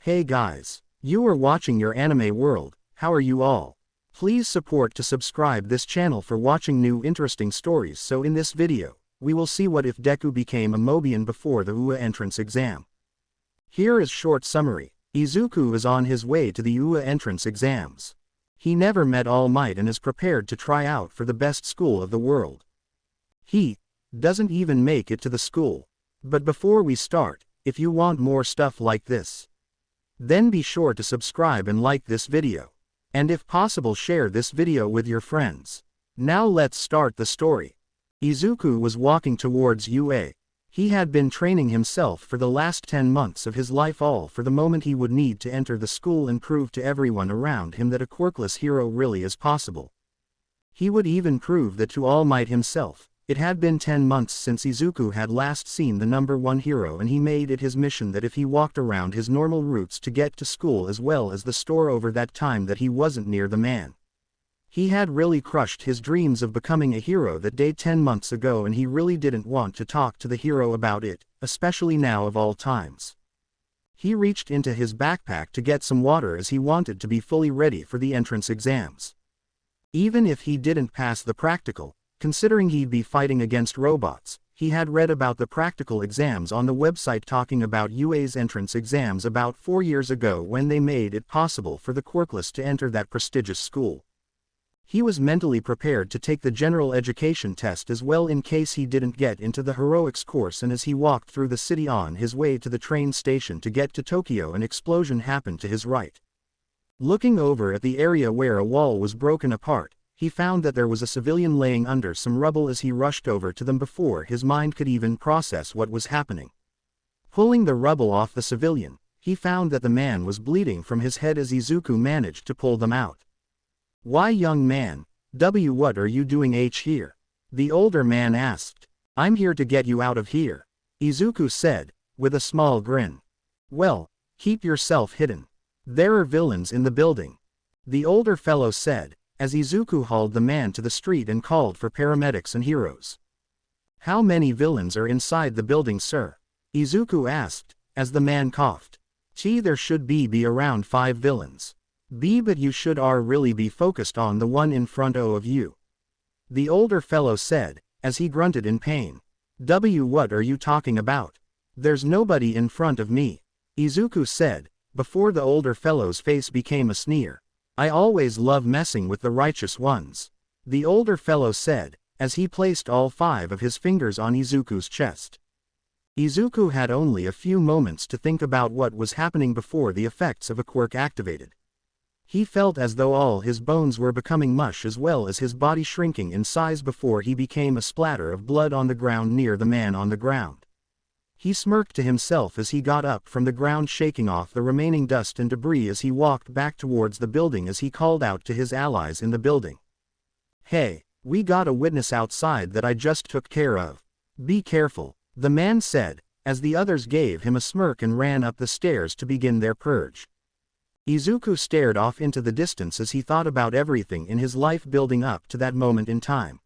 Hey guys, you are watching your anime world. How are you all? Please support to subscribe this channel for watching new interesting stories. So in this video, we will see what if Deku became a Mobian before the UA entrance exam. Here is short summary. Izuku is on his way to the UA entrance exams. He never met All Might and is prepared to try out for the best school of the world. He doesn't even make it to the school. But before we start, if you want more stuff like this, then be sure to subscribe and like this video. And if possible, share this video with your friends. Now let's start the story. Izuku was walking towards UA. He had been training himself for the last 10 months of his life, all for the moment he would need to enter the school and prove to everyone around him that a quirkless hero really is possible. He would even prove that to All Might himself. It had been 10 months since Izuku had last seen the #1 hero, and he made it his mission that if he walked around his normal routes to get to school as well as the store over that time, that he wasn't near the man. He had really crushed his dreams of becoming a hero that day 10 months ago, and he really didn't want to talk to the hero about it, especially now of all times. He reached into his backpack to get some water as he wanted to be fully ready for the entrance exams. Even if he didn't pass the practical, considering he'd be fighting against robots, he had read about the practical exams on the website talking about UA's entrance exams about 4 years ago, when they made it possible for the quirkless to enter that prestigious school. He was mentally prepared to take the general education test as well in case he didn't get into the heroics course, and as he walked through the city on his way to the train station to get to Tokyo, an explosion happened to his right. Looking over at the area where a wall was broken apart, he found that there was a civilian laying under some rubble. As he rushed over to them before his mind could even process what was happening. Pulling the rubble off the civilian, he found that the man was bleeding from his head as Izuku managed to pull them out. "Why, young man, what are you doing here?" the older man asked. "I'm here to get you out of here," Izuku said, with a small grin. "Well, keep yourself hidden. There are villains in the building," the older fellow said, as Izuku hauled the man to the street and called for paramedics and heroes. "How many villains are inside the building, sir?" Izuku asked, as the man coughed. There should be around 5 villains. But you should really be focused on the one in front of you," the older fellow said, as he grunted in pain. What are you talking about? There's nobody in front of me," Izuku said, before the older fellow's face became a sneer. "I always love messing with the righteous ones," the older fellow said, as he placed all 5 of his fingers on Izuku's chest. Izuku had only a few moments to think about what was happening before the effects of a quirk activated. He felt as though all his bones were becoming mush, as well as his body shrinking in size before he became a splatter of blood on the ground near the man on the ground. He smirked to himself as he got up from the ground, shaking off the remaining dust and debris as he walked back towards the building, as he called out to his allies in the building. "Hey, we got a witness outside that I just took care of. Be careful," the man said, as the others gave him a smirk and ran up the stairs to begin their purge. Izuku stared off into the distance as he thought about everything in his life building up to that moment in time.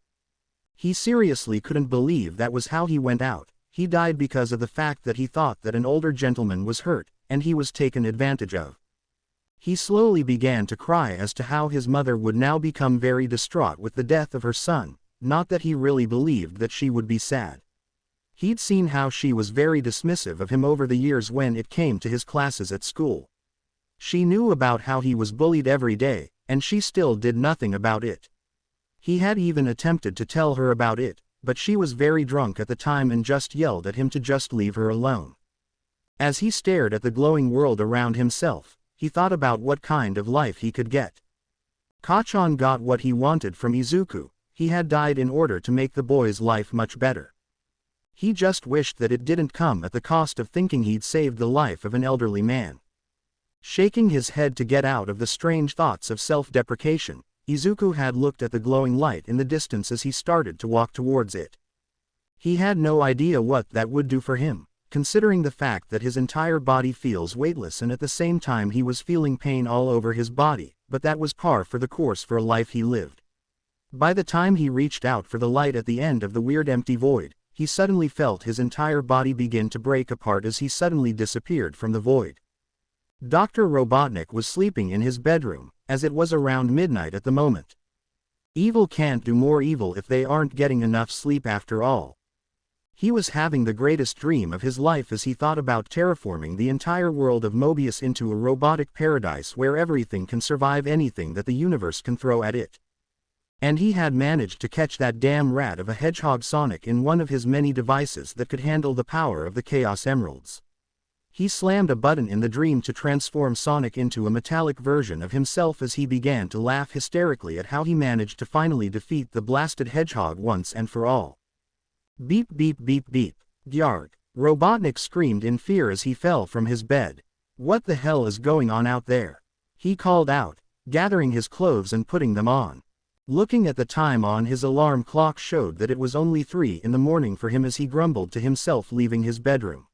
He seriously couldn't believe that was how he went out. He died because of the fact that he thought that an older gentleman was hurt, and he was taken advantage of. He slowly began to cry as to how his mother would now become very distraught with the death of her son, not that he really believed that she would be sad. He'd seen how she was very dismissive of him over the years when it came to his classes at school. She knew about how he was bullied every day, and she still did nothing about it. He had even attempted to tell her about it, but she was very drunk at the time and just yelled at him to just leave her alone. As he stared at the glowing world around himself, he thought about what kind of life he could get. Kachan got what he wanted from Izuku. He had died in order to make the boy's life much better. He just wished that it didn't come at the cost of thinking he'd saved the life of an elderly man. Shaking his head to get out of the strange thoughts of self-deprecation, Izuku had looked at the glowing light in the distance as he started to walk towards it. He had no idea what that would do for him, considering the fact that his entire body feels weightless, and at the same time he was feeling pain all over his body, but that was par for the course for a life he lived. By the time he reached out for the light at the end of the weird empty void, he suddenly felt his entire body begin to break apart as he suddenly disappeared from the void. Dr. Robotnik was sleeping in his bedroom, as it was around midnight at the moment. Evil can't do more evil if they aren't getting enough sleep after all. He was having the greatest dream of his life as he thought about terraforming the entire world of Mobius into a robotic paradise where everything can survive anything that the universe can throw at it. And he had managed to catch that damn rat of a hedgehog Sonic in one of his many devices that could handle the power of the Chaos Emeralds. He slammed a button in the dream to transform Sonic into a metallic version of himself as he began to laugh hysterically at how he managed to finally defeat the blasted hedgehog once and for all. Beep beep beep beep. Gyarg. Robotnik screamed in fear as he fell from his bed. What the hell is going on out there? He called out, gathering his clothes and putting them on. Looking at the time on his alarm clock showed that it was only 3 in the morning for him as he grumbled to himself leaving his bedroom.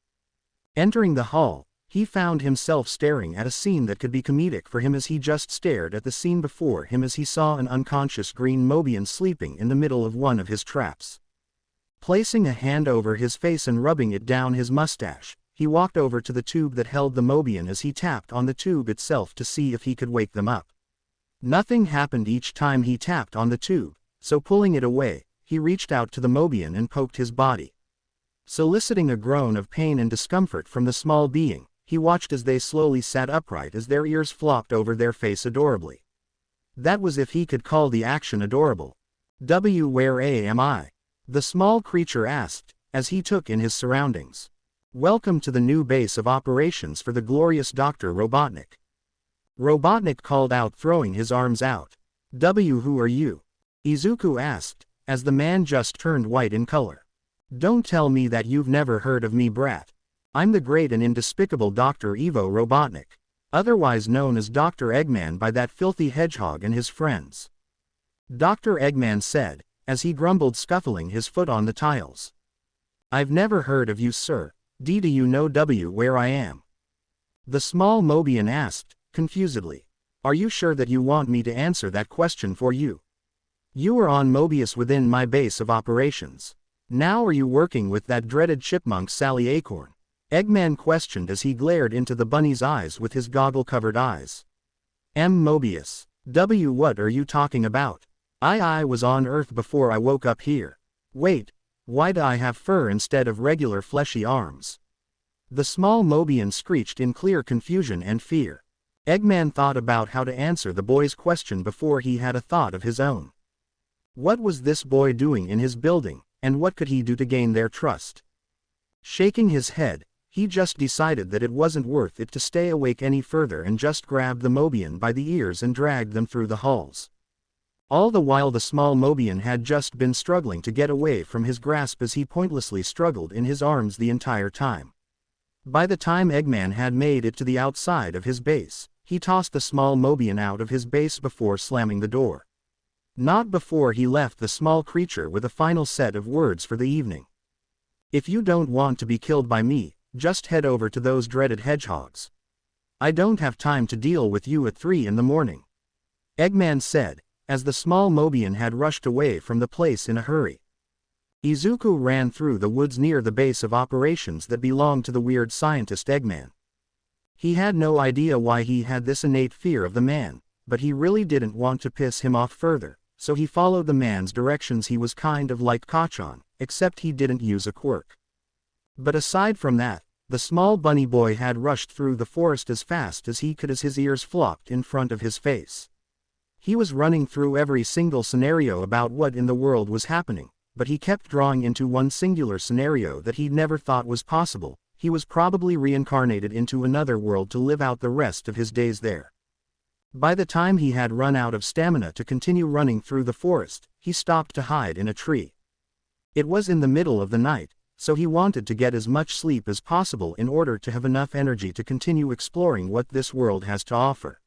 Entering the hall, he found himself staring at a scene that could be comedic for him as he just stared at the scene before him as he saw an unconscious green Mobian sleeping in the middle of one of his traps. Placing a hand over his face and rubbing it down his mustache, he walked over to the tube that held the Mobian as he tapped on the tube itself to see if he could wake them up. Nothing happened each time he tapped on the tube, so pulling it away, he reached out to the Mobian and poked his body. Soliciting a groan of pain and discomfort from the small being, he watched as they slowly sat upright as their ears flopped over their face adorably. That was if he could call the action adorable. Where am I? The small creature asked, as he took in his surroundings. Welcome to the new base of operations for the glorious Dr. Robotnik. Robotnik called out, throwing his arms out. Who are you? Izuku asked, as the man just turned white in color. Don't tell me that you've never heard of me, brat. I'm the great and indespicable Dr. Ivo Robotnik, otherwise known as Dr. Eggman by that filthy hedgehog and his friends. Dr. Eggman said, as he grumbled, scuffling his foot on the tiles. I've never heard of you, sir. Do you know where I am? The small Mobian asked, confusedly. Are you sure that you want me to answer that question for you? You are on Mobius within my base of operations. Now are you working with that dreaded chipmunk Sally Acorn? Eggman questioned as he glared into the bunny's eyes with his goggle-covered eyes. Mobius. What are you talking about? I was on Earth before I woke up here. Wait, why do I have fur instead of regular fleshy arms? The small Mobian screeched in clear confusion and fear. Eggman thought about how to answer the boy's question before he had a thought of his own. What was this boy doing in his building, and what could he do to gain their trust? Shaking his head, he just decided that it wasn't worth it to stay awake any further and just grabbed the Mobian by the ears and dragged them through the halls. All the while the small Mobian had just been struggling to get away from his grasp as he pointlessly struggled in his arms the entire time. By the time Eggman had made it to the outside of his base, he tossed the small Mobian out of his base before slamming the door. Not before he left the small creature with a final set of words for the evening. If you don't want to be killed by me, just head over to those dreaded hedgehogs. I don't have time to deal with you at 3 in the morning. Eggman said, as the small Mobian had rushed away from the place in a hurry. Izuku ran through the woods near the base of operations that belonged to the weird scientist Eggman. He had no idea why he had this innate fear of the man, but he really didn't want to piss him off further, so he followed the man's directions. He was kind of like Kachan, except he didn't use a quirk. But aside from that, the small bunny boy had rushed through the forest as fast as he could as his ears flopped in front of his face. He was running through every single scenario about what in the world was happening, but he kept drawing into one singular scenario that he'd never thought was possible. He was probably reincarnated into another world to live out the rest of his days there. By the time he had run out of stamina to continue running through the forest, he stopped to hide in a tree. It was in the middle of the night, so he wanted to get as much sleep as possible in order to have enough energy to continue exploring what this world has to offer.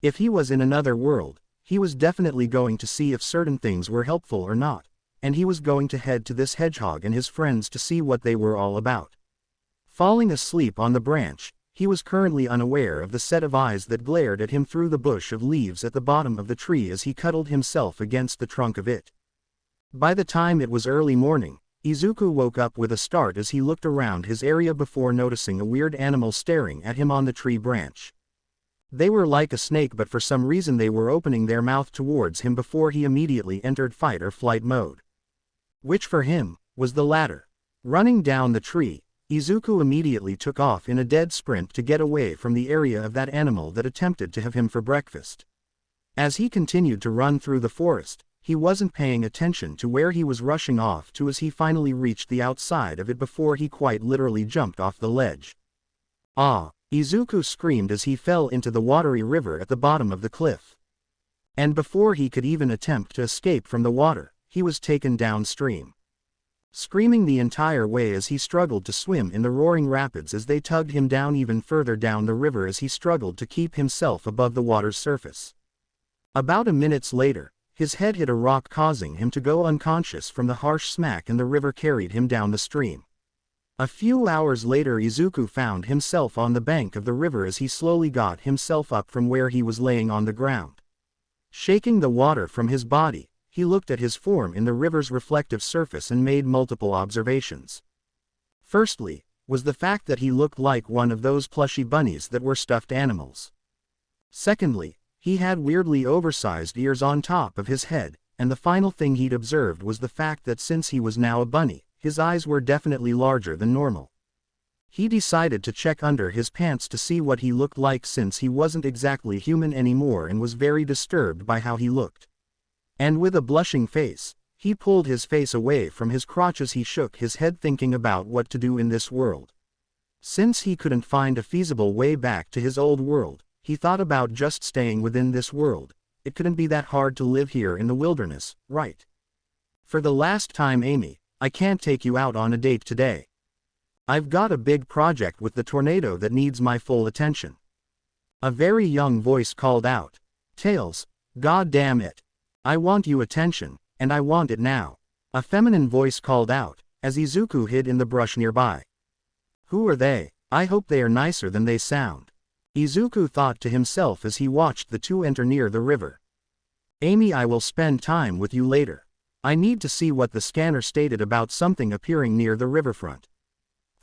If he was in another world, he was definitely going to see if certain things were helpful or not, and he was going to head to this hedgehog and his friends to see what they were all about. Falling asleep on the branch, he was currently unaware of the set of eyes that glared at him through the bush of leaves at the bottom of the tree as he cuddled himself against the trunk of it. By the time it was early morning, Izuku woke up with a start as he looked around his area before noticing a weird animal staring at him on the tree branch. They were like a snake, but for some reason they were opening their mouth towards him before he immediately entered fight or flight mode. Which for him, was the latter. Running down the tree, Izuku immediately took off in a dead sprint to get away from the area of that animal that attempted to have him for breakfast. As he continued to run through the forest, he wasn't paying attention to where he was rushing off to as he finally reached the outside of it before he quite literally jumped off the ledge. Ah! Izuku screamed as he fell into the watery river at the bottom of the cliff. And before he could even attempt to escape from the water, he was taken downstream. Screaming the entire way as he struggled to swim in the roaring rapids as they tugged him down even further down the river as he struggled to keep himself above the water's surface. About a minute later, his head hit a rock causing him to go unconscious from the harsh smack and the river carried him down the stream. A few hours later Izuku found himself on the bank of the river as he slowly got himself up from where he was laying on the ground. Shaking the water from his body, he looked at his form in the river's reflective surface and made multiple observations. Firstly, was the fact that he looked like one of those plushy bunnies that were stuffed animals. Secondly, he had weirdly oversized ears on top of his head, and the final thing he'd observed was the fact that since he was now a bunny, his eyes were definitely larger than normal. He decided to check under his pants to see what he looked like since he wasn't exactly human anymore and was very disturbed by how he looked. And with a blushing face, he pulled his face away from his crotch as he shook his head thinking about what to do in this world. Since he couldn't find a feasible way back to his old world, he thought about just staying within this world. It couldn't be that hard to live here in the wilderness, right? For the last time, Amy, I can't take you out on a date today. I've got a big project with the tornado that needs my full attention. A very young voice called out. Tails, god damn it. I want you attention, and I want it now. A feminine voice called out, as Izuku hid in the brush nearby. Who are they? I hope they are nicer than they sound. Izuku thought to himself as he watched the two enter near the river. Amy, I will spend time with you later. I need to see what the scanner stated about something appearing near the riverfront.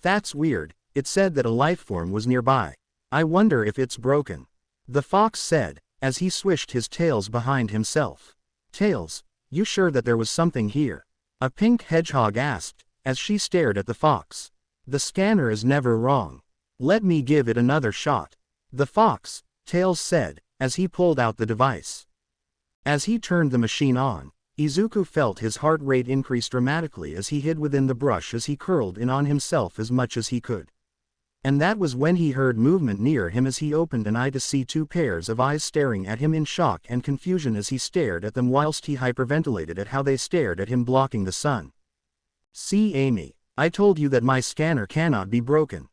That's weird, it said that a lifeform was nearby. I wonder if it's broken. The fox said, as he swished his tails behind himself. Tails, you sure that there was something here? A pink hedgehog asked, as she stared at the fox. The scanner is never wrong. Let me give it another shot. The fox, Tails said, as he pulled out the device. As he turned the machine on, Izuku felt his heart rate increase dramatically as he hid within the brush as he curled in on himself as much as he could. And that was when he heard movement near him as he opened an eye to see two pairs of eyes staring at him in shock and confusion as he stared at them whilst he hyperventilated at how they stared at him blocking the sun. See, Amy, I told you that my scanner cannot be broken.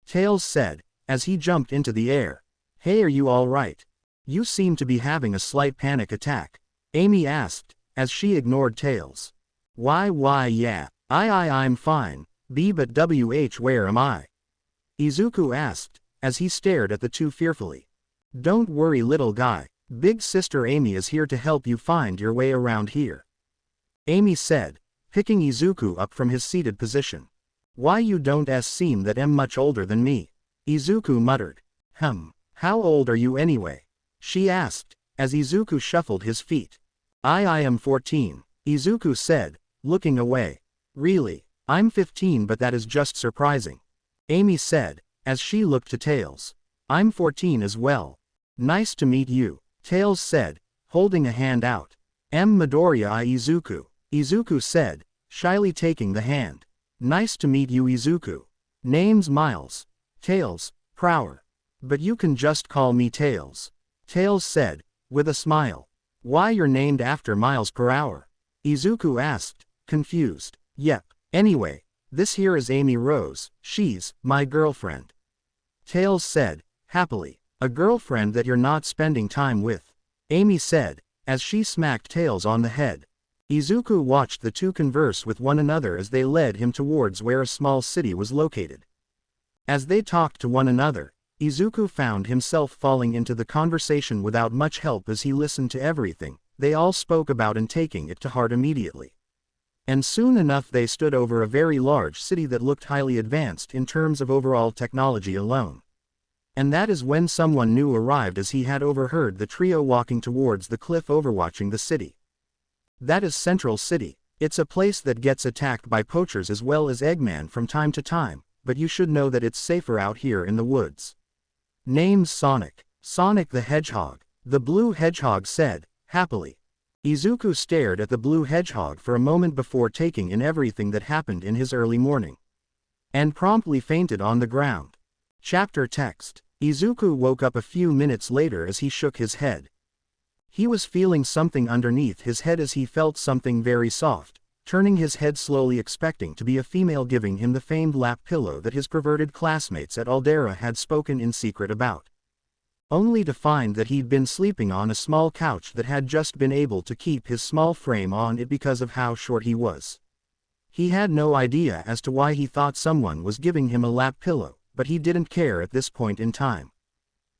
Tails said, as he jumped into the air. Hey, are you alright? You seem to be having a slight panic attack. Amy asked, as she ignored Tails. Why yeah, I'm fine, but where am I? Izuku asked, as he stared at the two fearfully. Don't worry little guy, big sister Amy is here to help you find your way around here. Amy said, picking Izuku up from his seated position. Why you don't seem that much older than me? Izuku muttered. How old are you anyway? She asked, as Izuku shuffled his feet. I am 14, Izuku said, looking away. Really, I'm 15 but that is just surprising. Amy said, as she looked to Tails. I'm 14 as well. Nice to meet you, Tails said, holding a hand out. Midoriya Izuku, Izuku said, shyly taking the hand. Nice to meet you Izuku. Name's Miles. Tails, Prower. But you can just call me Tails. Tails said, with a smile. Why you're named after miles per hour? Izuku asked, confused. Yep, anyway, this here is Amy Rose, she's my girlfriend. Tails said, happily. A girlfriend that you're not spending time with? Amy said, as she smacked Tails on the head. Izuku watched the two converse with one another as they led him towards where a small city was located. As they talked to one another, Izuku found himself falling into the conversation without much help as he listened to everything they all spoke about and taking it to heart immediately. And soon enough they stood over a very large city that looked highly advanced in terms of overall technology alone. And that is when someone new arrived, as he had overheard the trio walking towards the cliff overwatching the city. That is Central City. It's a place that gets attacked by poachers as well as Eggman from time to time, but you should know that it's safer out here in the woods. Name's Sonic. Sonic the Hedgehog. The Blue Hedgehog said, happily. Izuku stared at the Blue Hedgehog for a moment before taking in everything that happened in his early morning. And promptly fainted on the ground. Chapter text. Izuku woke up a few minutes later as he shook his head. He was feeling something underneath his head as he felt something very soft, turning his head slowly expecting to be a female giving him the famed lap pillow that his perverted classmates at Aldera had spoken in secret about. Only to find that he'd been sleeping on a small couch that had just been able to keep his small frame on it because of how short he was. He had no idea as to why he thought someone was giving him a lap pillow, but he didn't care at this point in time.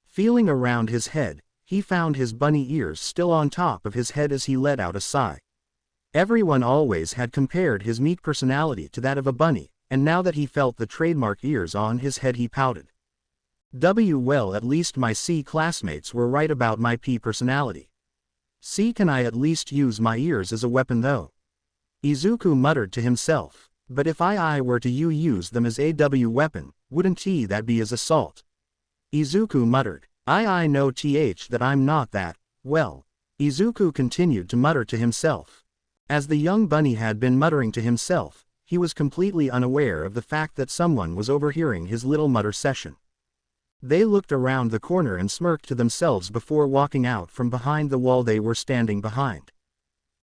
Feeling around his head, he found his bunny ears still on top of his head as he let out a sigh. Everyone always had compared his meek personality to that of a bunny, and now that he felt the trademark ears on his head he pouted. Well, at least my C classmates were right about my P personality. C, can I at least use my ears as a weapon though? Izuku muttered to himself. But if I were to use them as a weapon, wouldn't that be as assault? Izuku muttered. I know that I'm not that, well. Izuku continued to mutter to himself. As the young bunny had been muttering to himself, he was completely unaware of the fact that someone was overhearing his little mutter session. They looked around the corner and smirked to themselves before walking out from behind the wall they were standing behind.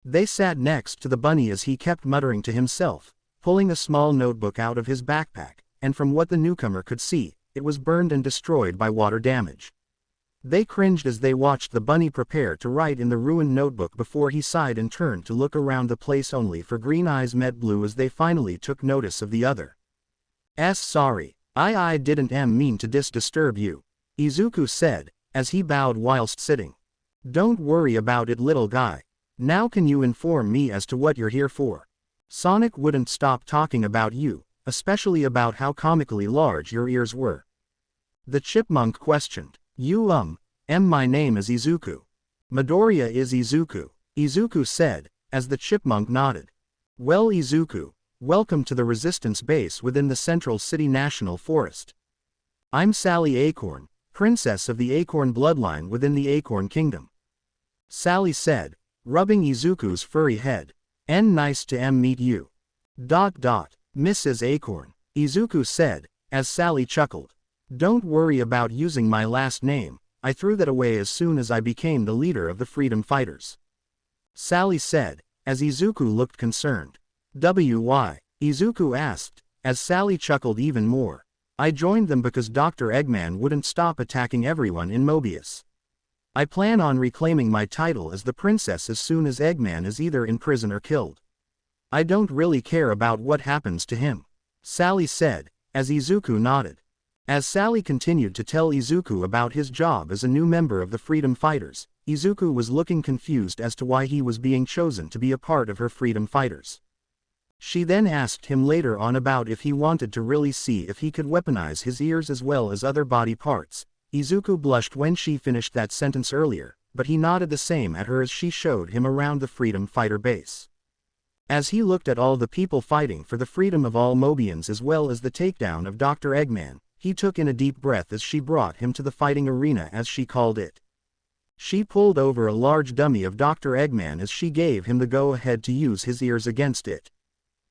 They sat next to the bunny as he kept muttering to himself, pulling a small notebook out of his backpack, and from what the newcomer could see, it was burned and destroyed by water damage. They cringed as they watched the bunny prepare to write in the ruined notebook before he sighed and turned to look around the place, only for green eyes met blue as they finally took notice of the other. Sorry. I didn't mean to disturb you, Izuku said, as he bowed whilst sitting. Don't worry about it, little guy. Now can you inform me as to what you're here for? Sonic wouldn't stop talking about you, especially about how comically large your ears were. The chipmunk questioned. My name is Izuku. Midoriya is Izuku, Izuku said, as the chipmunk nodded. Well, Izuku, welcome to the resistance base within the Central City National Forest. I'm Sally Acorn, princess of the Acorn bloodline within the Acorn Kingdom. Sally said, rubbing Izuku's furry head. Nice to meet you. Mrs. Acorn, Izuku said, as Sally chuckled. Don't worry about using my last name, I threw that away as soon as I became the leader of the freedom fighters. Sally said, as Izuku looked concerned. Why? Izuku asked, as Sally chuckled even more. I joined them because Dr. Eggman wouldn't stop attacking everyone in Mobius. I plan on reclaiming my title as the princess as soon as Eggman is either in prison or killed. I don't really care about what happens to him, Sally said, as Izuku nodded. As Sally continued to tell Izuku about his job as a new member of the Freedom Fighters, Izuku was looking confused as to why he was being chosen to be a part of her Freedom Fighters. She then asked him later on about if he wanted to really see if he could weaponize his ears as well as other body parts. Izuku blushed when she finished that sentence earlier, but he nodded the same at her as she showed him around the Freedom Fighter base. As he looked at all the people fighting for the freedom of all Mobians as well as the takedown of Dr. Eggman, he took in a deep breath as she brought him to the fighting arena as she called it. She pulled over a large dummy of Dr. Eggman as she gave him the go-ahead to use his ears against it.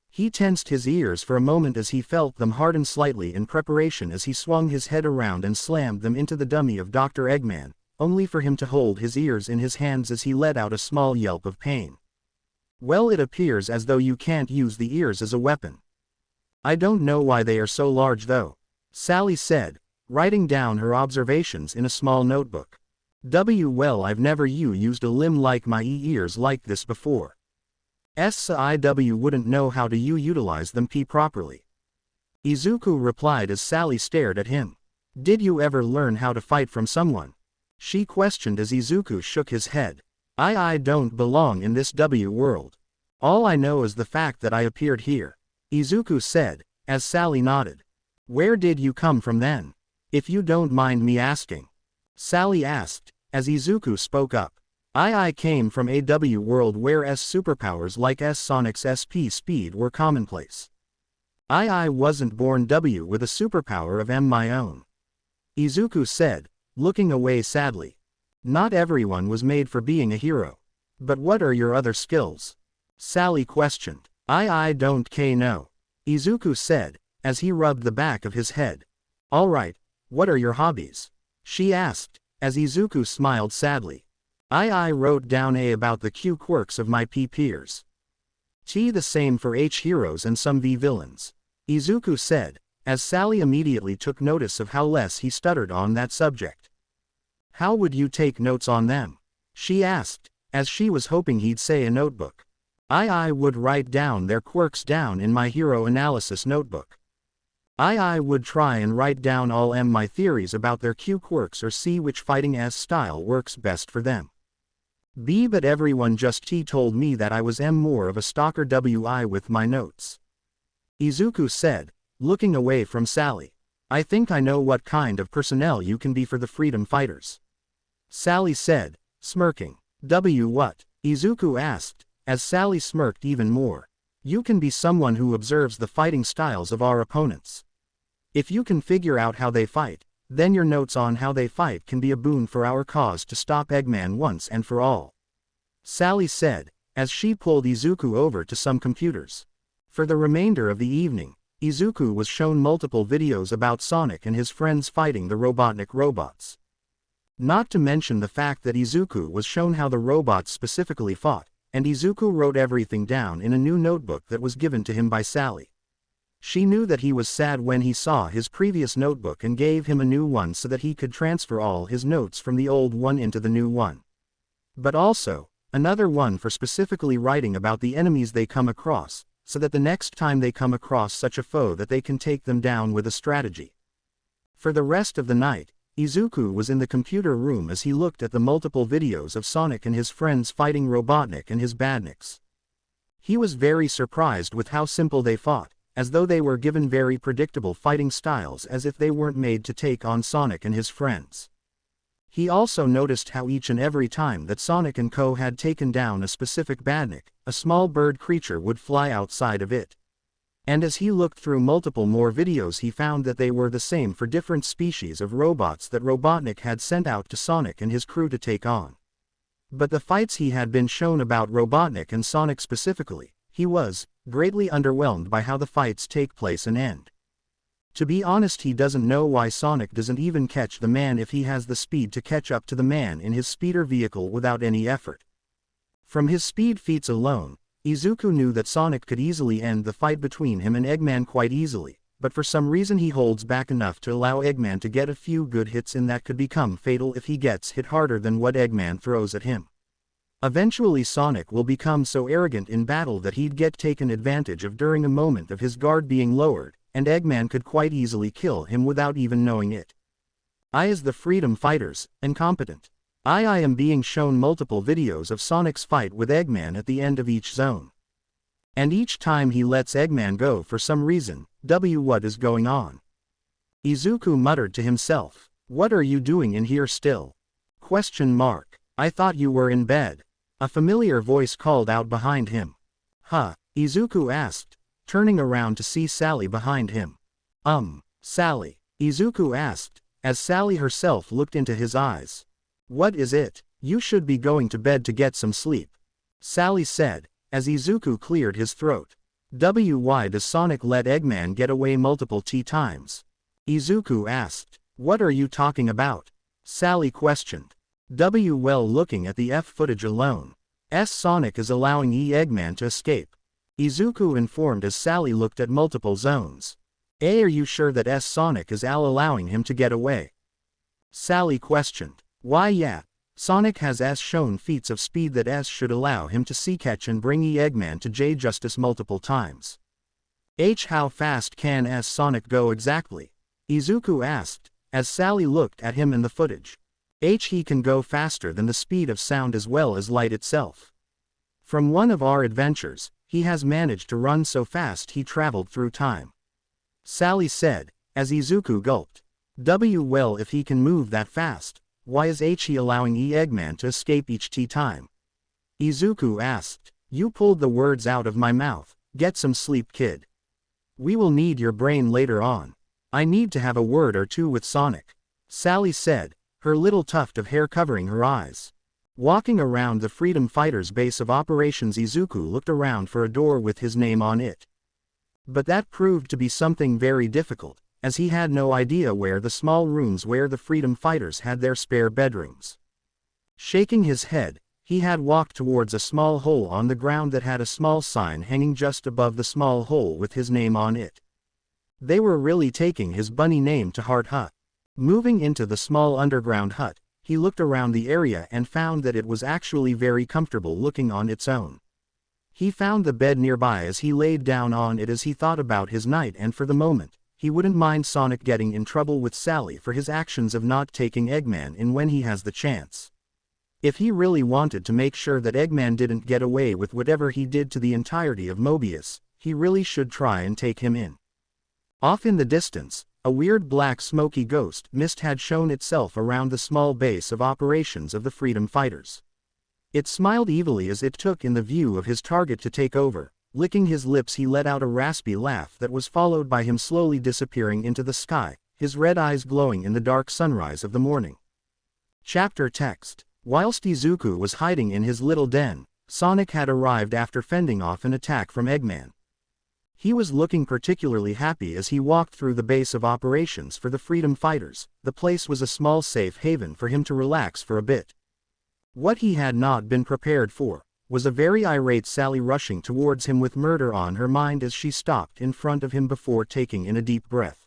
He tensed his ears for a moment as he felt them harden slightly in preparation as he swung his head around and slammed them into the dummy of Dr. Eggman, only for him to hold his ears in his hands as he let out a small yelp of pain. Well, it appears as though you can't use the ears as a weapon. I don't know why they are so large though, Sally said, writing down her observations in a small notebook. Well, I've never used a limb like my ears like this before. I wouldn't know how to utilize them properly. Izuku replied as Sally stared at him. Did you ever learn how to fight from someone? She questioned as Izuku shook his head. I don't belong in this world. All I know is the fact that I appeared here, Izuku said, as Sally nodded. Where did you come from then? If you don't mind me asking. Sally asked, as Izuku spoke up. I came from a W world where S superpowers like S Sonic's SP speed were commonplace. I wasn't born W with a superpower of M my own. Izuku said, looking away sadly. Not everyone was made for being a hero. But what are your other skills? Sally questioned. I don't know. Izuku said, as he rubbed the back of his head. Alright, what are your hobbies? She asked, as Izuku smiled sadly. I wrote down A about the Q quirks of my P peers. T the same for H heroes and some V villains. Izuku said, as Sally immediately took notice of how less he stuttered on that subject. How would you take notes on them? She asked, as she was hoping he'd say a notebook. I would write down their quirks down in my hero analysis notebook. I would try and write down all my theories about their Q quirks or see which fighting S style works best for them. B but everyone just T told me that I was more of a stalker WI with my notes. Izuku said, looking away from Sally. I think I know what kind of personnel you can be for the freedom fighters. Sally said, smirking. W what? Izuku asked, as Sally smirked even more. You can be someone who observes the fighting styles of our opponents. If you can figure out how they fight, then your notes on how they fight can be a boon for our cause to stop Eggman once and for all. Sally said, as she pulled Izuku over to some computers. For the remainder of the evening, Izuku was shown multiple videos about Sonic and his friends fighting the Robotnik robots. Not to mention the fact that Izuku was shown how the robots specifically fought, and Izuku wrote everything down in a new notebook that was given to him by Sally. She knew that he was sad when he saw his previous notebook and gave him a new one so that he could transfer all his notes from the old one into the new one. But also, another one for specifically writing about the enemies they come across, so that the next time they come across such a foe that they can take them down with a strategy. For the rest of the night, Izuku was in the computer room as he looked at the multiple videos of Sonic and his friends fighting Robotnik and his badniks. He was very surprised with how simple they fought, as though they were given very predictable fighting styles as if they weren't made to take on Sonic and his friends. He also noticed how each and every time that Sonic and Co. had taken down a specific badnik, a small bird creature would fly outside of it. And as he looked through multiple more videos he found that they were the same for different species of robots that Robotnik had sent out to Sonic and his crew to take on. But the fights he had been shown about Robotnik and Sonic specifically, he was greatly underwhelmed by how the fights take place and end. To be honest, he doesn't know why Sonic doesn't even catch the man if he has the speed to catch up to the man in his speeder vehicle without any effort. From his speed feats alone, Izuku knew that Sonic could easily end the fight between him and Eggman quite easily, but for some reason he holds back enough to allow Eggman to get a few good hits in that could become fatal if he gets hit harder than what Eggman throws at him. Eventually Sonic will become so arrogant in battle that he'd get taken advantage of during a moment of his guard being lowered, and Eggman could quite easily kill him without even knowing it. As the freedom fighters, incompetent. I am being shown multiple videos of Sonic's fight with Eggman at the end of each zone. And each time he lets Eggman go for some reason, what is going on? Izuku muttered to himself. What are you doing in here still? ? I thought you were in bed. A familiar voice called out behind him. Huh? Izuku asked, turning around to see Sally behind him. Sally? Izuku asked, as Sally herself looked into his eyes. What is it? You should be going to bed to get some sleep. Sally said, as Izuku cleared his throat. Why does Sonic let Eggman get away multiple times? Izuku asked. What are you talking about? Sally questioned. Well, looking at the footage alone, Sonic is allowing Eggman to escape. Izuku informed as Sally looked at multiple zones. Are you sure that Sonic is allowing him to get away? Sally questioned. Why yeah. Sonic has shown feats of speed that should allow him to catch and bring Eggman to justice multiple times. How fast can Sonic go exactly? Izuku asked, as Sally looked at him in the footage. He can go faster than the speed of sound as well as light itself. From one of our adventures, he has managed to run so fast he traveled through time. Sally said, as Izuku gulped. Well, if he can move that fast, why is he allowing Eggman to escape each time? Izuku asked. You pulled the words out of my mouth. Get some sleep, kid. We will need your brain later on. I need to have a word or two with Sonic, Sally said, her little tuft of hair covering her eyes. Walking around the Freedom Fighters' base of operations, Izuku looked around for a door with his name on it. But that proved to be something very difficult, as he had no idea where the small rooms where the Freedom Fighters had their spare bedrooms. Shaking his head, he had walked towards a small hole on the ground that had a small sign hanging just above the small hole with his name on it. They were really taking his bunny name to heart. Moving into the small underground hut, he looked around the area and found that it was actually very comfortable looking on its own. He found the bed nearby as he laid down on it as he thought about his night, and for the moment, he wouldn't mind Sonic getting in trouble with Sally for his actions of not taking Eggman in when he has the chance. If he really wanted to make sure that Eggman didn't get away with whatever he did to the entirety of Mobius, he really should try and take him in. Off in the distance, a weird black smoky ghost mist had shown itself around the small base of operations of the Freedom Fighters. It smiled evilly as it took in the view of his target to take over. Licking his lips, he let out a raspy laugh that was followed by him slowly disappearing into the sky, his red eyes glowing in the dark sunrise of the morning. Chapter text. Whilst Izuku was hiding in his little den, Sonic had arrived after fending off an attack from Eggman. He was looking particularly happy as he walked through the base of operations for the Freedom Fighters. The place was a small safe haven for him to relax for a bit. What he had not been prepared for was a very irate Sally rushing towards him with murder on her mind as she stopped in front of him before taking in a deep breath.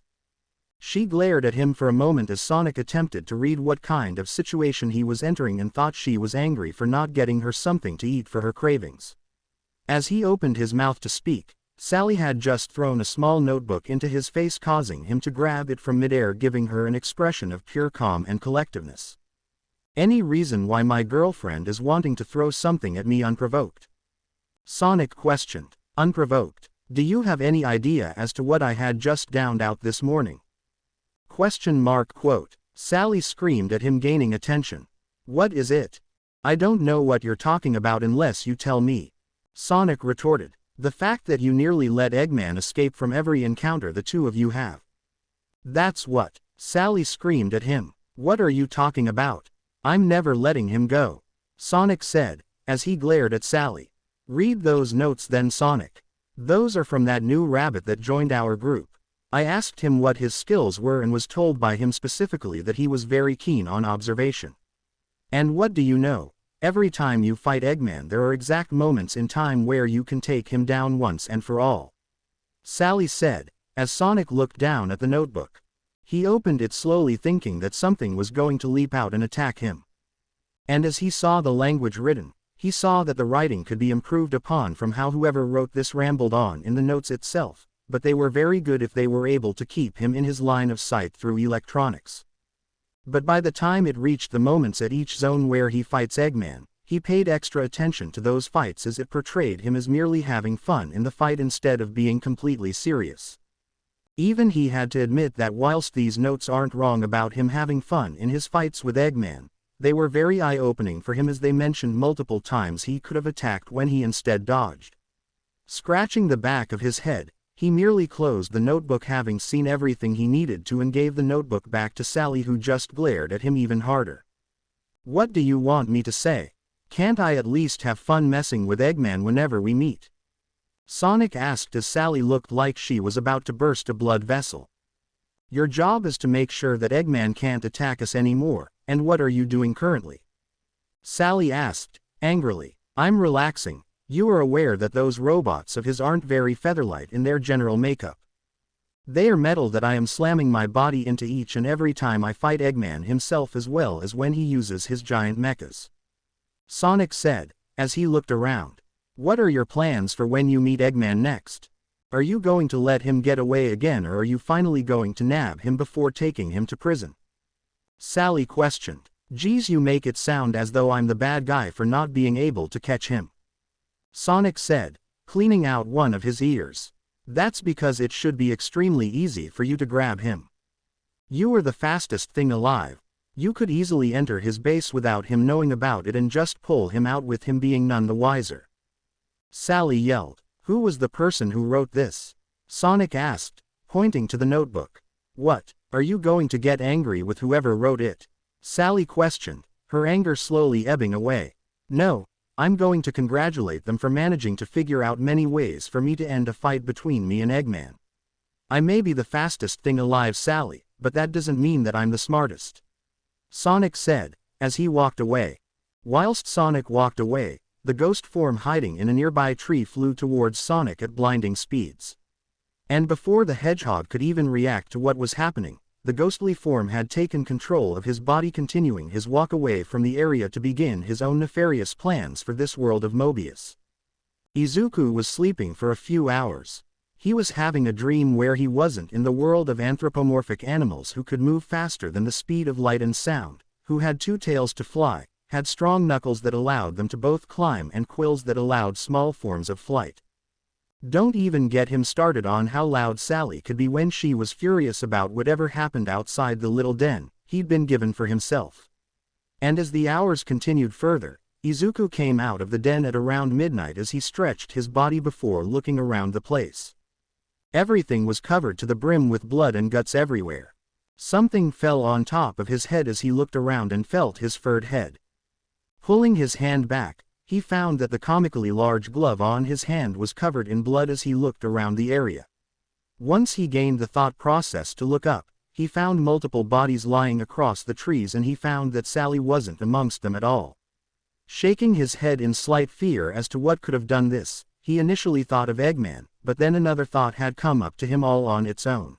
She glared at him for a moment as Sonic attempted to read what kind of situation he was entering and thought she was angry for not getting her something to eat for her cravings. As he opened his mouth to speak, Sally had just thrown a small notebook into his face, causing him to grab it from midair, giving her an expression of pure calm and collectiveness. Any reason why my girlfriend is wanting to throw something at me unprovoked? Sonic questioned. Unprovoked? Do you have any idea as to what I had just downed out this morning? Quote. Sally screamed at him, gaining attention. What is it? I don't know what you're talking about unless you tell me. Sonic retorted. The fact that you nearly let Eggman escape from every encounter the two of you have. That's what. Sally screamed at him. What are you talking about? I'm never letting him go, Sonic said, as he glared at Sally. Read those notes then, Sonic. Those are from that new rabbit that joined our group. I asked him what his skills were and was told by him specifically that he was very keen on observation. And what do you know? Every time you fight Eggman, there are exact moments in time where you can take him down once and for all, Sally said, as Sonic looked down at the notebook. He opened it slowly, thinking that something was going to leap out and attack him. And as he saw the language written, he saw that the writing could be improved upon from how whoever wrote this rambled on in the notes itself, but they were very good if they were able to keep him in his line of sight through electronics. But by the time it reached the moments at each zone where he fights Eggman, he paid extra attention to those fights as it portrayed him as merely having fun in the fight instead of being completely serious. Even he had to admit that whilst these notes aren't wrong about him having fun in his fights with Eggman, they were very eye-opening for him as they mentioned multiple times he could have attacked when he instead dodged. Scratching the back of his head, he merely closed the notebook, having seen everything he needed to, and gave the notebook back to Sally, who just glared at him even harder. What do you want me to say? Can't I at least have fun messing with Eggman whenever we meet? Sonic asked as Sally looked like she was about to burst a blood vessel. Your job is to make sure that Eggman can't attack us anymore, and what are you doing currently? Sally asked, angrily. I'm relaxing. You are aware that those robots of his aren't very featherlight in their general makeup. They are metal that I am slamming my body into each and every time I fight Eggman himself, as well as when he uses his giant mechas, Sonic said, as he looked around. What are your plans for when you meet Eggman next? Are you going to let him get away again, or are you finally going to nab him before taking him to prison? Sally questioned. Geez, you make it sound as though I'm the bad guy for not being able to catch him. Sonic said, cleaning out one of his ears. That's because it should be extremely easy for you to grab him. You are the fastest thing alive. You could easily enter his base without him knowing about it and just pull him out with him being none the wiser. Sally yelled. Who was the person who wrote this? Sonic asked, pointing to the notebook. What, are you going to get angry with whoever wrote it? Sally questioned, her anger slowly ebbing away. No, I'm going to congratulate them for managing to figure out many ways for me to end a fight between me and Eggman. I may be the fastest thing alive, Sally, but that doesn't mean that I'm the smartest. Sonic said, as he walked away. Whilst Sonic walked away, the ghost form hiding in a nearby tree flew towards Sonic at blinding speeds. And before the hedgehog could even react to what was happening, the ghostly form had taken control of his body, continuing his walk away from the area to begin his own nefarious plans for this world of Mobius. Izuku was sleeping for a few hours. He was having a dream where he wasn't in the world of anthropomorphic animals who could move faster than the speed of light and sound, who had two tails to fly, had strong knuckles that allowed them to both climb and quills that allowed small forms of flight. Don't even get him started on how loud Sally could be when she was furious about whatever happened outside the little den he'd been given for himself. And as the hours continued further, Izuku came out of the den at around midnight as he stretched his body before looking around the place. Everything was covered to the brim with blood and guts everywhere. Something fell on top of his head as he looked around and felt his furred head. Pulling his hand back, he found that the comically large glove on his hand was covered in blood as he looked around the area. Once he gained the thought process to look up, he found multiple bodies lying across the trees and he found that Sally wasn't amongst them at all. Shaking his head in slight fear as to what could have done this, he initially thought of Eggman, but then another thought had come up to him all on its own.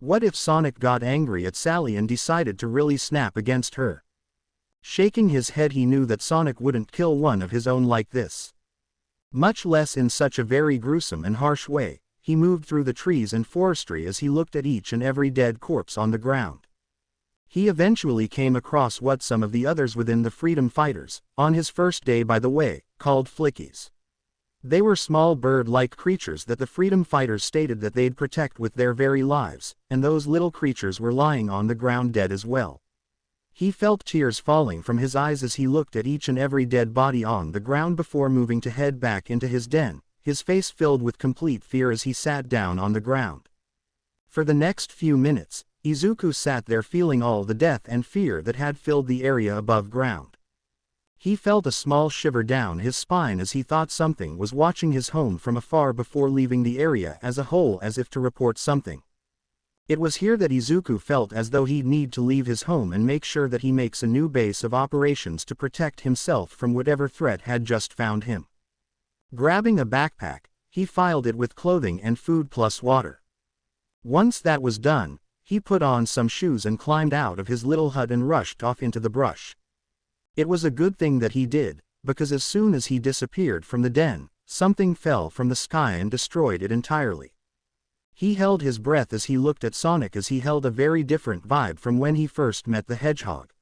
What if Sonic got angry at Sally and decided to really snap against her? Shaking his head, he knew that Sonic wouldn't kill one of his own like this. Much less in such a very gruesome and harsh way. He moved through the trees and forestry as he looked at each and every dead corpse on the ground. He eventually came across what some of the others within the Freedom Fighters, on his first day by the way, called flickies. They were small bird-like creatures that the Freedom Fighters stated that they'd protect with their very lives, and those little creatures were lying on the ground dead as well. He felt tears falling from his eyes as he looked at each and every dead body on the ground before moving to head back into his den, his face filled with complete fear as he sat down on the ground. For the next few minutes, Izuku sat there feeling all the death and fear that had filled the area above ground. He felt a small shiver down his spine as he thought something was watching his home from afar before leaving the area as a whole, as if to report something. It was here that Izuku felt as though he'd need to leave his home and make sure that he makes a new base of operations to protect himself from whatever threat had just found him. Grabbing a backpack, he filed it with clothing and food plus water. Once that was done, he put on some shoes and climbed out of his little hut and rushed off into the brush. It was a good thing that he did, because as soon as he disappeared from the den, something fell from the sky and destroyed it entirely. He held his breath as he looked at Sonic, as he held a very different vibe from when he first met the hedgehog.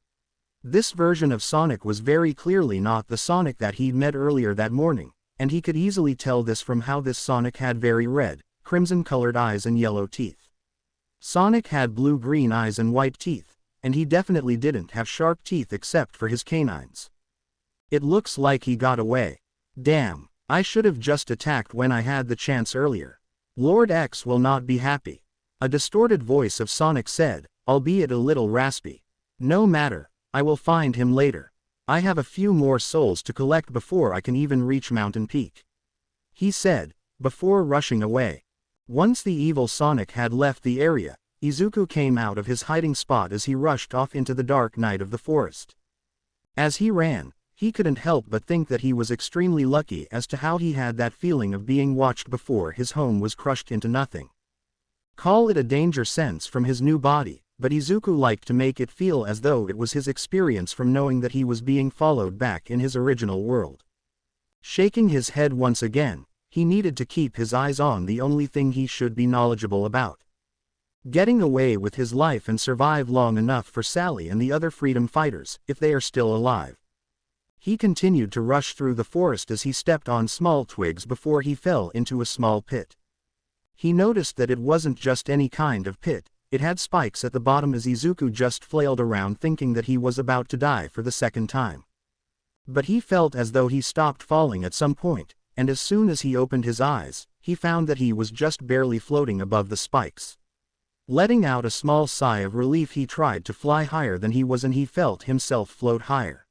This version of Sonic was very clearly not the Sonic that he'd met earlier that morning, and he could easily tell this from how this Sonic had very red, crimson-colored eyes and yellow teeth. Sonic had blue-green eyes and white teeth, and he definitely didn't have sharp teeth except for his canines. It looks like he got away. Damn, I should have just attacked when I had the chance earlier. Lord X will not be happy. A distorted voice of Sonic said, albeit a little raspy. No matter, I will find him later. I have a few more souls to collect before I can even reach Mountain Peak. He said, before rushing away. Once the evil Sonic had left the area, Izuku came out of his hiding spot as he rushed off into the dark night of the forest. As he ran, he couldn't help but think that he was extremely lucky as to how he had that feeling of being watched before his home was crushed into nothing. Call it a danger sense from his new body, but Izuku liked to make it feel as though it was his experience from knowing that he was being followed back in his original world. Shaking his head once again, he needed to keep his eyes on the only thing he should be knowledgeable about. Getting away with his life and survive long enough for Sally and the other freedom fighters, if they are still alive. He continued to rush through the forest as he stepped on small twigs before he fell into a small pit. He noticed that it wasn't just any kind of pit, it had spikes at the bottom as Izuku just flailed around thinking that he was about to die for the second time. But he felt as though he stopped falling at some point, and as soon as he opened his eyes, he found that he was just barely floating above the spikes. Letting out a small sigh of relief, he tried to fly higher than he was and he felt himself float higher.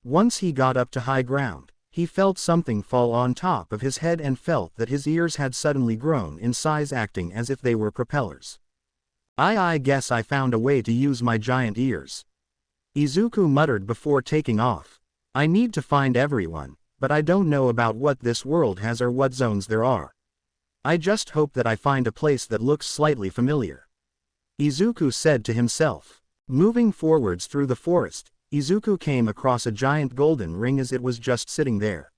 Once he got up to high ground, he felt something fall on top of his head and felt that his ears had suddenly grown in size, acting as if they were propellers. I guess I found a way to use my giant ears," Izuku muttered before taking off. "I need to find everyone, but I don't know about what this world has or what zones there are. I just hope that I find a place that looks slightly familiar," Izuku said to himself. Moving forwards through the forest, Izuku came across a giant golden ring as it was just sitting there.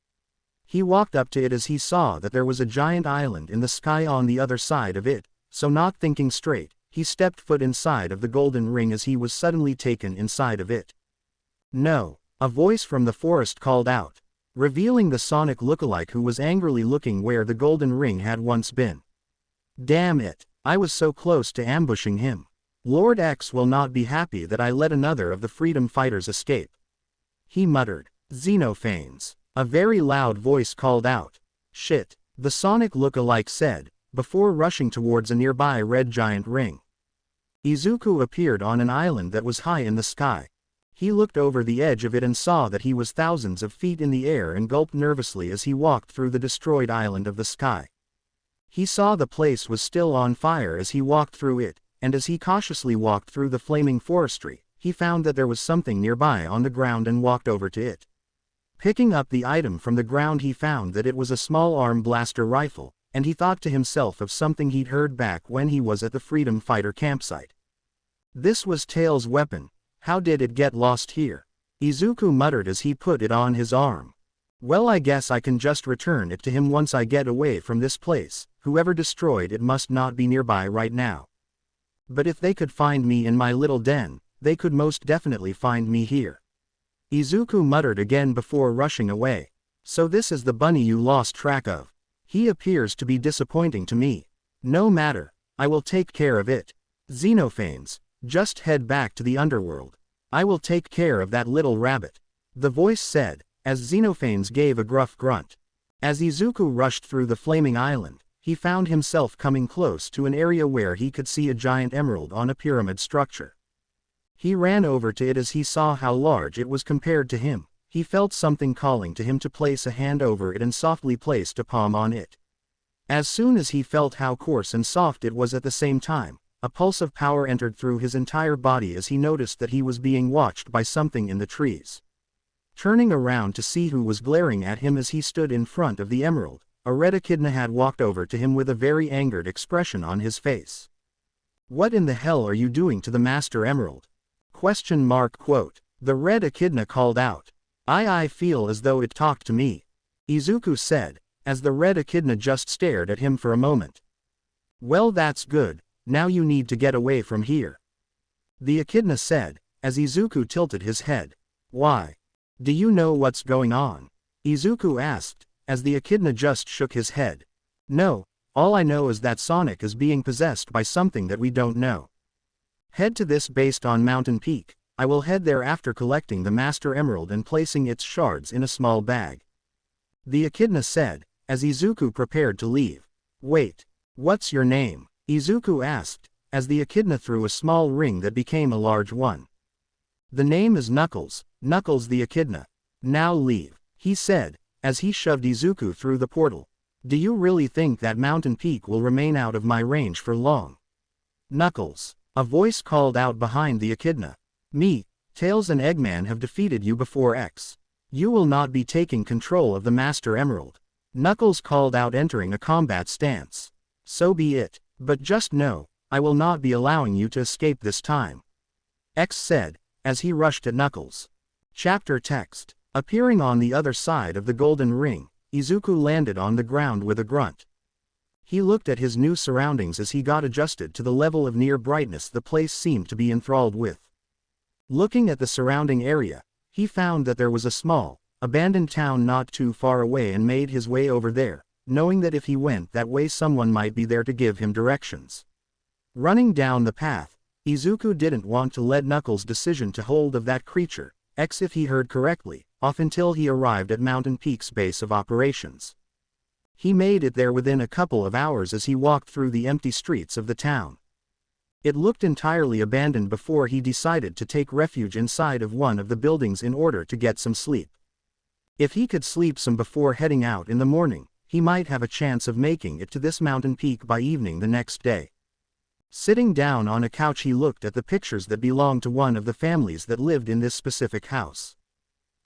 He walked up to it as he saw that there was a giant island in the sky on the other side of it, so not thinking straight, he stepped foot inside of the golden ring as he was suddenly taken inside of it. "No," a voice from the forest called out, revealing the Sonic lookalike who was angrily looking where the golden ring had once been. "Damn it, I was so close to ambushing him. Lord X will not be happy that I let another of the freedom fighters escape," he muttered. "Xenophanes," a very loud voice called out. "Shit," the Sonic lookalike said, before rushing towards a nearby red giant ring. Izuku appeared on an island that was high in the sky. He looked over the edge of it and saw that he was thousands of feet in the air and gulped nervously as he walked through the destroyed island of the sky. He saw the place was still on fire as he walked through it, and as he cautiously walked through the flaming forestry, he found that there was something nearby on the ground and walked over to it. Picking up the item from the ground, he found that it was a small arm blaster rifle, and he thought to himself of something he'd heard back when he was at the freedom fighter campsite. This was Tails' weapon. How did it get lost here? Izuku muttered as he put it on his arm. Well, I guess I can just return it to him once I get away from this place. Whoever destroyed it must not be nearby right now. But if they could find me in my little den, they could most definitely find me here. Izuku muttered again before rushing away. So this is the bunny you lost track of. He appears to be disappointing to me. No matter, I will take care of it. Xenophanes, just head back to the underworld. I will take care of that little rabbit, the voice said, as Xenophanes gave a gruff grunt. As Izuku rushed through the flaming island, he found himself coming close to an area where he could see a giant emerald on a pyramid structure. He ran over to it as he saw how large it was compared to him. He felt something calling to him to place a hand over it and softly placed a palm on it. As soon as he felt how coarse and soft it was at the same time, a pulse of power entered through his entire body as he noticed that he was being watched by something in the trees. Turning around to see who was glaring at him as he stood in front of the emerald, a red echidna had walked over to him with a very angered expression on his face. "What in the hell are you doing to the Master Emerald?" The red echidna called out. I feel as though it talked to me," Izuku said, as the red echidna just stared at him for a moment. "Well, that's good, now you need to get away from here," the echidna said, as Izuku tilted his head. "Why? Do you know what's going on?" Izuku asked, as the echidna just shook his head. "No, all I know is that Sonic is being possessed by something that we don't know. Head to this base on Mountain Peak. I will head there after collecting the Master Emerald and placing its shards in a small bag," the echidna said, as Izuku prepared to leave. "Wait, what's your name?" Izuku asked, as the echidna threw a small ring that became a large one. "The name is Knuckles, Knuckles the echidna. Now leave," he said, as he shoved Izuku through the portal. "Do you really think that Mountain Peak will remain out of my range for long?" "Knuckles," a voice called out behind the echidna. "Me, Tails and Eggman have defeated you before X. You will not be taking control of the Master Emerald," Knuckles called out, entering a combat stance. "So be it, but just know, I will not be allowing you to escape this time," X said, as he rushed at Knuckles. Chapter text. Appearing on the other side of the golden ring, Izuku landed on the ground with a grunt. He looked at his new surroundings as he got adjusted to the level of near brightness the place seemed to be enthralled with. Looking at the surrounding area, He found that there was a small, abandoned town not too far away and made his way over there, knowing that if he went that way someone might be there to give him directions. Running down the path, Izuku didn't want to let Knuckles' decision to hold of that creature, if he heard correctly, off until he arrived at Mountain Peak's base of operations. He made it there within a couple of hours as he walked through the empty streets of the town. It looked entirely abandoned before he decided to take refuge inside of one of the buildings in order to get some sleep. If he could sleep some before heading out in the morning, he might have a chance of making it to this mountain peak by evening the next day. Sitting down on a couch he looked at the pictures that belonged to one of the families that lived in this specific house.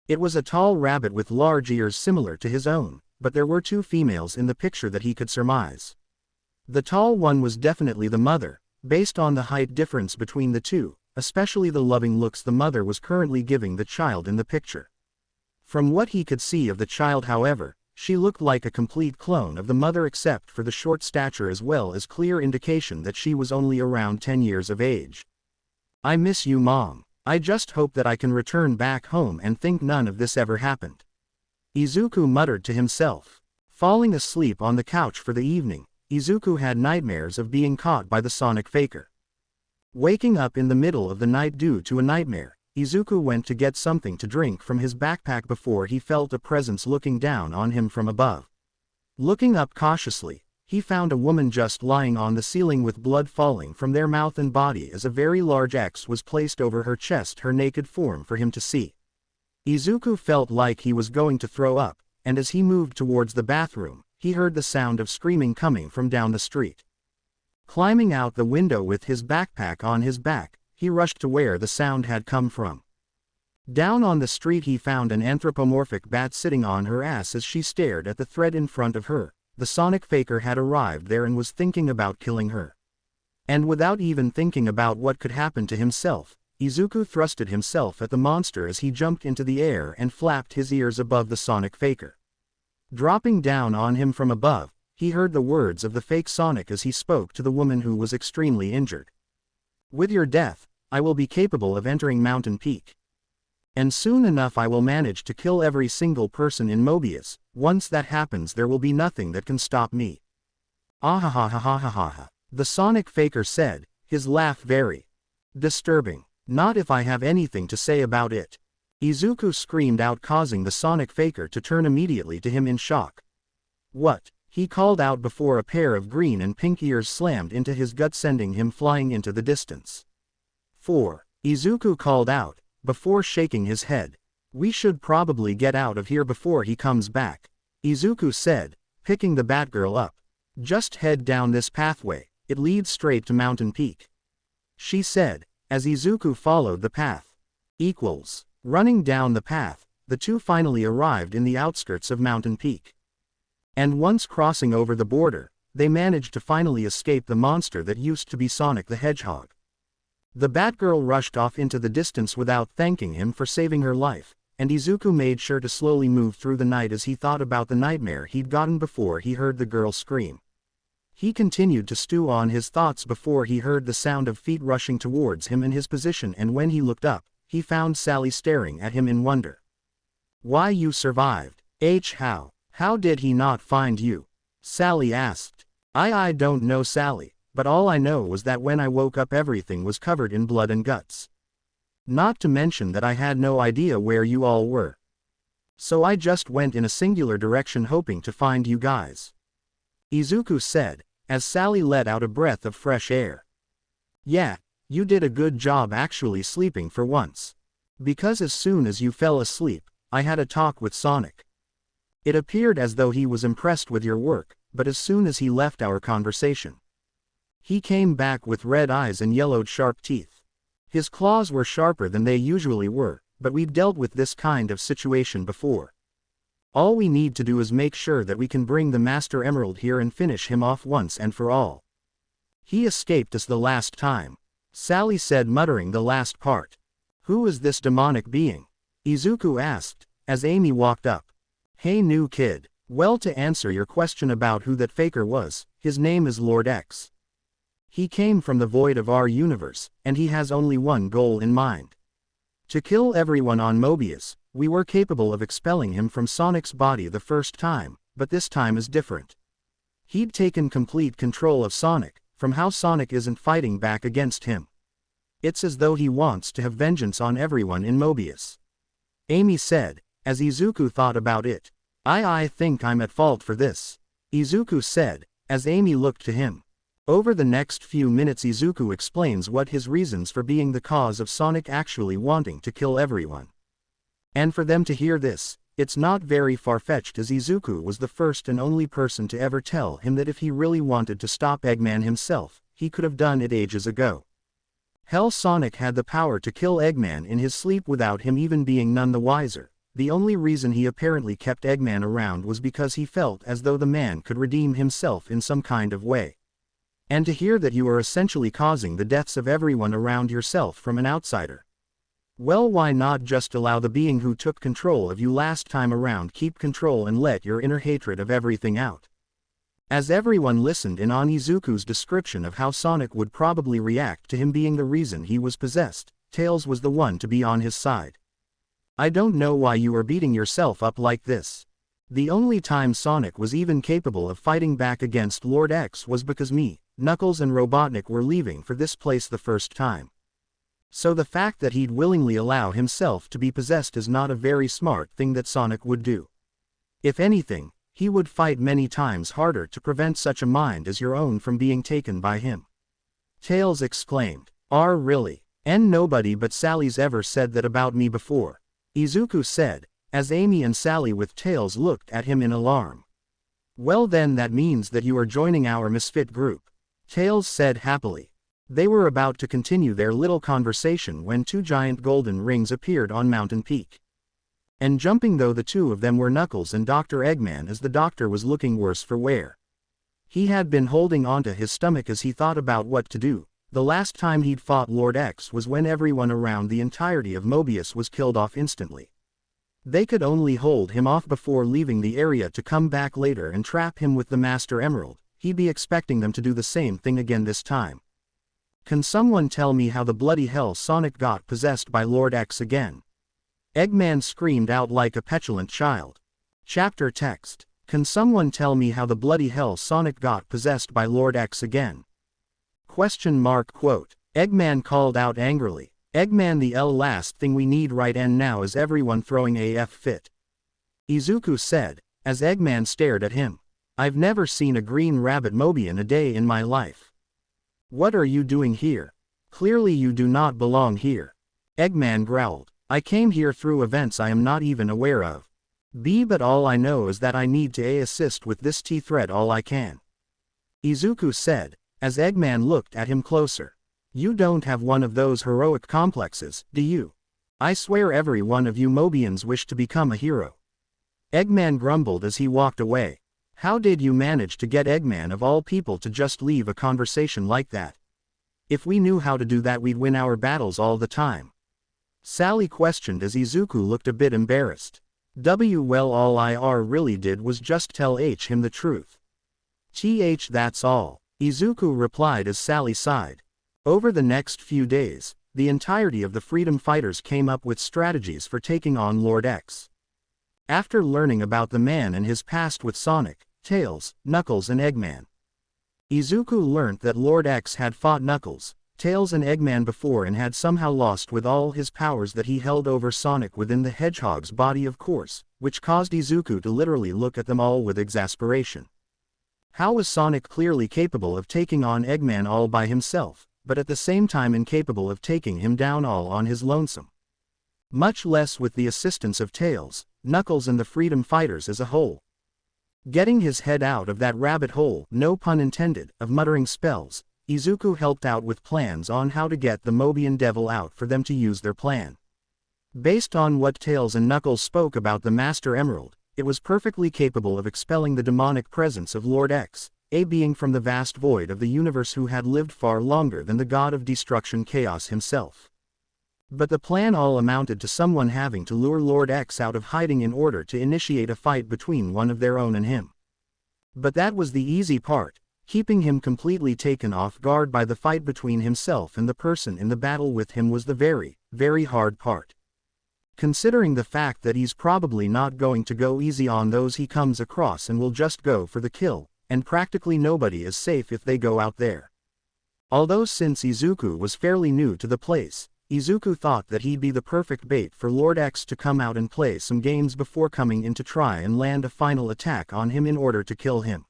It was a tall rabbit with large ears similar to his own, but there were two females in the picture that he could surmise. The tall one was definitely the mother, based on the height difference between the two, especially the loving looks the mother was currently giving the child in the picture. From what he could see of the child, however, she looked like a complete clone of the mother except for the short stature as well as clear indication that she was only around 10 years of age. "I miss you, Mom. I just hope that I can return back home and think none of this ever happened," Izuku muttered to himself. Falling asleep on the couch for the evening, Izuku had nightmares of being caught by the Sonic Faker. Waking up in the middle of the night due to a nightmare, Izuku went to get something to drink from his backpack before he felt a presence looking down on him from above. Looking up cautiously, he found a woman just lying on the ceiling with blood falling from their mouth and body as a very large X was placed over her chest, her naked form for him to see. Izuku felt like he was going to throw up, and as he moved towards the bathroom, he heard the sound of screaming coming from down the street. Climbing out the window with his backpack on his back, he rushed to where the sound had come from. Down on the street he found an anthropomorphic bat sitting on her ass as she stared at the thread in front of her. The Sonic Faker had arrived there and was thinking about killing her. And without even thinking about what could happen to himself, Izuku thrusted himself at the monster as he jumped into the air and flapped his ears above the Sonic Faker. Dropping down on him from above, he heard the words of the fake Sonic as he spoke to the woman who was extremely injured. "With your death, I will be capable of entering Mountain Peak. And soon enough I will manage to kill every single person in Mobius. Once that happens there will be nothing that can stop me." "Ahahahahahaha," the Sonic Faker said, his laugh very disturbing. "Not if I have anything to say about it," Izuku screamed out, causing the Sonic Faker to turn immediately to him in shock. "What?" he called out before a pair of green and pink ears slammed into his gut, sending him flying into the distance. "4. Izuku called out, before shaking his head. "We should probably get out of here before he comes back," Izuku said, picking the Batgirl up. "Just head down this pathway, it leads straight to Mountain Peak," she said, as Izuku followed the path. Running down the path, the two finally arrived in the outskirts of Mountain Peak. And once crossing over the border, they managed to finally escape the monster that used to be Sonic the Hedgehog. The Batgirl rushed off into the distance without thanking him for saving her life, and Izuku made sure to slowly move through the night as he thought about the nightmare he'd gotten before he heard the girl scream. He continued to stew on his thoughts before he heard the sound of feet rushing towards him in his position, and when he looked up, he found Sally staring at him in wonder. "Why, you survived. How did he not find you?" Sally asked. I don't know, Sally, but all I know was that when I woke up everything was covered in blood and guts. Not to mention that I had no idea where you all were. So I just went in a singular direction hoping to find you guys," Izuku said, as Sally let out a breath of fresh air. "Yeah, you did a good job actually sleeping for once. Because as soon as you fell asleep, I had a talk with Sonic. It appeared as though he was impressed with your work, but as soon as he left our conversation, he came back with red eyes and yellowed sharp teeth. His claws were sharper than they usually were, but we've dealt with this kind of situation before. All we need to do is make sure that we can bring the Master Emerald here and finish him off once and for all. He escaped us the last time," Sally said, muttering the last part. "Who is this demonic being?" Izuku asked, as Amy walked up. "Hey new kid, well, to answer your question about who that faker was, his name is Lord X. He came from the void of our universe, and he has only one goal in mind. To kill everyone on Mobius, we were capable of expelling him from Sonic's body the first time, but this time is different. He'd taken complete control of Sonic, from how Sonic isn't fighting back against him. It's as though he wants to have vengeance on everyone in Mobius. Amy said, as Izuku thought about it. I think I'm at fault for this. Izuku said, as Amy looked to him. Over the next few minutes Izuku explains what his reasons for being the cause of Sonic actually wanting to kill everyone. And for them to hear this, it's not very far-fetched as Izuku was the first and only person to ever tell him that if he really wanted to stop Eggman himself, he could have done it ages ago. Hell, Sonic had the power to kill Eggman in his sleep without him even being none the wiser. The only reason he apparently kept Eggman around was because he felt as though the man could redeem himself in some kind of way. And to hear that you are essentially causing the deaths of everyone around yourself from an outsider. Well, why not just allow the being who took control of you last time around keep control and let your inner hatred of everything out? As everyone listened in on Izuku's description of how Sonic would probably react to him being the reason he was possessed, Tails was the one to be on his side. I don't know why you are beating yourself up like this. The only time Sonic was even capable of fighting back against Lord X was because me, Knuckles and Robotnik were leaving for this place the first time. So the fact that he'd willingly allow himself to be possessed is not a very smart thing that Sonic would do. If anything, he would fight many times harder to prevent such a mind as your own from being taken by him. Tails exclaimed, Really? And nobody but Sally's ever said that about me before. Izuku said, as Amy and Sally with Tails looked at him in alarm. Well then that means that you are joining our misfit group. Tails said happily. They were about to continue their little conversation when two giant golden rings appeared on Mountain Peak. And jumping though the two of them were Knuckles and Dr. Eggman as the doctor was looking worse for wear. He had been holding onto his stomach as he thought about what to do. The last time he'd fought Lord X was when everyone around the entirety of Mobius was killed off instantly. They could only hold him off before leaving the area to come back later and trap him with the Master Emerald. He'd be expecting them to do the same thing again this time. Can someone tell me how the bloody hell Sonic got possessed by Lord X again? Eggman screamed out like a petulant child. Chapter text. Can someone tell me how the bloody hell Sonic got possessed by Lord X again? Quote. Eggman called out angrily. Eggman, the last thing we need right now is everyone throwing AF fit. Izuku said, as Eggman stared at him. I've never seen a green rabbit Mobian a day in my life. What are you doing here? Clearly you do not belong here. Eggman growled. I came here through events I am not even aware of. But all I know is that I need to assist with this T-thread all I can. Izuku said, as Eggman looked at him closer. You don't have one of those heroic complexes, do you? I swear every one of you Mobians wish to become a hero. Eggman grumbled as he walked away. How did you manage to get Eggman of all people to just leave a conversation like that? If we knew how to do that we'd win our battles all the time. Sally questioned as Izuku looked a bit embarrassed. Well, all I really did was just tell him the truth. That's all. Izuku replied as Sally sighed. Over the next few days, the entirety of the Freedom Fighters came up with strategies for taking on Lord X. After learning about the man and his past with Sonic, Tails, Knuckles and Eggman, Izuku learnt that Lord X had fought Knuckles, Tails and Eggman before and had somehow lost with all his powers that he held over Sonic within the hedgehog's body, of course, which caused Izuku to literally look at them all with exasperation. How was Sonic clearly capable of taking on Eggman all by himself, but at the same time incapable of taking him down all on his lonesome? Much less with the assistance of Tails, Knuckles and the Freedom Fighters as a whole. Getting his head out of that rabbit hole, no pun intended, of muttering spells, Izuku helped out with plans on how to get the Mobian Devil out for them to use their plan. Based on what Tails and Knuckles spoke about the Master Emerald, it was perfectly capable of expelling the demonic presence of Lord X, a being from the vast void of the universe who had lived far longer than the god of destruction Chaos himself. But the plan all amounted to someone having to lure Lord X out of hiding in order to initiate a fight between one of their own and him. But that was the easy part. Keeping him completely taken off guard by the fight between himself and the person in the battle with him was the very, very hard part. Considering the fact that he's probably not going to go easy on those he comes across and will just go for the kill, and practically nobody is safe if they go out there. Although since Izuku was fairly new to the place, Izuku thought that he'd be the perfect bait for Lord X to come out and play some games before coming in to try and land a final attack on him in order to kill him.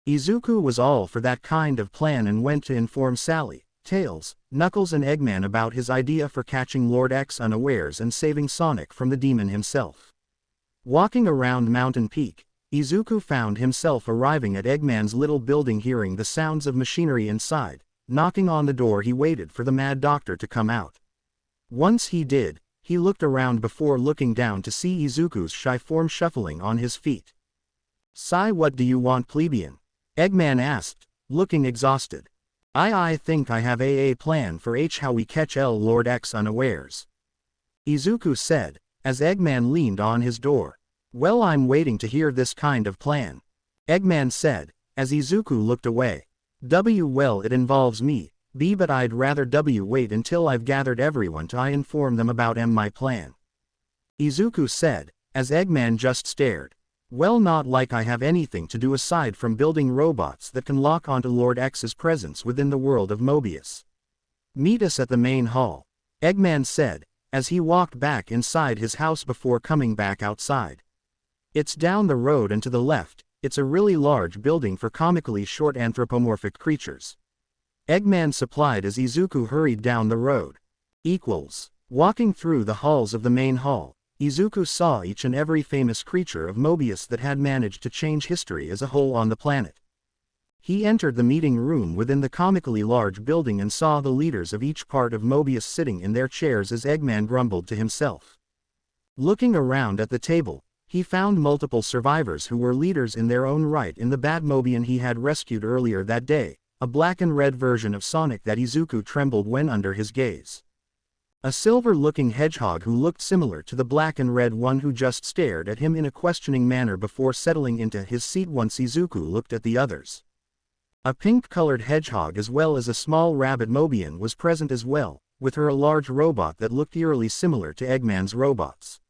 Izuku was all for that kind of plan and went to inform Sally, Tails, Knuckles and Eggman about his idea for catching Lord X unawares and saving Sonic from the demon himself. Walking around Mountain Peak, Izuku found himself arriving at Eggman's little building, hearing the sounds of machinery inside. Knocking on the door, he waited for the Mad Doctor to come out. Once he did, he looked around before looking down to see Izuku's shy form shuffling on his feet. "Sai, what do you want, plebeian?" Eggman asked, looking exhausted. I think I have a plan for how we catch Lord X unawares," Izuku said, as Eggman leaned on his door. "Well, I'm waiting to hear this kind of plan," Eggman said, as Izuku looked away. Well, it involves me, but I'd rather wait until I've gathered everyone to inform them about my plan," Izuku said, as Eggman just stared. "Well, not like I have anything to do aside from building robots that can lock onto Lord X's presence within the world of Mobius. Meet us at the main hall," Eggman said, as he walked back inside his house before coming back outside. "It's down the road and to the left. It's a really large building for comically short anthropomorphic creatures," Eggman supplied as Izuku hurried down the road. Walking through the halls of the main hall, Izuku saw each and every famous creature of Mobius that had managed to change history as a whole on the planet. He entered the meeting room within the comically large building and saw the leaders of each part of Mobius sitting in their chairs as Eggman grumbled to himself. Looking around at the table, he found multiple survivors who were leaders in their own right in the Mobian he had rescued earlier that day, a black and red version of Sonic that Izuku trembled when under his gaze. A silver-looking hedgehog who looked similar to the black and red one who just stared at him in a questioning manner before settling into his seat once Izuku looked at the others. A pink-colored hedgehog as well as a small rabbit Mobian was present as well, with her a large robot that looked eerily similar to Eggman's robots.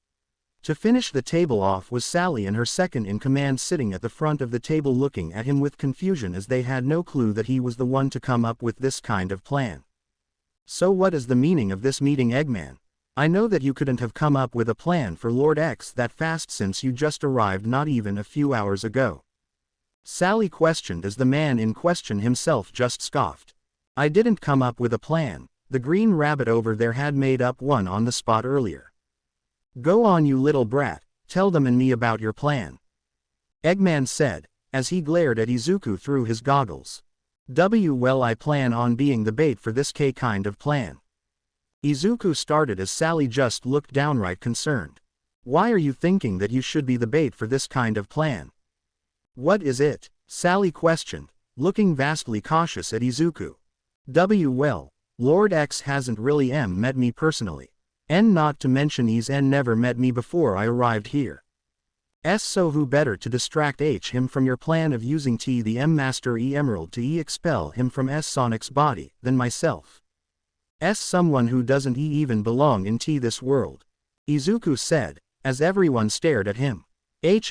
To finish the table off was Sally and her second-in-command sitting at the front of the table looking at him with confusion as they had no clue that he was the one to come up with this kind of plan. "So what is the meaning of this meeting, Eggman? I know that you couldn't have come up with a plan for Lord X that fast since you just arrived not even a few hours ago," Sally questioned as the man in question himself just scoffed. "I didn't come up with a plan, the green rabbit over there had made up one on the spot earlier. Go on, you little brat, tell them and me about your plan," Eggman said, as he glared at Izuku through his goggles. Well, I plan on being the bait for this kind of plan," Izuku started as Sally just looked downright concerned. "Why are you thinking that you should be the bait for this kind of plan?" "What is it?" Sally questioned, looking vastly cautious at Izuku. Well, Lord X hasn't really met me personally. And not to mention he's never met me before I arrived here. So who better to distract him from your plan of using the Master Emerald to expel him from Sonic's body than myself? Someone who doesn't even belong in this world," Izuku said, as everyone stared at him.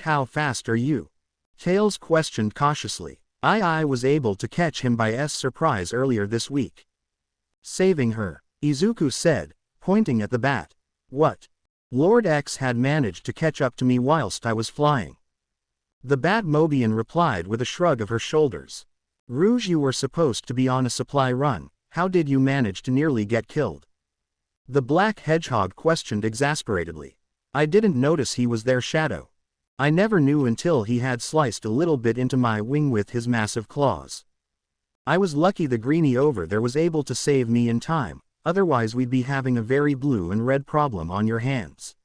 How fast are you?" Tails questioned cautiously. I was able to catch him by surprise earlier this week." "Saving her," Izuku said, pointing at the bat. "What? Lord X had managed to catch up to me whilst I was flying?" The Bat Mobian replied with a shrug of her shoulders. "Rouge, you were supposed to be on a supply run, how did you manage to nearly get killed?" The Black Hedgehog questioned exasperatedly. "I didn't notice he was there, Shadow. I never knew until he had sliced a little bit into my wing with his massive claws. I was lucky the greenie over there was able to save me in time. Otherwise we'd be having a very blue and red problem on your hands,"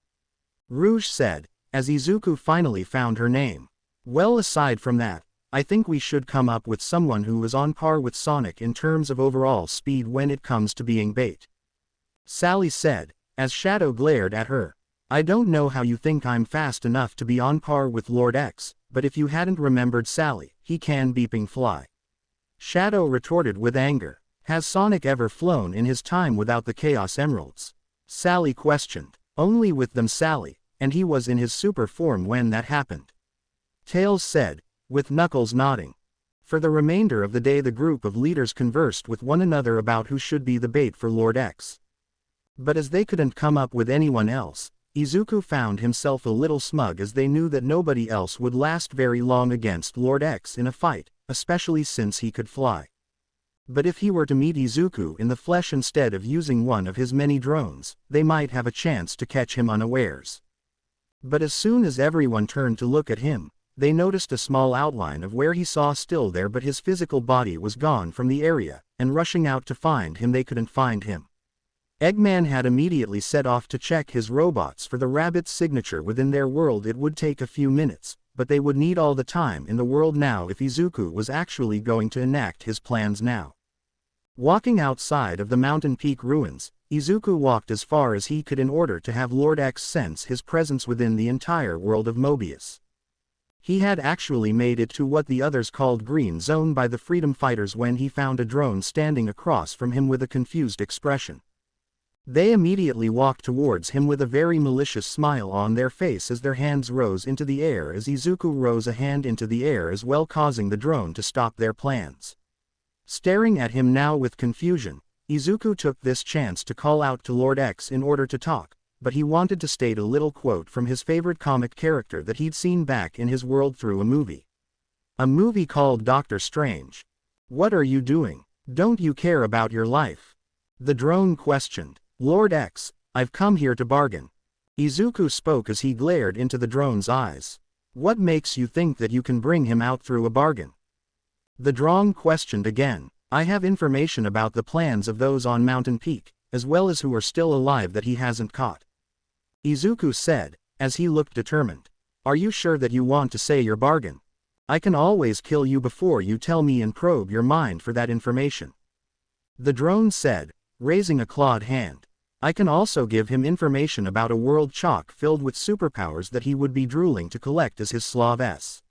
Rouge said, as Izuku finally found her name. "Well, aside from that, I think we should come up with someone who is on par with Sonic in terms of overall speed when it comes to being bait," Sally said, as Shadow glared at her. "I don't know how you think I'm fast enough to be on par with Lord X, but if you hadn't remembered Sally, he can beeping fly. Shadow retorted with anger. Has Sonic ever flown in his time without the Chaos Emeralds? Sally questioned. Only with them, Sally, and he was in his super form when that happened. Tails said, with Knuckles nodding. For the remainder of the day the group of leaders conversed with one another about who should be the bait for Lord X. But as they couldn't come up with anyone else, Izuku found himself a little smug as they knew that nobody else would last very long against Lord X in a fight, especially since he could fly. But if he were to meet Izuku in the flesh instead of using one of his many drones, they might have a chance to catch him unawares. But as soon as everyone turned to look at him, they noticed a small outline of where he saw still there, but his physical body was gone from the area, and rushing out to find him they couldn't find him. Eggman had immediately set off to check his robots for the rabbit's signature within their world. It would take a few minutes, but they would need all the time in the world now if Izuku was actually going to enact his plans now. Walking outside of the mountain peak ruins, Izuku walked as far as he could in order to have Lord X sense his presence within the entire world of Mobius. He had actually made it to what the others called Green Zone by the freedom fighters when he found a drone standing across from him with a confused expression. They immediately walked towards him with a very malicious smile on their face as their hands rose into the air as Izuku rose a hand into the air as well, causing the drone to stop their plans. Staring at him now with confusion, Izuku took this chance to call out to Lord X in order to talk, but he wanted to state a little quote from his favorite comic character that he'd seen back in his world through a movie. A movie called Doctor Strange. What are you doing? Don't you care about your life? The drone questioned. Lord X, I've come here to bargain. Izuku spoke as he glared into the drone's eyes. What makes you think that you can bring him out through a bargain? The drone questioned again. I have information about the plans of those on Mountain Peak, as well as who are still alive that he hasn't caught. Izuku said, as he looked determined. Are you sure that you want to say your bargain? I can always kill you before you tell me and probe your mind for that information. The drone said, raising a clawed hand. I can also give him information about a world chock filled with superpowers that he would be drooling to collect as his Slav S.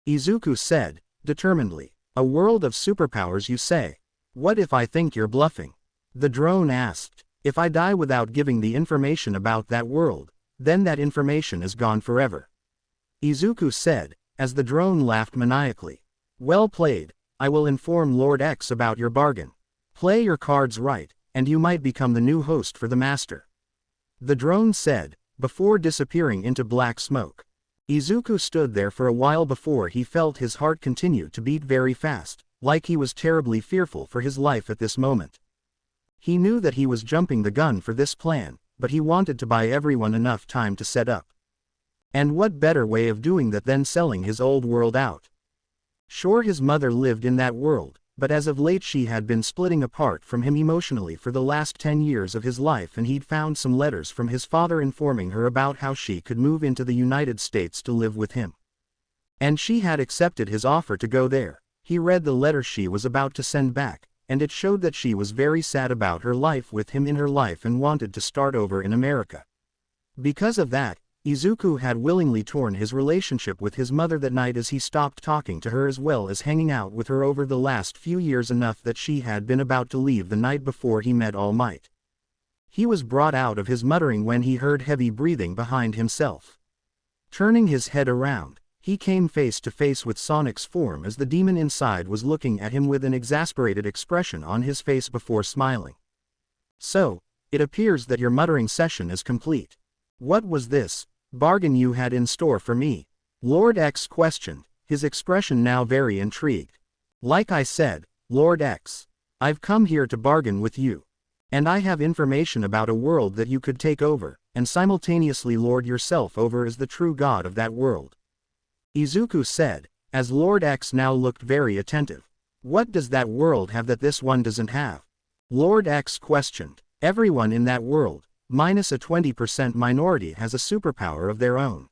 Izuku said, determinedly. A world of superpowers, you say? What if I think you're bluffing? The drone asked. If I die without giving the information about that world, then that information is gone forever. Izuku said, as the drone laughed maniacally. Well played. I will inform Lord X about your bargain. Play your cards right, and you might become the new host for the master. The drone said, before disappearing into black smoke. Izuku stood there for a while before he felt his heart continue to beat very fast, like he was terribly fearful for his life at this moment. He knew that he was jumping the gun for this plan, but he wanted to buy everyone enough time to set up. And what better way of doing that than selling his old world out? Sure, his mother lived in that world, but as of late she had been splitting apart from him emotionally for the last 10 years of his life, and he'd found some letters from his father informing her about how she could move into the United States to live with him. And she had accepted his offer to go there. He read the letter she was about to send back, and it showed that she was very sad about her life with him in her life and wanted to start over in America. Because of that, Izuku had willingly torn his relationship with his mother that night as he stopped talking to her as well as hanging out with her over the last few years, enough that she had been about to leave the night before he met All Might. He was brought out of his muttering when he heard heavy breathing behind himself. Turning his head around, he came face to face with Sonic's form as the demon inside was looking at him with an exasperated expression on his face before smiling. So, it appears that your muttering session is complete. What was this bargain you had in store for me? Lord X questioned, his expression now very intrigued. Like I said, Lord X, I've come here to bargain with you. And I have information about a world that you could take over, and simultaneously lord yourself over as the true god of that world. Izuku said, as Lord X now looked very attentive. What does that world have that this one doesn't have? Lord X questioned. Everyone in that world, minus a 20% minority, has a superpower of their own.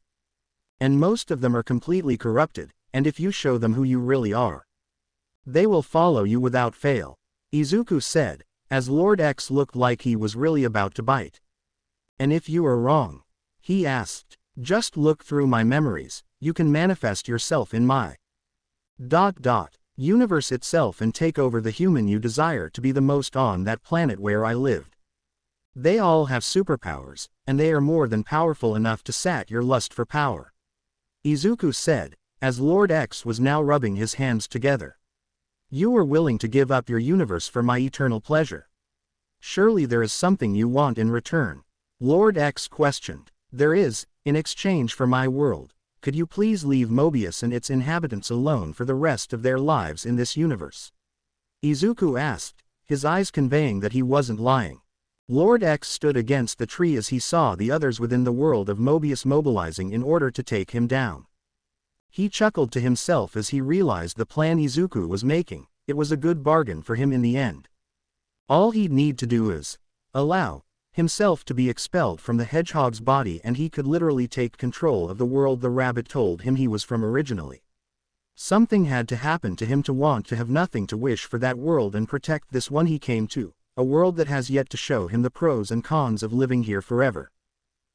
And most of them are completely corrupted, and if you show them who you really are, they will follow you without fail. Izuku said, as Lord X looked like he was really about to bite. And if you are wrong? He asked. Just look through my memories, you can manifest yourself in my... universe itself and take over the human you desire to be the most on that planet where I lived. They all have superpowers, and they are more than powerful enough to sat your lust for power. Izuku said, as Lord X was now rubbing his hands together. You are willing to give up your universe for my eternal pleasure. Surely there is something you want in return. Lord X questioned. There is, in exchange for my world. Could you please leave Mobius and its inhabitants alone for the rest of their lives in this universe? Izuku asked, his eyes conveying that he wasn't lying. Lord X stood against the tree as he saw the others within the world of Mobius mobilizing in order to take him down. He chuckled to himself as he realized the plan Izuku was making. It was a good bargain for him in the end. All he'd need to do is allow himself to be expelled from the hedgehog's body, and he could literally take control of the world the rabbit told him he was from originally. Something had to happen to him to want to have nothing to wish for that world and protect this one he came to, a world that has yet to show him the pros and cons of living here forever.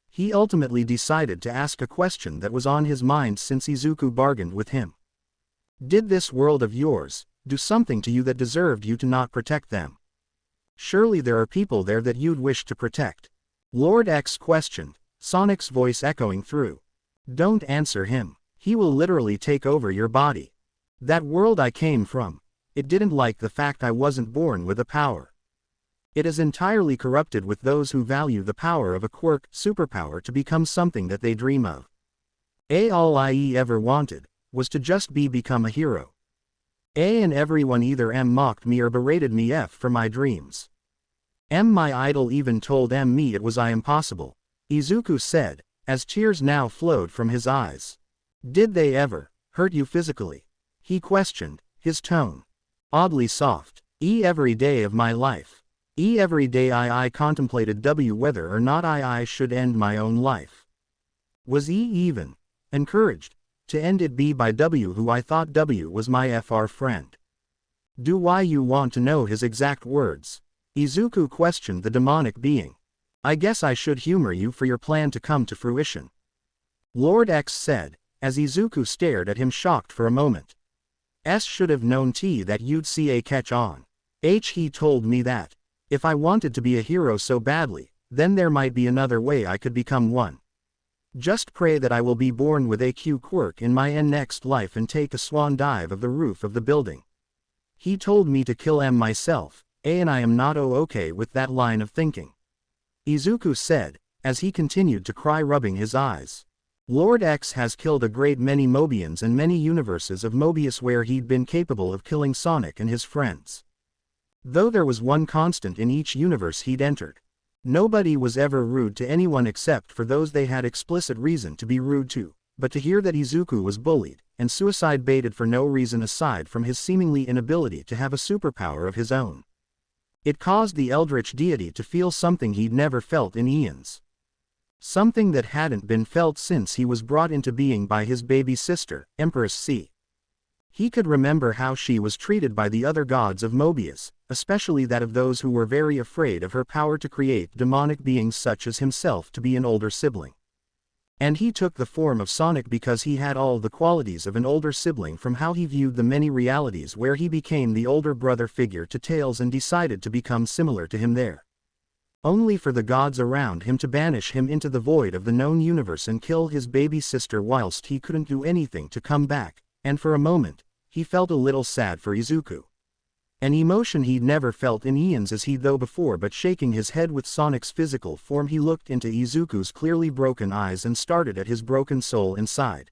He ultimately decided to ask a question that was on his mind since Izuku bargained with him. Did this world of yours do something to you that deserved you to not protect them? Surely there are people there that you'd wish to protect. Lord X questioned, Sonic's voice echoing through. Don't answer him. He will literally take over your body. That world I came from, it didn't like the fact I wasn't born with a power. It is entirely corrupted with those who value the power of a quirk, superpower to become something that they dream of. All I ever wanted was to just become a hero. And everyone either mocked me or berated me for my dreams. My idol even told me it was impossible, Izuku said, as tears now flowed from his eyes. Did they ever hurt you physically? He questioned, his tone oddly soft. Every day of my life. Every day I contemplated whether or not I should end my own life. Was even encouraged to end it by who I thought was my friend. Do why you want to know his exact words? Izuku questioned the demonic being. I guess I should humor you for your plan to come to fruition. Lord X said, as Izuku stared at him shocked for a moment. Should have known that you'd see a catch on. He told me that if I wanted to be a hero so badly, then there might be another way I could become one. Just pray that I will be born with a quirk in my next life and take a swan dive of the roof of the building. He told me to kill myself, and I am not okay with that line of thinking. Izuku said, as he continued to cry, rubbing his eyes. Lord X has killed a great many Mobians and many universes of Mobius where he'd been capable of killing Sonic and his friends. Though there was one constant in each universe he'd entered. Nobody was ever rude to anyone except for those they had explicit reason to be rude to, but to hear that Izuku was bullied and suicide baited for no reason aside from his seemingly inability to have a superpower of his own. It caused the eldritch deity to feel something he'd never felt in eons. Something that hadn't been felt since he was brought into being by his baby sister, Empress C. He could remember how she was treated by the other gods of Mobius, especially that of those who were very afraid of her power to create demonic beings such as himself to be an older sibling. And he took the form of Sonic because he had all the qualities of an older sibling from how he viewed the many realities where he became the older brother figure to Tails and decided to become similar to him there. Only for the gods around him to banish him into the void of the known universe and kill his baby sister whilst he couldn't do anything to come back, and for a moment, he felt a little sad for Izuku. An emotion he'd never felt in eons as he'd though before, but shaking his head with Sonic's physical form he looked into Izuku's clearly broken eyes and started at his broken soul inside.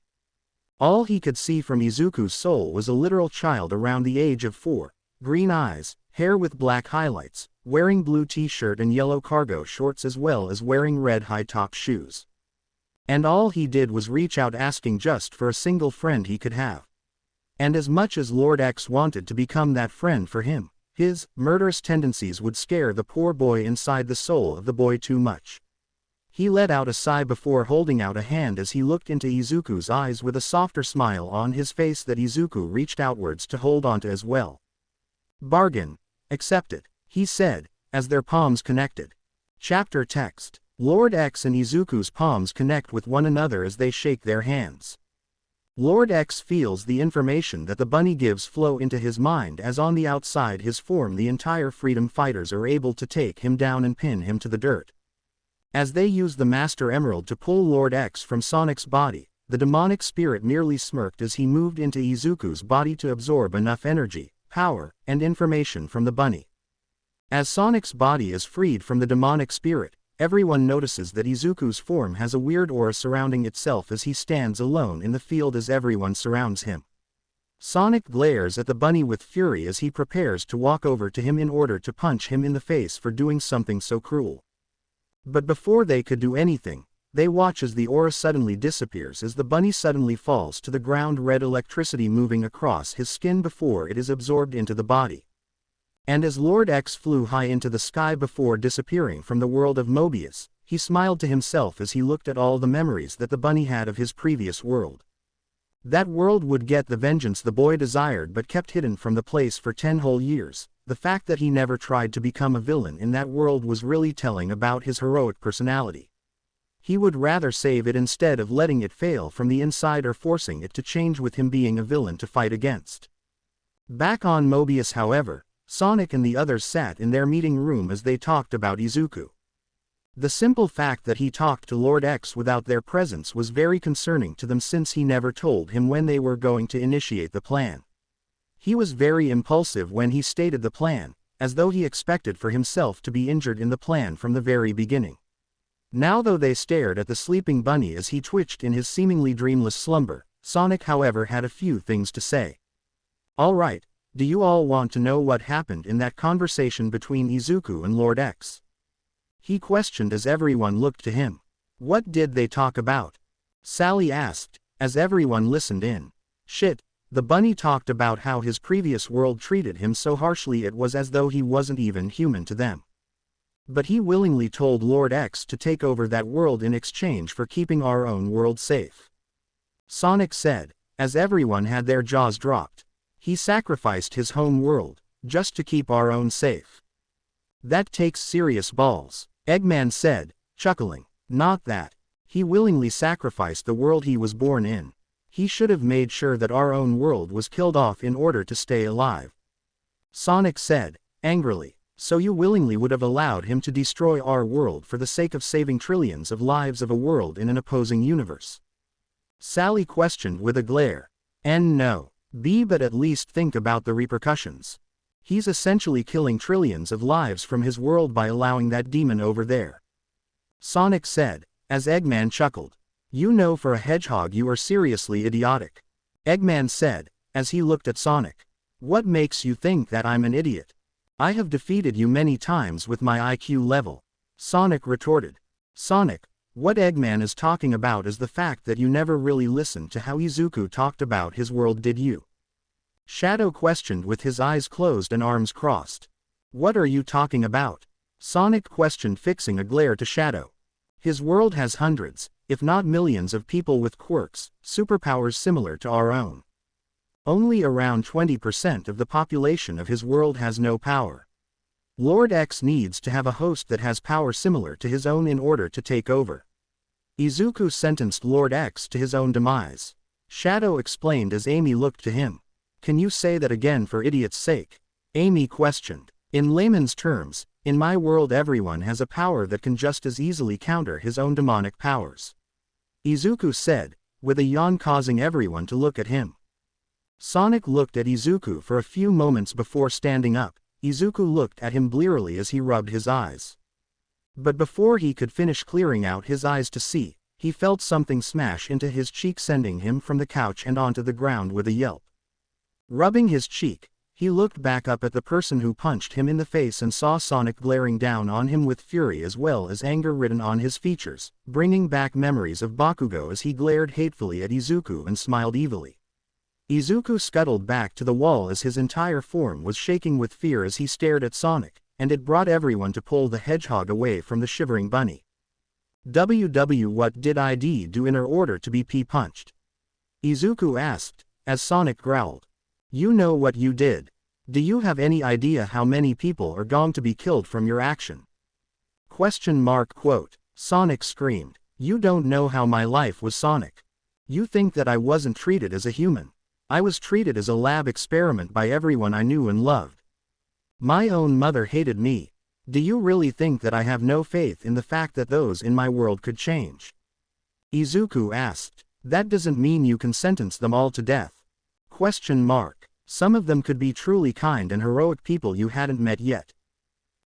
All he could see from Izuku's soul was a literal child around the age of 4, green eyes, hair with black highlights, wearing blue t-shirt and yellow cargo shorts as well as wearing red high-top shoes. And all he did was reach out asking just for a single friend he could have. And as much as Lord X wanted to become that friend for him, his murderous tendencies would scare the poor boy inside the soul of the boy too much. He let out a sigh before holding out a hand as he looked into Izuku's eyes with a softer smile on his face that Izuku reached outwards to hold onto as well. Bargain accepted, he said, as their palms connected. Chapter text. Lord X and Izuku's palms connect with one another as they shake their hands. Lord X feels the information that the bunny gives flow into his mind as on the outside his form the entire freedom fighters are able to take him down and pin him to the dirt. As they use the Master Emerald to pull Lord X from Sonic's body, the demonic spirit merely smirked as he moved into Izuku's body to absorb enough energy, power, and information from the bunny. As Sonic's body is freed from the demonic spirit, everyone notices that Izuku's form has a weird aura surrounding itself as he stands alone in the field as everyone surrounds him. Sonic glares at the bunny with fury as he prepares to walk over to him in order to punch him in the face for doing something so cruel. But before they could do anything, they watch as the aura suddenly disappears as the bunny suddenly falls to the ground, red electricity moving across his skin before it is absorbed into the body. And as Lord X flew high into the sky before disappearing from the world of Mobius, he smiled to himself as he looked at all the memories that the bunny had of his previous world. That world would get the vengeance the boy desired but kept hidden from the place for 10 whole years. The fact that he never tried to become a villain in that world was really telling about his heroic personality. He would rather save it instead of letting it fail from the inside or forcing it to change with him being a villain to fight against. Back on Mobius, however, Sonic and the others sat in their meeting room as they talked about Izuku. The simple fact that he talked to Lord X without their presence was very concerning to them since he never told him when they were going to initiate the plan. He was very impulsive when he stated the plan, as though he expected for himself to be injured in the plan from the very beginning. Now though they stared at the sleeping bunny as he twitched in his seemingly dreamless slumber, Sonic however had a few things to say. Alright, do you all want to know what happened in that conversation between Izuku and Lord X? He questioned as everyone looked to him. What did they talk about? Sally asked, as everyone listened in. Shit, the bunny talked about how his previous world treated him so harshly it was as though he wasn't even human to them. But he willingly told Lord X to take over that world in exchange for keeping our own world safe. Sonic said, as everyone had their jaws dropped. He sacrificed his home world, just to keep our own safe. That takes serious balls, Eggman said, chuckling. Not that. He willingly sacrificed the world he was born in. He should have made sure that our own world was killed off in order to stay alive. Sonic said, angrily. So you willingly would have allowed him to destroy our world for the sake of saving trillions of lives of a world in an opposing universe? Sally questioned with a glare. And no. But at least think about the repercussions. He's essentially killing trillions of lives from his world by allowing that demon over there. Sonic said, as Eggman chuckled. You know, for a hedgehog you are seriously idiotic. Eggman said, as he looked at Sonic. What makes you think that I'm an idiot? I have defeated you many times with my IQ level. Sonic retorted. Sonic, what Eggman is talking about is the fact that you never really listened to how Izuku talked about his world, did you? Shadow questioned with his eyes closed and arms crossed. What are you talking about? Sonic questioned, fixing a glare to Shadow. His world has hundreds, if not millions of people with quirks, superpowers similar to our own. Only around 20% of the population of his world has no power. Lord X needs to have a host that has power similar to his own in order to take over. Izuku sentenced Lord X to his own demise. Shadow explained as Amy looked to him. Can you say that again for idiot's sake? Amy questioned. In layman's terms, in my world everyone has a power that can just as easily counter his own demonic powers. Izuku said, with a yawn causing everyone to look at him. Sonic looked at Izuku for a few moments before standing up. Izuku looked at him blearily as he rubbed his eyes. But before he could finish clearing out his eyes to see, he felt something smash into his cheek, sending him from the couch and onto the ground with a yelp. Rubbing his cheek, he looked back up at the person who punched him in the face and saw Sonic glaring down on him with fury as well as anger written on his features, bringing back memories of Bakugo as he glared hatefully at Izuku and smiled evilly. Izuku scuttled back to the wall as his entire form was shaking with fear as he stared at Sonic, and it brought everyone to pull the hedgehog away from the shivering bunny. What did I do in order to be punched? Izuku asked, as Sonic growled. You know what you did. Do you have any idea how many people are going to be killed from your action? Quote. Sonic screamed. You don't know how my life was, Sonic. You think that I wasn't treated as a human. I was treated as a lab experiment by everyone I knew and loved. My own mother hated me. Do you really think that I have no faith in the fact that those in my world could change?" Izuku asked. "That doesn't mean you can sentence them all to death. Some of them could be truly kind and heroic people you hadn't met yet,"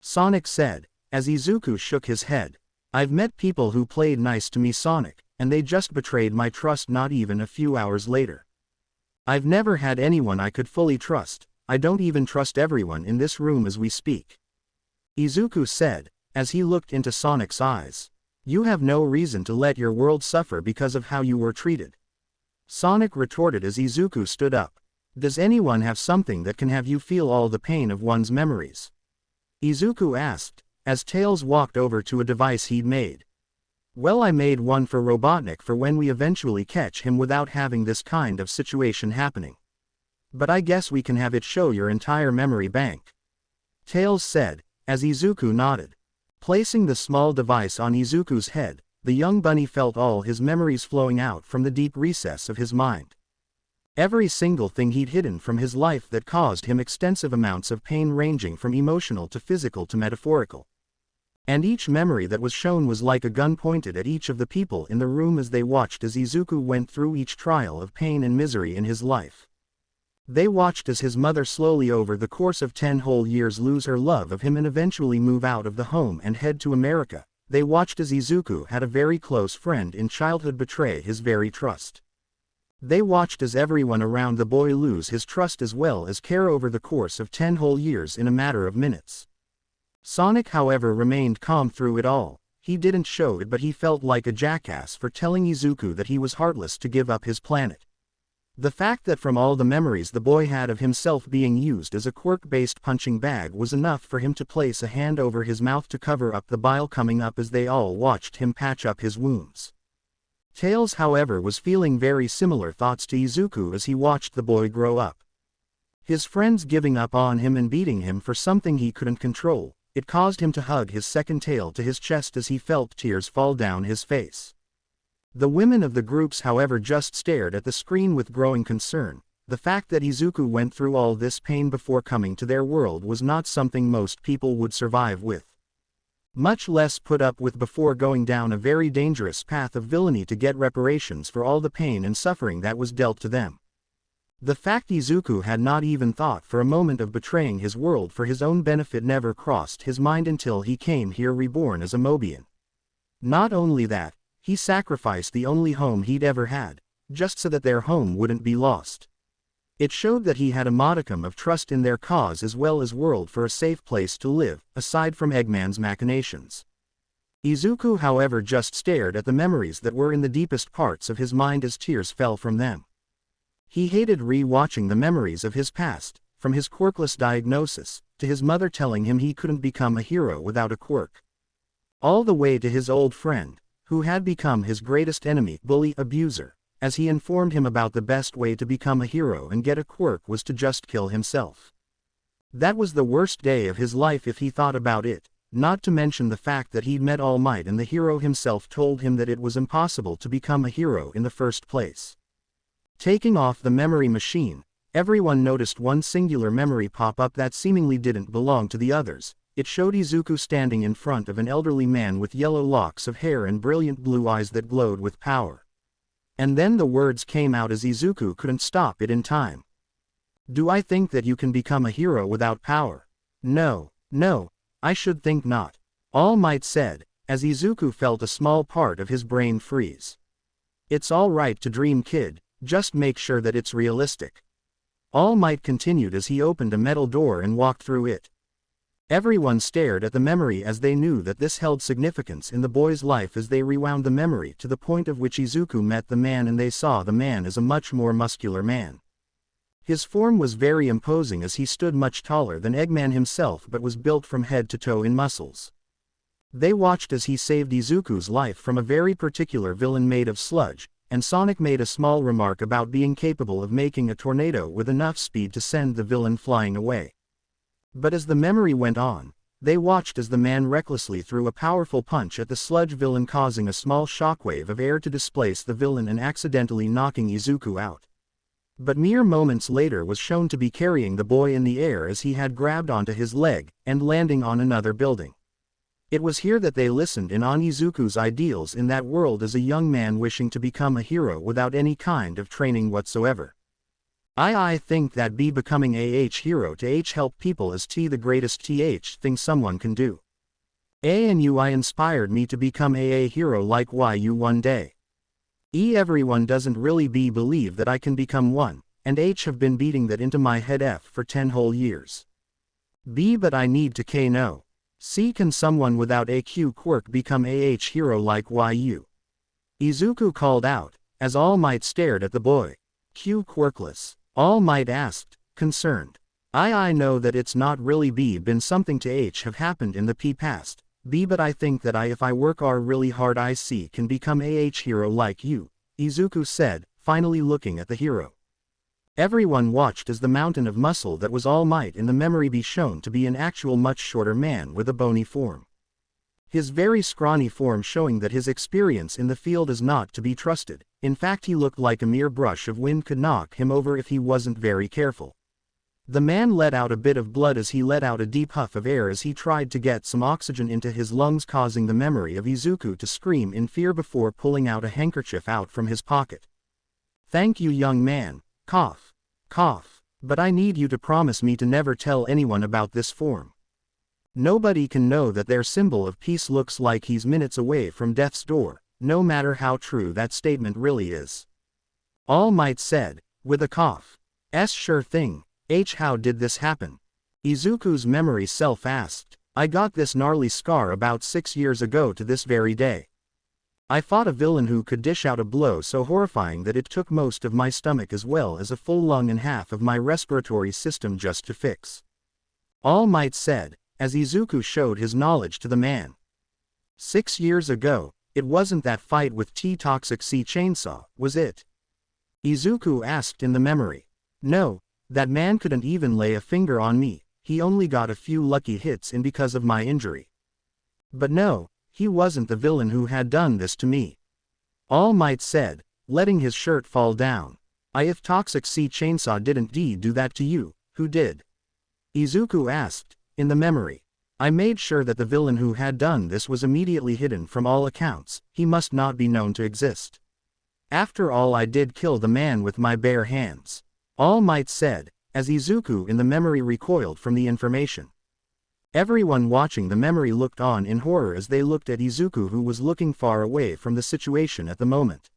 Sonic said, as Izuku shook his head. "I've met people who played nice to me, Sonic, and they just betrayed my trust not even a few hours later. I've never had anyone I could fully trust. I don't even trust everyone in this room as we speak," Izuku said, as he looked into Sonic's eyes. "You have no reason to let your world suffer because of how you were treated," Sonic retorted as Izuku stood up. "Does anyone have something that can have you feel all the pain of one's memories?" Izuku asked, as Tails walked over to a device he'd made. "Well, I made one for Robotnik for when we eventually catch him without having this kind of situation happening. But I guess we can have it show your entire memory bank," Tails said, as Izuku nodded. Placing the small device on Izuku's head, the young bunny felt all his memories flowing out from the deep recess of his mind. Every single thing he'd hidden from his life that caused him extensive amounts of pain ranging from emotional to physical to metaphorical. And each memory that was shown was like a gun pointed at each of the people in the room as they watched as Izuku went through each trial of pain and misery in his life. They watched as his mother slowly over the course of 10 whole years lose her love of him and eventually move out of the home and head to America. They watched as Izuku had a very close friend in childhood betray his very trust. They watched as everyone around the boy lose his trust as well as care over the course of 10 whole years in a matter of minutes. Sonic, however, remained calm through it all. He didn't show it, but he felt like a jackass for telling Izuku that he was heartless to give up his planet. The fact that from all the memories the boy had of himself being used as a quirk-based punching bag was enough for him to place a hand over his mouth to cover up the bile coming up as they all watched him patch up his wounds. Tails, however, was feeling very similar thoughts to Izuku as he watched the boy grow up. His friends giving up on him and beating him for something he couldn't control, it caused him to hug his second tail to his chest as he felt tears fall down his face. The women of the groups, however, just stared at the screen with growing concern. The fact that Izuku went through all this pain before coming to their world was not something most people would survive with, much less put up with before going down a very dangerous path of villainy to get reparations for all the pain and suffering that was dealt to them. The fact Izuku had not even thought for a moment of betraying his world for his own benefit never crossed his mind until he came here reborn as a Mobian. Not only that, he sacrificed the only home he'd ever had, just so that their home wouldn't be lost. It showed that he had a modicum of trust in their cause as well as world for a safe place to live, aside from Eggman's machinations. Izuku, however, just stared at the memories that were in the deepest parts of his mind as tears fell from them. He hated re-watching the memories of his past, from his quirkless diagnosis, to his mother telling him he couldn't become a hero without a quirk. All the way to his old friend, who had become his greatest enemy, bully, abuser, as he informed him about the best way to become a hero and get a quirk was to just kill himself. That was the worst day of his life if he thought about it, not to mention the fact that he'd met All Might and the hero himself told him that it was impossible to become a hero in the first place. Taking off the memory machine, everyone noticed one singular memory pop up that seemingly didn't belong to the others. It showed Izuku standing in front of an elderly man with yellow locks of hair and brilliant blue eyes that glowed with power. And then the words came out as Izuku couldn't stop it in time. "Do I think that you can become a hero without power? No, I should think not," All Might said, as Izuku felt a small part of his brain freeze. "It's all right to dream, kid, just make sure that it's realistic," All Might continued as he opened a metal door and walked through it. Everyone stared at the memory as they knew that this held significance in the boy's life as they rewound the memory to the point of which Izuku met the man and they saw the man as a much more muscular man. His form was very imposing as he stood much taller than Eggman himself but was built from head to toe in muscles. They watched as he saved Izuku's life from a very particular villain made of sludge, and Sonic made a small remark about being capable of making a tornado with enough speed to send the villain flying away. But as the memory went on, They watched as the man recklessly threw a powerful punch at the sludge villain, causing a small shockwave of air to displace the villain and accidentally knocking Izuku out. But mere moments later was shown to be carrying the boy in the air as he had grabbed onto his leg, and landing on another building. It was here that they listened in on Izuku's ideals in that world as a young man wishing to become a hero without any kind of training whatsoever. I think that B becoming a hero to help people is the greatest thing someone can do. And I inspired me to become a hero like you one day. Everyone doesn't really believe that I can become one, and have been beating that into my head for 10 whole years. But I need to know. Can someone without a quirk become a hero like you? Izuku called out, as All Might stared at the boy. Quirkless. All Might asked, concerned. I know that it's not really been something to have happened in the past, but I think that if I work really hard I can become a hero like you, Izuku said, finally looking at the hero. Everyone watched as the mountain of muscle that was All Might in the memory be shown to be an actual much shorter man with a bony form. His very scrawny form showing that his experience in the field is not to be trusted. In fact, he looked like a mere brush of wind could knock him over if he wasn't very careful. The man let out a bit of blood as he let out a deep huff of air as he tried to get some oxygen into his lungs, causing the memory of Izuku to scream in fear before pulling out a handkerchief out from his pocket. Thank you, young man. Cough. Cough. But I need you to promise me to never tell anyone about this form. Nobody can know that their symbol of peace looks like he's minutes away from death's door, no matter how true that statement really is. All Might said, with a cough. Sure thing. How did this happen? Izuku's memory self asked. I got this gnarly scar about 6 years ago to this very day. I fought a villain who could dish out a blow so horrifying that it took most of my stomach as well as a full lung and half of my respiratory system just to fix. All Might said, as Izuku showed his knowledge to the man. 6 years ago, it wasn't that fight with Toxic Sea Chainsaw, was it? Izuku asked in the memory. No, that man couldn't even lay a finger on me, he only got a few lucky hits in because of my injury. But no, he wasn't the villain who had done this to me. All Might said, letting his shirt fall down. If Toxic Sea Chainsaw didn't do that to you, who did? Izuku asked. In the memory. I made sure that the villain who had done this was immediately hidden from all accounts, he must not be known to exist. After all, I did kill the man with my bare hands. All Might said, as Izuku in the memory recoiled from the information. Everyone watching the memory looked on in horror as they looked at Izuku, who was looking far away from the situation at the moment.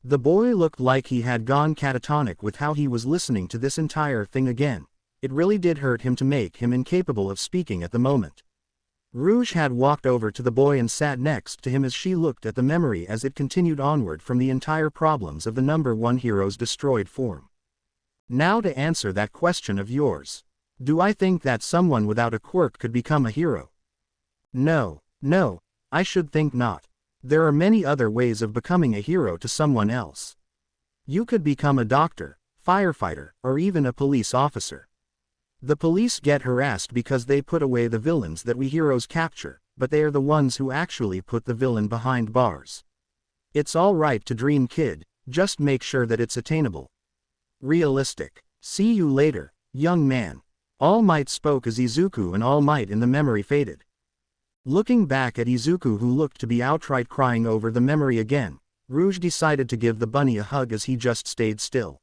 The boy looked like he had gone catatonic with how he was listening to this entire thing again. It really did hurt him to make him incapable of speaking at the moment. Rouge had walked over to the boy and sat next to him as she looked at the memory as it continued onward from the entire problems of the number 1 hero's destroyed form. Now to answer that question of yours. Do I think that someone without a quirk could become a hero? No, I should think not. There are many other ways of becoming a hero to someone else. You could become a doctor, firefighter, or even a police officer. The police get harassed because they put away the villains that we heroes capture, but they are the ones who actually put the villain behind bars. It's all right to dream, kid, just make sure that it's attainable. Realistic. See you later, young man. All Might spoke as Izuku and All Might in the memory faded. Looking back at Izuku, who looked to be outright crying over the memory again, Rouge decided to give the bunny a hug as he just stayed still.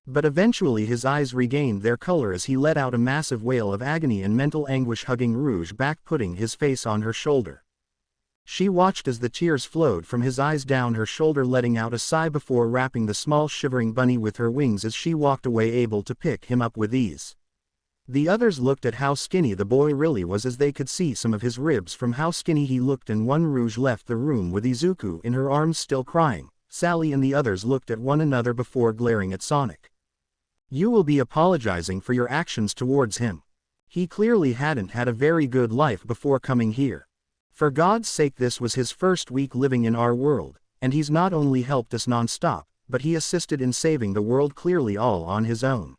But eventually his eyes regained their color as he let out a massive wail of agony and mental anguish, hugging Rouge back, putting his face on her shoulder. She watched as the tears flowed from his eyes down her shoulder, letting out a sigh before wrapping the small shivering bunny with her wings as she walked away, able to pick him up with ease. The others looked at how skinny the boy really was as they could see some of his ribs from how skinny he looked, and one Rouge left the room with Izuku in her arms still crying. Sally and the others looked at one another before glaring at Sonic. You will be apologizing for your actions towards him. He clearly hadn't had a very good life before coming here. For God's sake, this was his first week living in our world, and he's not only helped us non-stop, but he assisted in saving the world, clearly all on his own.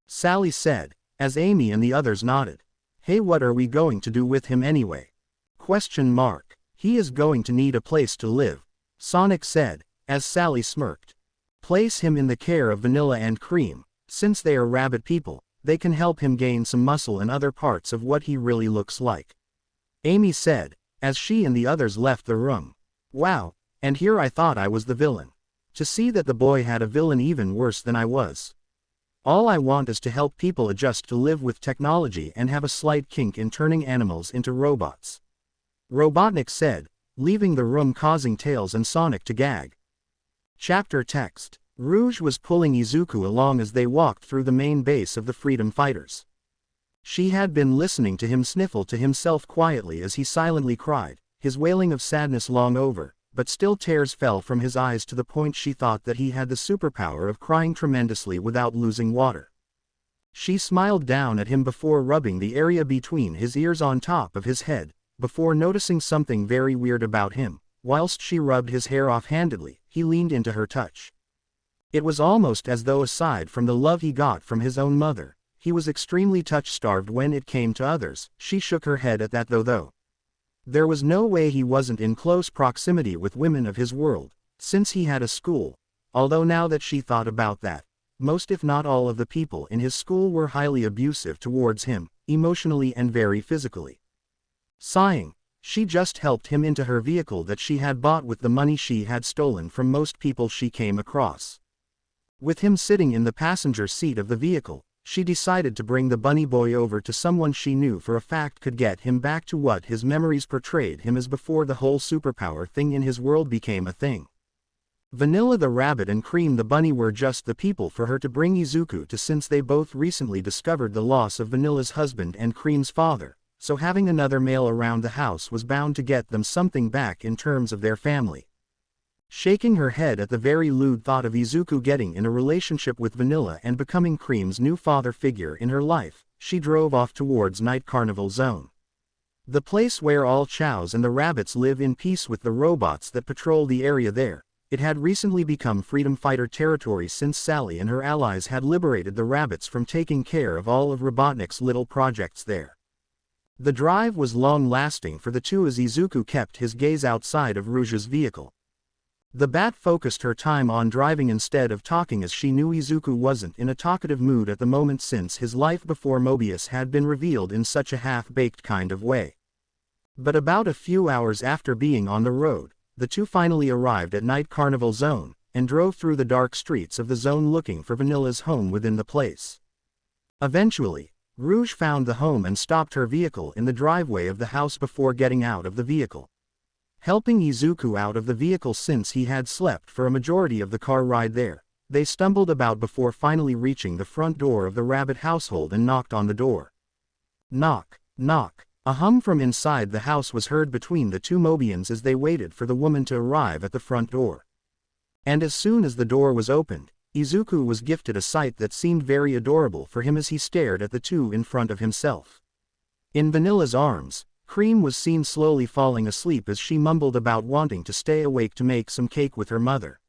Sally said, as Amy and the others nodded. Hey, what are we going to do with him anyway? Question mark. He is going to need a place to live, Sonic said, as Sally smirked. Place him in the care of Vanilla and Cream. Since they are rabbit people, they can help him gain some muscle and other parts of what he really looks like. Amy said, as she and the others left the room. Wow, and here I thought I was the villain. To see that the boy had a villain even worse than I was. All I want is to help people adjust to live with technology and have a slight kink in turning animals into robots. Robotnik said, leaving the room, causing Tails and Sonic to gag. Chapter text. Rouge was pulling Izuku along as they walked through the main base of the Freedom Fighters. She had been listening to him sniffle to himself quietly as he silently cried, his wailing of sadness long over, but still tears fell from his eyes to the point she thought that he had the superpower of crying tremendously without losing water. She smiled down at him before rubbing the area between his ears on top of his head, before noticing something very weird about him. Whilst she rubbed his hair offhandedly, he leaned into her touch. It was almost as though, aside from the love he got from his own mother, he was extremely touch-starved when it came to others. She shook her head at that though. There was no way he wasn't in close proximity with women of his world, since he had a school, although now that she thought about that, most if not all of the people in his school were highly abusive towards him, emotionally and very physically. Sighing, she just helped him into her vehicle that she had bought with the money she had stolen from most people she came across. With him sitting in the passenger seat of the vehicle, she decided to bring the bunny boy over to someone she knew for a fact could get him back to what his memories portrayed him as before the whole superpower thing in his world became a thing. Vanilla the rabbit and Cream the bunny were just the people for her to bring Izuku to, since they both recently discovered the loss of Vanilla's husband and Cream's father, so having another male around the house was bound to get them something back in terms of their family. Shaking her head at the very lewd thought of Izuku getting in a relationship with Vanilla and becoming Cream's new father figure in her life, she drove off towards Night Carnival Zone. The place where all chows and the rabbits live in peace with the robots that patrol the area there. It had recently become Freedom Fighter territory since Sally and her allies had liberated the rabbits from taking care of all of Robotnik's little projects there. The drive was long-lasting for the two as Izuku kept his gaze outside of Rouge's vehicle. The bat focused her time on driving instead of talking, as she knew Izuku wasn't in a talkative mood at the moment since his life before Mobius had been revealed in such a half-baked kind of way. But about a few hours after being on the road, the two finally arrived at Night Carnival Zone, and drove through the dark streets of the zone looking for Vanilla's home within the place. Eventually, Rouge found the home and stopped her vehicle in the driveway of the house before getting out of the vehicle. Helping Izuku out of the vehicle since he had slept for a majority of the car ride there, they stumbled about before finally reaching the front door of the rabbit household and knocked on the door. Knock, knock. A hum from inside the house was heard between the two Mobians as they waited for the woman to arrive at the front door. And as soon as the door was opened, Izuku was gifted a sight that seemed very adorable for him as he stared at the two in front of himself. In Vanilla's arms, Cream was seen slowly falling asleep as she mumbled about wanting to stay awake to make some cake with her mother.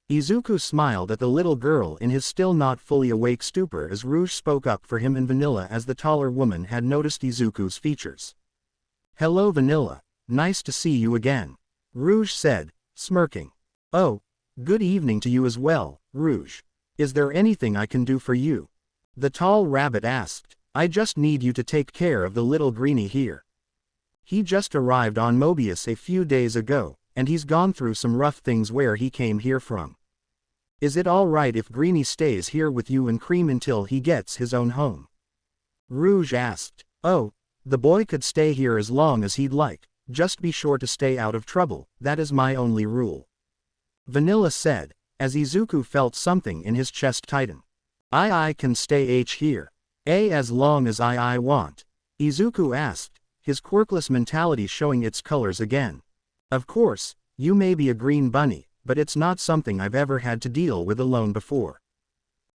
Izuku smiled at the little girl in his still not fully awake stupor as Rouge spoke up for him and Vanilla, as the taller woman had noticed Izuku's features. "Hello Vanilla, nice to see you again," Rouge said, smirking. "Oh, good evening to you as well, Rouge. Is there anything I can do for you?" the tall rabbit asked. "I just need you to take care of the little greenie here. He just arrived on Mobius a few days ago, and he's gone through some rough things where he came here from. Is it all right if Greenie stays here with you and Cream until he gets his own home?" Rouge asked. "Oh, the boy could stay here as long as he'd like, just be sure to stay out of trouble, that is my only rule," Vanilla said, as Izuku felt something in his chest tighten. I can stay here. As long as I want?" Izuku asked, his quirkless mentality showing its colors again. "Of course, you may be a green bunny, but it's not something I've ever had to deal with alone before.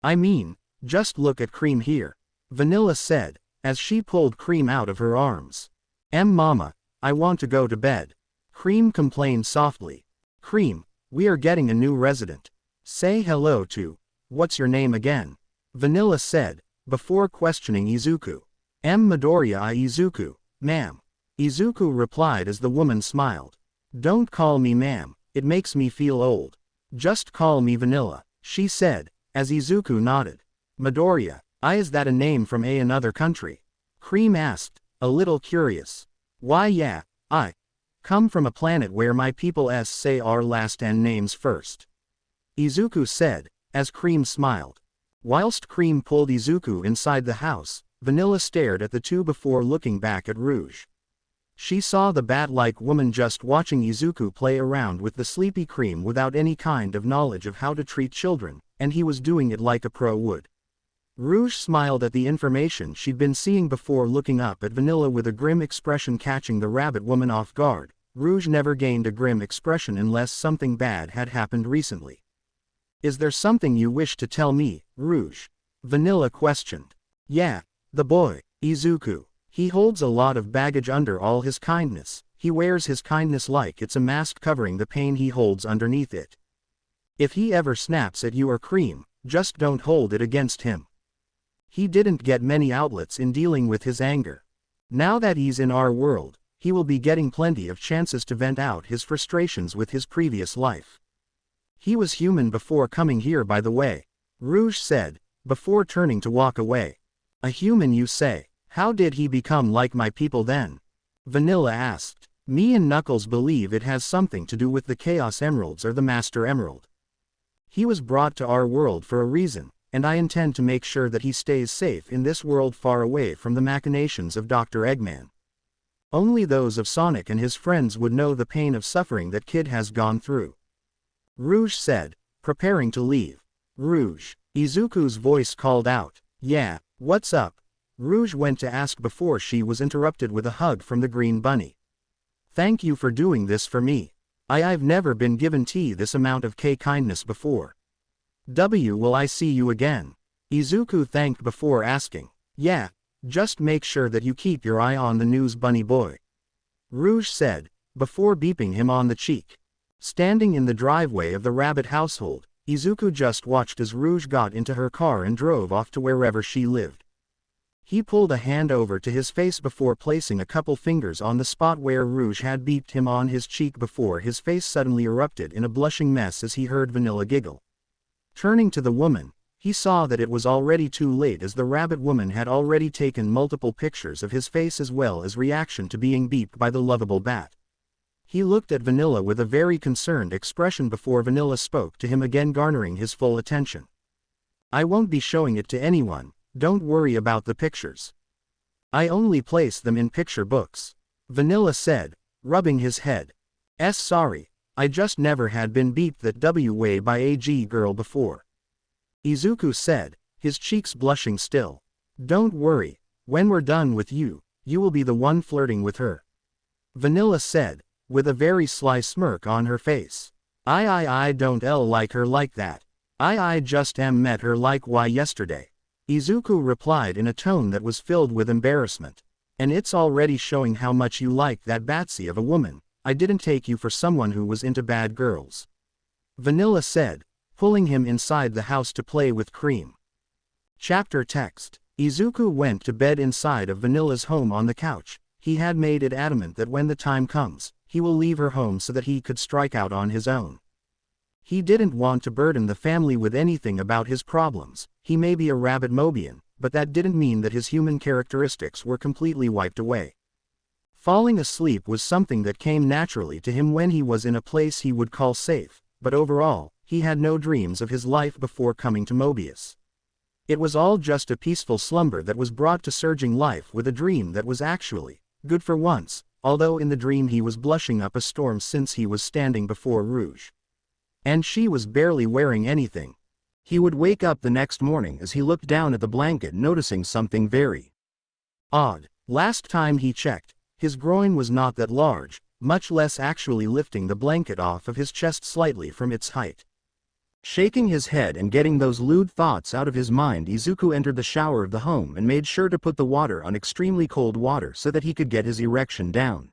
I mean, just look at Cream here," Vanilla said, as she pulled Cream out of her arms. Mama, I want to go to bed," Cream complained softly. "Cream, we are getting a new resident. Say hello to, what's your name again?" Vanilla said, before questioning Izuku. Midoriya Izuku, ma'am. Izuku replied as the woman smiled. Don't call me ma'am, it makes me feel old. Just call me Vanilla, she said, as Izuku nodded. Midoriya, is that a name from another country? Cream asked, a little curious. Why yeah, I come from a planet where my people say our last and names first. Izuku said, as Cream smiled. Whilst Cream pulled Izuku inside the house, Vanilla stared at the two before looking back at Rouge. She saw the bat-like woman just watching Izuku play around with the sleepy Cream without any kind of knowledge of how to treat children, and he was doing it like a pro would. Rouge smiled at the information she'd been seeing before looking up at Vanilla with a grim expression catching the rabbit woman off guard. Rouge never gained a grim expression unless something bad had happened recently. Is there something you wish to tell me, Rouge? Vanilla questioned. Yeah, the boy, Izuku. He holds a lot of baggage under all his kindness. He wears his kindness like it's a mask covering the pain he holds underneath it. If he ever snaps at you or Cream, just don't hold it against him. He didn't get many outlets in dealing with his anger. Now that he's in our world, he will be getting plenty of chances to vent out his frustrations with his previous life. He was human before coming here, by the way, Rouge said, before turning to walk away. A human, you say? How did he become like my people then? Vanilla asked. Me and Knuckles believe it has something to do with the Chaos Emeralds or the Master Emerald. He was brought to our world for a reason, and I intend to make sure that he stays safe in this world far away from the machinations of Dr. Eggman. Only those of Sonic and his friends would know the pain of suffering that kid has gone through. Rouge said, preparing to leave. Rouge. Izuku's voice called out. Yeah, what's up? Rouge went to ask before she was interrupted with a hug from the Green Bunny. Thank you for doing this for me. I've never been given this amount of kindness before. Will I see you again? Izuku thanked before asking. Yeah, just make sure that you keep your eye on the news bunny boy. Rouge said, before beeping him on the cheek. Standing in the driveway of the rabbit household, Izuku just watched as Rouge got into her car and drove off to wherever she lived. He pulled a hand over to his face before placing a couple fingers on the spot where Rouge had beeped him on his cheek before his face suddenly erupted in a blushing mess as he heard Vanilla giggle. Turning to the woman, he saw that it was already too late as the rabbit woman had already taken multiple pictures of his face as well as reaction to being beeped by the lovable bat. He looked at Vanilla with a very concerned expression before Vanilla spoke to him again, garnering his full attention. I won't be showing it to anyone. Don't worry about the pictures. I only place them in picture books. Vanilla said, rubbing his head. Sorry, I just never had been beeped that way by a girl before. Izuku said, his cheeks blushing still. Don't worry, when we're done with you, you will be the one flirting with her. Vanilla said, with a very sly smirk on her face. I don't like her like that. I just met her like yesterday. Izuku replied in a tone that was filled with embarrassment. And it's already showing how much you like that batsy of a woman. I didn't take you for someone who was into bad girls. Vanilla said, pulling him inside the house to play with Cream. Chapter text. Izuku went to bed inside of Vanilla's home on the couch. He had made it adamant that when the time comes, he will leave her home so that he could strike out on his own. He didn't want to burden the family with anything about his problems. He may be a rabbit Mobian, but that didn't mean that his human characteristics were completely wiped away. Falling asleep was something that came naturally to him when he was in a place he would call safe, but overall, he had no dreams of his life before coming to Mobius. It was all just a peaceful slumber that was brought to surging life with a dream that was actually good for once, although in the dream he was blushing up a storm since he was standing before Rouge. And she was barely wearing anything. He would wake up the next morning as he looked down at the blanket, noticing something very odd. Last time he checked, his groin was not that large, much less actually lifting the blanket off of his chest slightly from its height. Shaking his head and getting those lewd thoughts out of his mind, Izuku entered the shower of the home and made sure to put the water on extremely cold water so that he could get his erection down.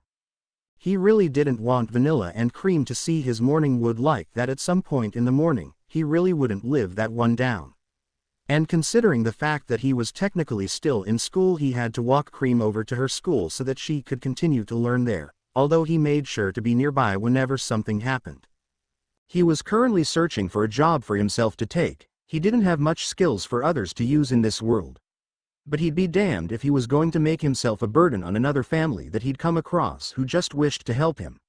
He really didn't want Vanilla and Cream to see his morning wood like that. At some point in the morning, he really wouldn't live that one down. And considering the fact that he was technically still in school, he had to walk Cream over to her school so that she could continue to learn there, although he made sure to be nearby whenever something happened. He was currently searching for a job for himself to take. He didn't have much skills for others to use in this world. But he'd be damned if he was going to make himself a burden on another family that he'd come across who just wished to help him.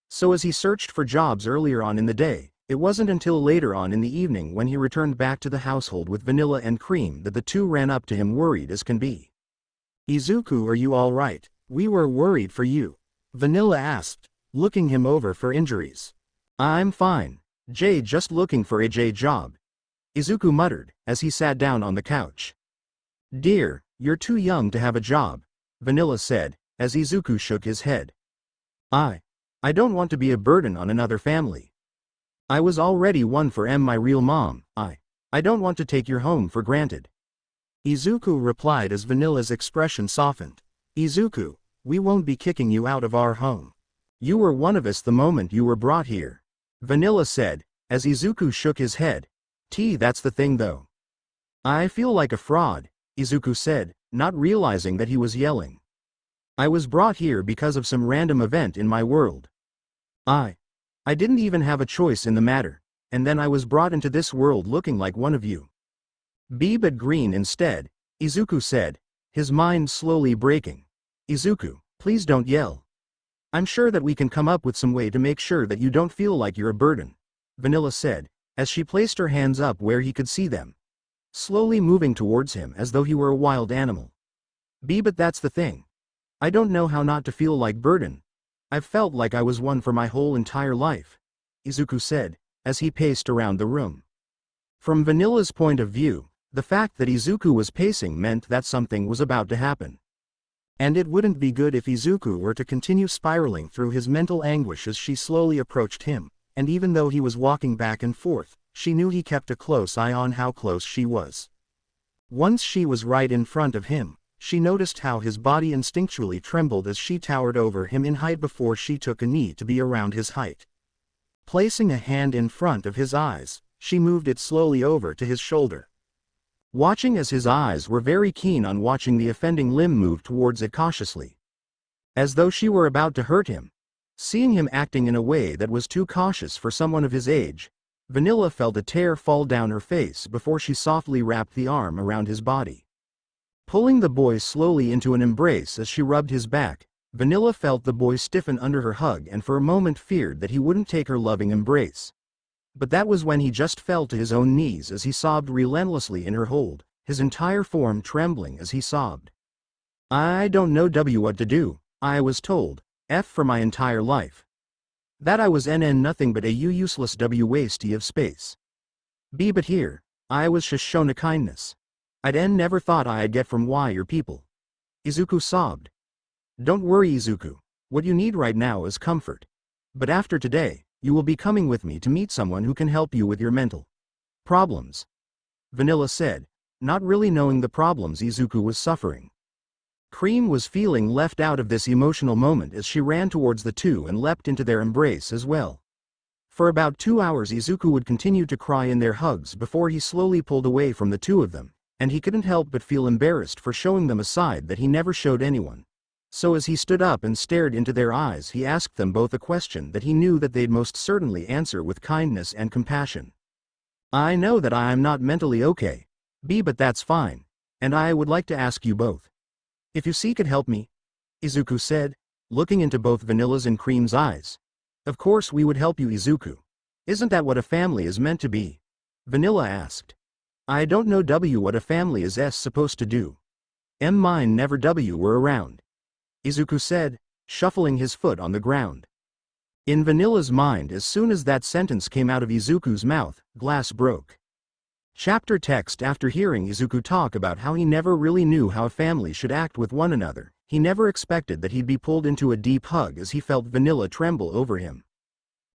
So as he searched for jobs earlier on in the day, it wasn't until later on in the evening when he returned back to the household with Vanilla and Cream that the two ran up to him worried as can be. "Izuku, are you all right? We were worried for you," Vanilla asked, looking him over for injuries. "I'm fine. Jay just looking for a job," Izuku muttered, as he sat down on the couch. "Dear, you're too young to have a job," Vanilla said, as Izuku shook his head. I don't want to be a burden on another family. I was already one for my real mom. I don't want to take your home for granted," Izuku replied as Vanilla's expression softened. "Izuku, we won't be kicking you out of our home. You were one of us the moment you were brought here," Vanilla said, as Izuku shook his head. That's the thing though. "I feel like a fraud," Izuku said, not realizing that he was yelling. "I was brought here because of some random event in my world. I didn't even have a choice in the matter, and then I was brought into this world looking like one of you." "Be but green instead," Izuku said, his mind slowly breaking. "Izuku, please don't yell. I'm sure that we can come up with some way to make sure that you don't feel like you're a burden," Vanilla said, as she placed her hands up where he could see them, slowly moving towards him as though he were a wild animal. But that's the thing. I don't know how not to feel like burden. I've felt like I was one for my whole entire life," Izuku said, as he paced around the room. From Vanilla's point of view, the fact that Izuku was pacing meant that something was about to happen. And it wouldn't be good if Izuku were to continue spiraling through his mental anguish as she slowly approached him, and even though he was walking back and forth, she knew he kept a close eye on how close she was. Once she was right in front of him, she noticed how his body instinctually trembled as she towered over him in height before she took a knee to be around his height. Placing a hand in front of his eyes, she moved it slowly over to his shoulder. Watching as his eyes were very keen on watching the offending limb move towards it cautiously, as though she were about to hurt him. Seeing him acting in a way that was too cautious for someone of his age, Vanilla felt a tear fall down her face before she softly wrapped the arm around his body. Pulling the boy slowly into an embrace as she rubbed his back, Vanilla felt the boy stiffen under her hug and for a moment feared that he wouldn't take her loving embrace. But that was when he just fell to his own knees as he sobbed relentlessly in her hold, his entire form trembling as he sobbed. "I don't know what to do, I was told, for my entire life. That I was nothing but a useless waste of space. But here, I was just shown a kindness. I'd never thought I'd get from your people," Izuku sobbed. "Don't worry, Izuku. What you need right now is comfort. But after today, you will be coming with me to meet someone who can help you with your mental problems," Vanilla said, not really knowing the problems Izuku was suffering. Cream was feeling left out of this emotional moment as she ran towards the two and leapt into their embrace as well. For about 2 hours Izuku would continue to cry in their hugs before he slowly pulled away from the two of them, and he couldn't help but feel embarrassed for showing them a side that he never showed anyone. So as he stood up and stared into their eyes, he asked them both a question that he knew that they'd most certainly answer with kindness and compassion. "I know that I am not mentally okay, but that's fine, and I would like to ask you both if you could help me," Izuku said, looking into both Vanilla's and Cream's eyes. "Of course we would help you, Izuku. Isn't that what a family is meant to be?" Vanilla asked. "I don't know what a family is supposed to do. Mine never were around," Izuku said, shuffling his foot on the ground. In Vanilla's mind, as soon as that sentence came out of Izuku's mouth, glass broke. Chapter text. After hearing Izuku talk about how he never really knew how a family should act with one another, he never expected that he'd be pulled into a deep hug as he felt Vanilla tremble over him.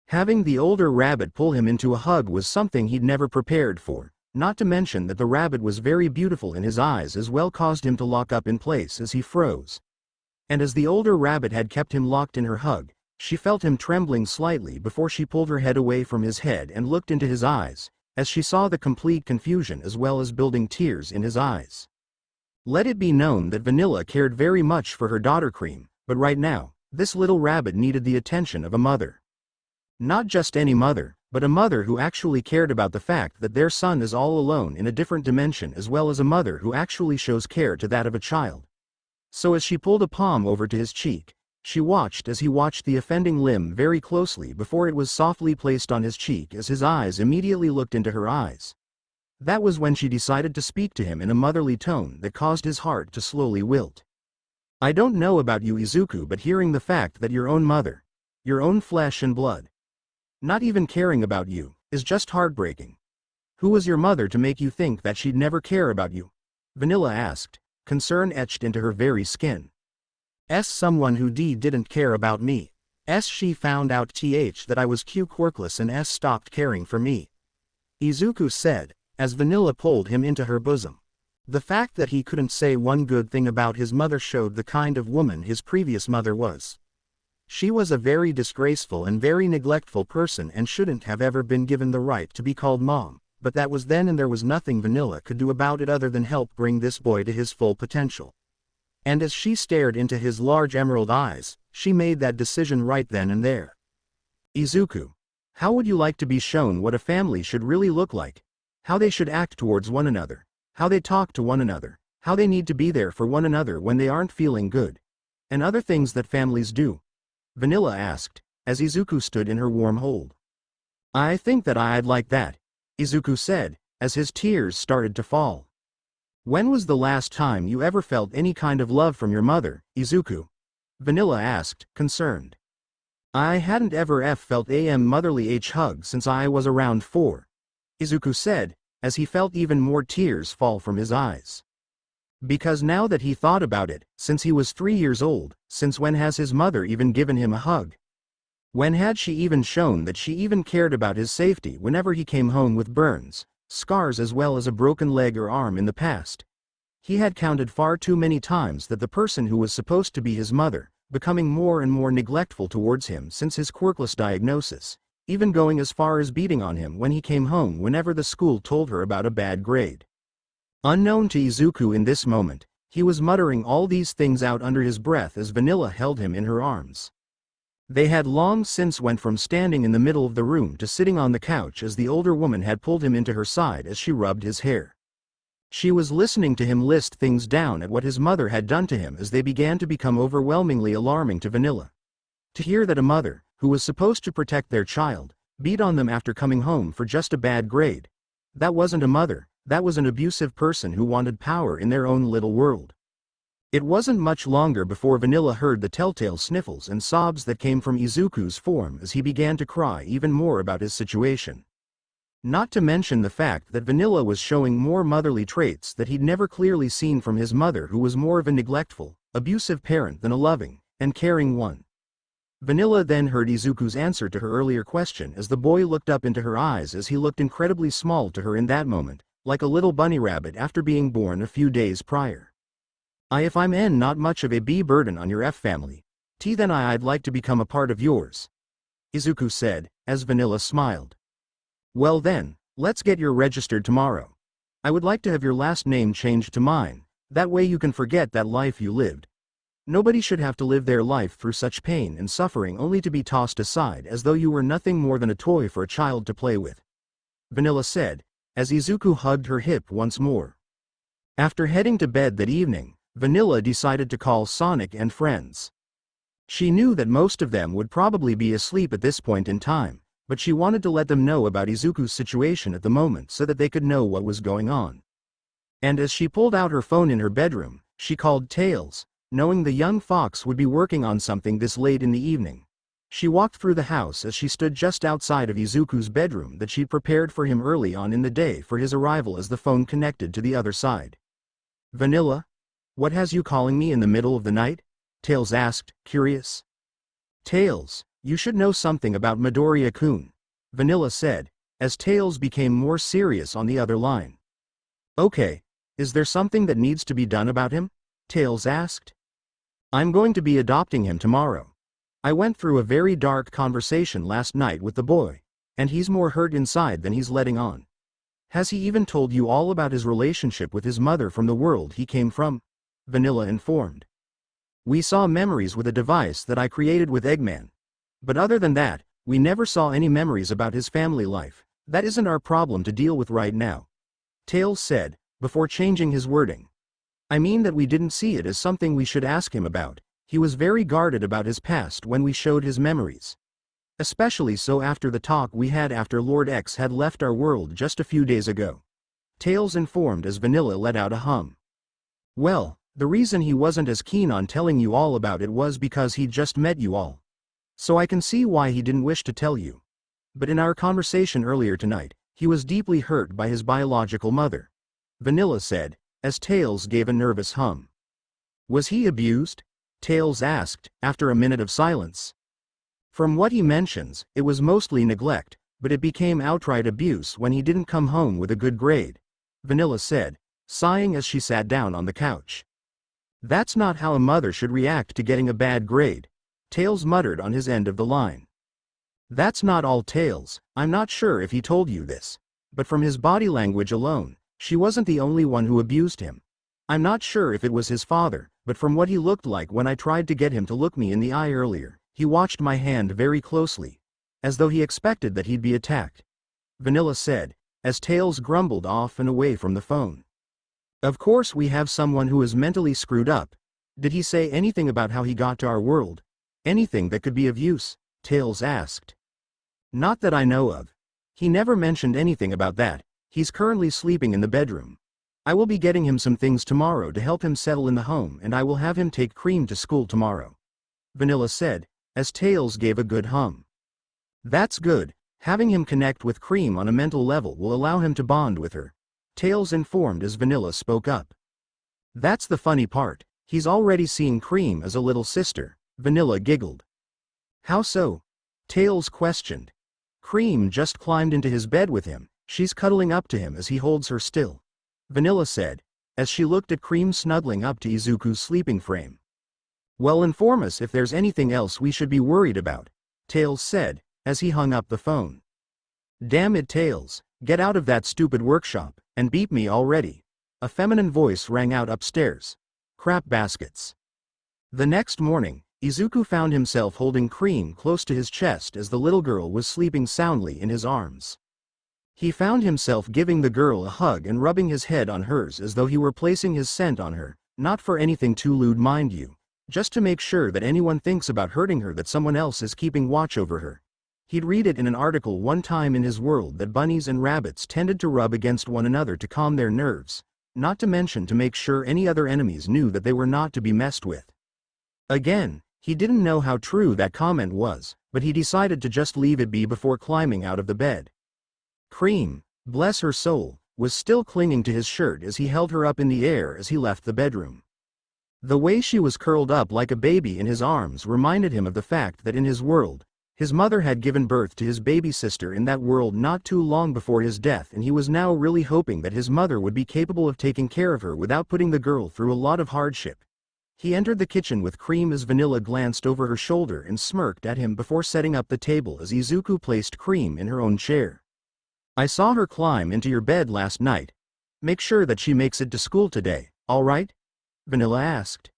Having the older rabbit pull him into a hug was something he'd never prepared for, not to mention that the rabbit was very beautiful in his eyes as well caused him to lock up in place as he froze. And as the older rabbit had kept him locked in her hug, she felt him trembling slightly before she pulled her head away from his head and looked into his eyes, as she saw the complete confusion as well as building tears in his eyes. Let it be known that Vanilla cared very much for her daughter Cream, but right now, this little rabbit needed the attention of a mother. Not just any mother, but a mother who actually cared about the fact that their son is all alone in a different dimension, as well as a mother who actually shows care to that of a child. So as she pulled a palm over to his cheek, she watched as he watched the offending limb very closely before it was softly placed on his cheek, as his eyes immediately looked into her eyes. That was when she decided to speak to him in a motherly tone that caused his heart to slowly wilt. I don't know about you, Izuku, but hearing the fact that your own mother, your own flesh and blood, not even caring about you, is just heartbreaking. Who was your mother to make you think that she'd never care about you? Vanilla asked, concern etched into her very skin. Someone who didn't care about me. She found out that I was quirkless and stopped caring for me. Izuku said, as Vanilla pulled him into her bosom. The fact that he couldn't say one good thing about his mother showed the kind of woman his previous mother was. She was a very disgraceful and very neglectful person and shouldn't have ever been given the right to be called mom, but that was then and there was nothing Vanilla could do about it other than help bring this boy to his full potential. And as she stared into his large emerald eyes, she made that decision right then and there. Izuku, how would you like to be shown what a family should really look like? How they should act towards one another, how they talk to one another, how they need to be there for one another when they aren't feeling good, and other things that families do? Vanilla asked, as Izuku stood in her warm hold. I think that I'd like that, Izuku said, as his tears started to fall. When was the last time you ever felt any kind of love from your mother, Izuku? Vanilla asked, concerned. I hadn't ever felt a motherly hug since I was around 4, Izuku said, as he felt even more tears fall from his eyes. Because now that he thought about it, since he was 3 years old, since when has his mother even given him a hug? When had she even shown that she even cared about his safety whenever he came home with burns, scars as well as a broken leg or arm in the past? He had counted far too many times that the person who was supposed to be his mother, becoming more and more neglectful towards him since his quirkless diagnosis, even going as far as beating on him when he came home whenever the school told her about a bad grade. Unknown to Izuku in this moment, he was muttering all these things out under his breath as Vanilla held him in her arms. They had long since went from standing in the middle of the room to sitting on the couch as the older woman had pulled him into her side as she rubbed his hair. She was listening to him list things down at what his mother had done to him as they began to become overwhelmingly alarming to Vanilla. To hear that a mother, who was supposed to protect their child, beat on them after coming home for just a bad grade. That wasn't a mother, that was an abusive person who wanted power in their own little world. It wasn't much longer before Vanilla heard the telltale sniffles and sobs that came from Izuku's form as he began to cry even more about his situation. Not to mention the fact that Vanilla was showing more motherly traits that he'd never clearly seen from his mother, who was more of a neglectful, abusive parent than a loving and caring one. Vanilla then heard Izuku's answer to her earlier question as the boy looked up into her eyes as he looked incredibly small to her in that moment, like a little bunny rabbit after being born a few days prior. If I'm not much of a burden on your family, then I'd like to become a part of yours, Izuku said, as Vanilla smiled. Well then, let's get you registered tomorrow. I would like to have your last name changed to mine, that way you can forget that life you lived. Nobody should have to live their life through such pain and suffering only to be tossed aside as though you were nothing more than a toy for a child to play with, Vanilla said, as Izuku hugged her hip once more. After heading to bed that evening, Vanilla decided to call Sonic and friends. She knew that most of them would probably be asleep at this point in time, but she wanted to let them know about Izuku's situation at the moment so that they could know what was going on. And as she pulled out her phone in her bedroom, she called Tails, knowing the young fox would be working on something this late in the evening. She walked through the house as she stood just outside of Izuku's bedroom that she'd prepared for him early on in the day for his arrival as the phone connected to the other side. Vanilla? What has you calling me in the middle of the night? Tails asked, curious. Tails, you should know something about Midoriya-kun, Vanilla said, as Tails became more serious on the other line. Okay, is there something that needs to be done about him? Tails asked. I'm going to be adopting him tomorrow. I went through a very dark conversation last night with the boy, and he's more hurt inside than he's letting on. Has he even told you all about his relationship with his mother from the world he came from? Vanilla informed. We saw memories with a device that I created with Eggman. But other than that, we never saw any memories about his family life. That isn't our problem to deal with right now. Tails said, before changing his wording. I mean that we didn't see it as something we should ask him about. He was very guarded about his past when we showed his memories. Especially so after the talk we had after Lord X had left our world just a few days ago. Tails informed as Vanilla let out a hum. Well, the reason he wasn't as keen on telling you all about it was because he'd just met you all. So I can see why he didn't wish to tell you. But in our conversation earlier tonight, he was deeply hurt by his biological mother. Vanilla said, as Tails gave a nervous hum. Was he abused? Tails asked, after a minute of silence. From what he mentions, it was mostly neglect, but it became outright abuse when he didn't come home with a good grade, Vanilla said, sighing as she sat down on the couch. That's not how a mother should react to getting a bad grade, Tails muttered on his end of the line. That's not all Tails, I'm not sure if he told you this. But from his body language alone, she wasn't the only one who abused him. I'm not sure if it was his father, but from what he looked like when I tried to get him to look me in the eye earlier, he watched my hand very closely, as though he expected that he'd be attacked. Vanilla said, as Tails grumbled off and away from the phone. Of course we have someone who is mentally screwed up. Did he say anything about how he got to our world? Anything that could be of use? Tails asked. Not that I know of. He never mentioned anything about that. He's currently sleeping in the bedroom. I will be getting him some things tomorrow to help him settle in the home, and I will have him take Cream to school tomorrow, Vanilla said, as Tails gave a good hum. That's good. Having him connect with Cream on a mental level will allow him to bond with her, Tails informed as Vanilla spoke up. That's the funny part. He's already seeing Cream as a little sister, Vanilla giggled. How so? Tails questioned. Cream just climbed into his bed with him. She's cuddling up to him as he holds her still, Vanilla said, as she looked at Cream snuggling up to Izuku's sleeping frame. Well, inform us if there's anything else we should be worried about, Tails said, as he hung up the phone. Damn it, Tails, get out of that stupid workshop, and beat me already. A feminine voice rang out upstairs. Crap baskets. The next morning, Izuku found himself holding Cream close to his chest as the little girl was sleeping soundly in his arms. He found himself giving the girl a hug and rubbing his head on hers as though he were placing his scent on her, not for anything too lewd, mind you. Just to make sure that anyone thinks about hurting her that someone else is keeping watch over her. He'd read it in an article one time in his world that bunnies and rabbits tended to rub against one another to calm their nerves, not to mention to make sure any other enemies knew that they were not to be messed with. Again, he didn't know how true that comment was, but he decided to just leave it be before climbing out of the bed. Cream, bless her soul, was still clinging to his shirt as he held her up in the air as he left the bedroom. The way she was curled up like a baby in his arms reminded him of the fact that in his world, his mother had given birth to his baby sister in that world not too long before his death, and he was now really hoping that his mother would be capable of taking care of her without putting the girl through a lot of hardship. He entered the kitchen with Cream as Vanilla glanced over her shoulder and smirked at him before setting up the table as Izuku placed Cream in her own chair. I saw her climb into your bed last night. Make sure that she makes it to school today, all right? Vanilla asked.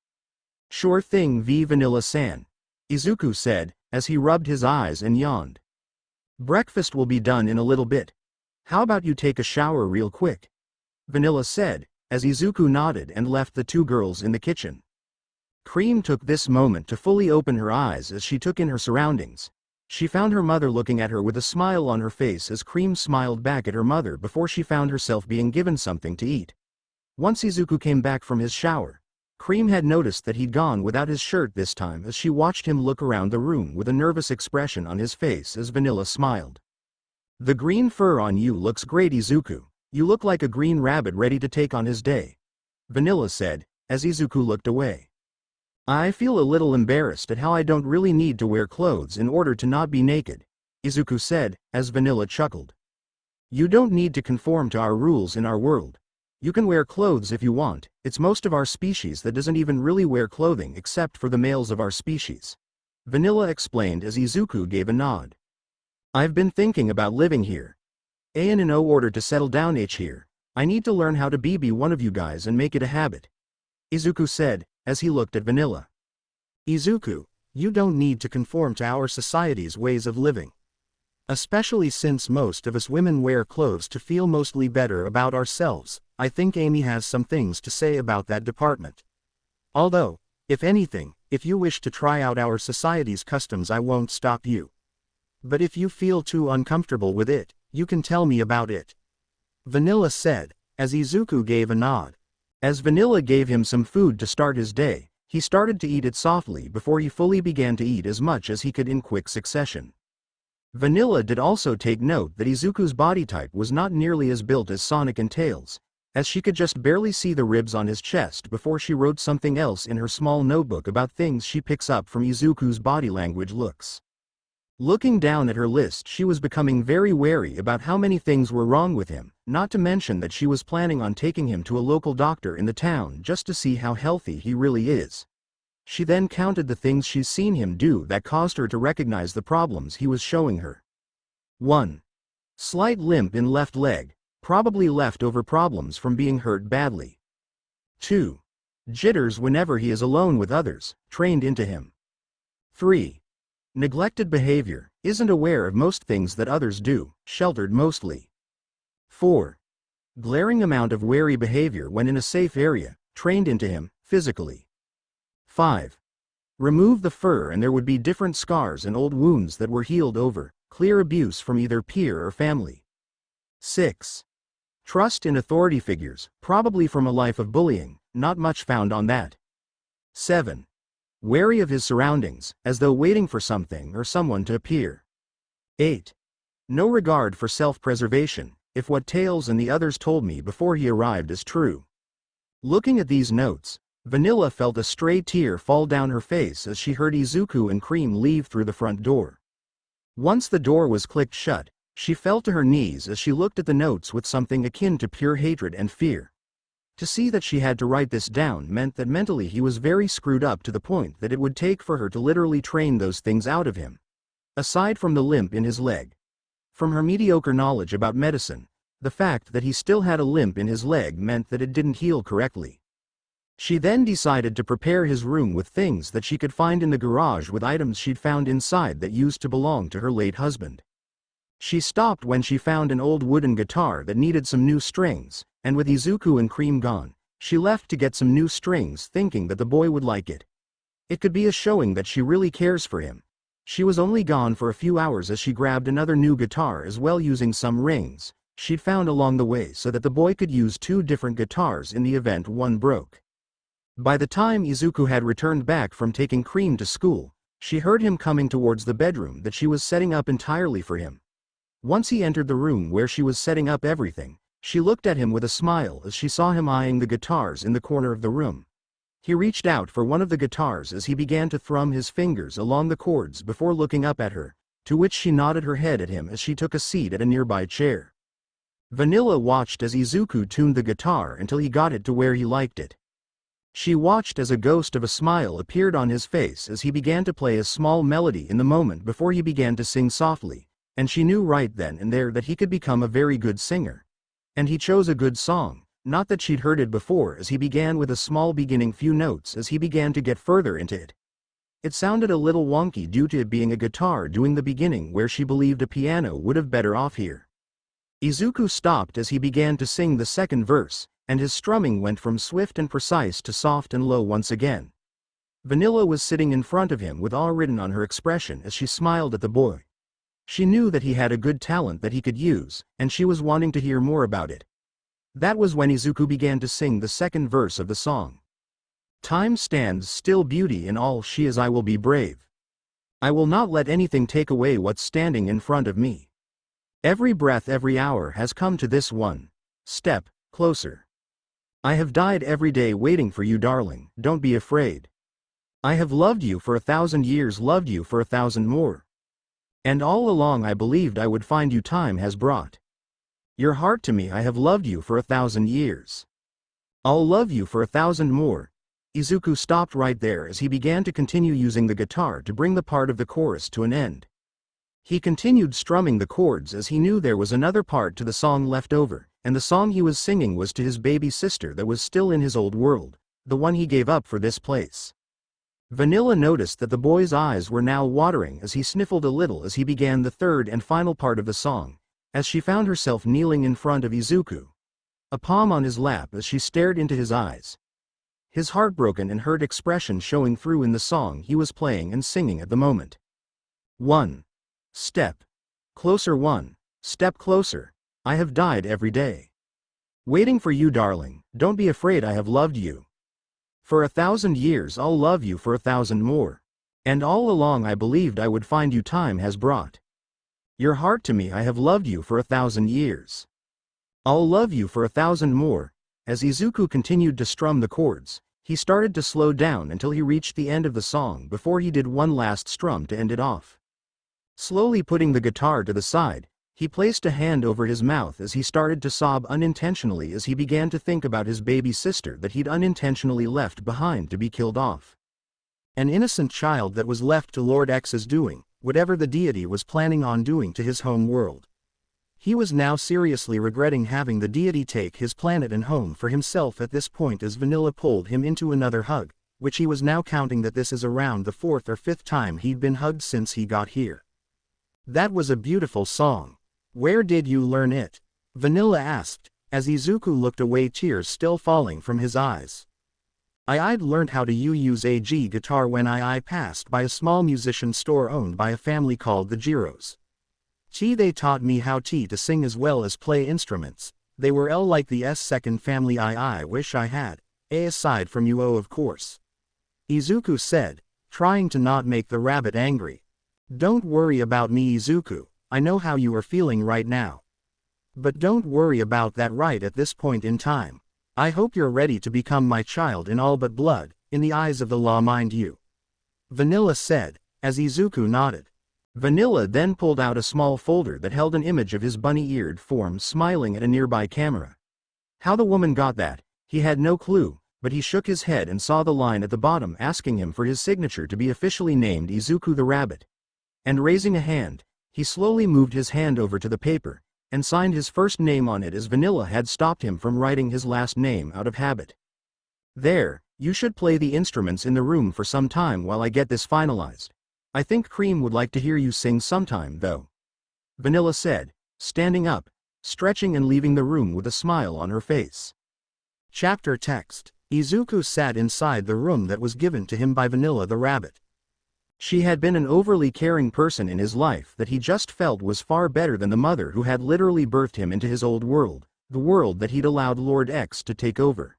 Sure thing, Vanilla-san, Izuku said, as he rubbed his eyes and yawned. Breakfast will be done in a little bit. How about you take a shower real quick? Vanilla said, as Izuku nodded and left the two girls in the kitchen. Cream took this moment to fully open her eyes as she took in her surroundings. She found her mother looking at her with a smile on her face as Cream smiled back at her mother before she found herself being given something to eat. Once Izuku came back from his shower, Cream had noticed that he'd gone without his shirt this time as she watched him look around the room with a nervous expression on his face as Vanilla smiled. The green fur on you looks great, Izuku. You look like a green rabbit ready to take on his day, Vanilla said, as Izuku looked away. I feel a little embarrassed at how I don't really need to wear clothes in order to not be naked, Izuku said, as Vanilla chuckled. You don't need to conform to our rules in our world. You can wear clothes if you want. It's most of our species that doesn't even really wear clothing except for the males of our species, Vanilla explained as Izuku gave a nod. I've been thinking about living here. A and O order to settle down H here. I need to learn how to be one of you guys and make it a habit. Izuku said, as he looked at Vanilla. Izuku, you don't need to conform to our society's ways of living. Especially since most of us women wear clothes to feel mostly better about ourselves. I think Amy has some things to say about that department. Although, if anything, if you wish to try out our society's customs, I won't stop you. But if you feel too uncomfortable with it, you can tell me about it. Vanilla said, as Izuku gave a nod. As Vanilla gave him some food to start his day, he started to eat it softly before he fully began to eat as much as he could in quick succession. Vanilla did also take note that Izuku's body type was not nearly as built as Sonic and Tails, as she could just barely see the ribs on his chest before she wrote something else in her small notebook about things she picks up from Izuku's body language looks. Looking down at her list, she was becoming very wary about how many things were wrong with him, not to mention that she was planning on taking him to a local doctor in the town just to see how healthy he really is. She then counted the things she's seen him do that caused her to recognize the problems he was showing her. 1. Slight limp in left leg, probably leftover problems from being hurt badly. 2. Jitters whenever he is alone with others, trained into him. 3. Neglected behavior, isn't aware of most things that others do, sheltered mostly. 4. Glaring amount of wary behavior when in a safe area, trained into him, physically. 5. Remove the fur and there would be different scars and old wounds that were healed over, clear abuse from either peer or family. 6. Trust in authority figures, probably from a life of bullying, not much found on that. 7. Wary of his surroundings, as though waiting for something or someone to appear. 8. No regard for self-preservation, if what Tails and the others told me before he arrived is true. Looking at these notes, Vanilla felt a stray tear fall down her face as she heard Izuku and Cream leave through the front door. Once the door was clicked shut, she fell to her knees as she looked at the notes with something akin to pure hatred and fear. To see that she had to write this down meant that mentally he was very screwed up to the point that it would take for her to literally train those things out of him. Aside from the limp in his leg. From her mediocre knowledge about medicine, the fact that he still had a limp in his leg meant that it didn't heal correctly. She then decided to prepare his room with things that she could find in the garage with items she'd found inside that used to belong to her late husband. She stopped when she found an old wooden guitar that needed some new strings, and with Izuku and Cream gone, she left to get some new strings thinking that the boy would like it. It could be a showing that she really cares for him. She was only gone for a few hours as she grabbed another new guitar as well using some rings she'd found along the way so that the boy could use 2 different guitars in the event one broke. By the time Izuku had returned back from taking Cream to school, she heard him coming towards the bedroom that she was setting up entirely for him. Once he entered the room where she was setting up everything, she looked at him with a smile as she saw him eyeing the guitars in the corner of the room. He reached out for one of the guitars as he began to thrum his fingers along the chords before looking up at her, to which she nodded her head at him as she took a seat at a nearby chair. Vanilla watched as Izuku tuned the guitar until he got it to where he liked it. She watched as a ghost of a smile appeared on his face as he began to play a small melody in the moment before he began to sing softly, and she knew right then and there that he could become a very good singer. And he chose a good song, not that she'd heard it before, as he began with a small beginning few notes as he began to get further into it. It sounded a little wonky due to it being a guitar doing the beginning where she believed a piano would have better off here. Izuku stopped as he began to sing the second verse, and his strumming went from swift and precise to soft and low once again. Vanilla was sitting in front of him with awe written on her expression as she smiled at the boy. She knew that he had a good talent that he could use, and she was wanting to hear more about it. That was when Izuku began to sing the second verse of the song. Time stands still, beauty in all she is, I will be brave. I will not let anything take away what's standing in front of me. Every breath, every hour has come to this one step closer. I have died every day waiting for you, darling, don't be afraid. I have loved you for 1,000 years, loved you for 1,000 more. And all along I believed I would find you, time has brought your heart to me, I have loved you for 1,000 years. I'll love you for 1,000 more. Izuku stopped right there as he began to continue using the guitar to bring the part of the chorus to an end. He continued strumming the chords as he knew there was another part to the song left over, and the song he was singing was to his baby sister that was still in his old world, the one he gave up for this place. Vanilla noticed that the boy's eyes were now watering as he sniffled a little as he began the third and final part of the song, as she found herself kneeling in front of Izuku, a palm on his lap as she stared into his eyes, his heartbroken and hurt expression showing through in the song he was playing and singing at the moment. One step closer, one step closer, I have died every day. Waiting for you, darling, don't be afraid, I have loved you. For 1,000 years I'll love you for 1,000 more. And all along I believed I would find you, time has brought your heart to me, I have loved you for 1,000 years. I'll love you for 1,000 more. As Izuku continued to strum the chords, he started to slow down until he reached the end of the song before he did one last strum to end it off. Slowly putting the guitar to the side, he placed a hand over his mouth as he started to sob unintentionally as he began to think about his baby sister that he'd unintentionally left behind to be killed off. An innocent child that was left to Lord X's doing, whatever the deity was planning on doing to his home world. He was now seriously regretting having the deity take his planet and home for himself at this point as Vanilla pulled him into another hug, which he was now counting that this is around the 4th or 5th time he'd been hugged since he got here. That was a beautiful song. Where did you learn it? Vanilla asked, as Izuku looked away, tears still falling from his eyes. I'd learned how to use a guitar when I passed by a small musician store owned by a family called the Jiros. They taught me how to sing as well as play instruments. They were like the second family I wish I had, aside from you, of course. Izuku said, trying to not make the rabbit angry. Don't worry about me, Izuku, I know how you are feeling right now. But don't worry about that right at this point in time. I hope you're ready to become my child in all but blood, in the eyes of the law, mind you. Vanilla said, as Izuku nodded. Vanilla then pulled out a small folder that held an image of his bunny-eared form smiling at a nearby camera. How the woman got that, he had no clue, but he shook his head and saw the line at the bottom asking him for his signature to be officially named Izuku the Rabbit. And raising a hand, he slowly moved his hand over to the paper, and signed his first name on it as Vanilla had stopped him from writing his last name out of habit. There, you should play the instruments in the room for some time while I get this finalized. I think Cream would like to hear you sing sometime, though. Vanilla said, standing up, stretching and leaving the room with a smile on her face. Chapter text. Izuku sat inside the room that was given to him by Vanilla the Rabbit. She had been an overly caring person in his life that he just felt was far better than the mother who had literally birthed him into his old world, the world that he'd allowed Lord X to take over.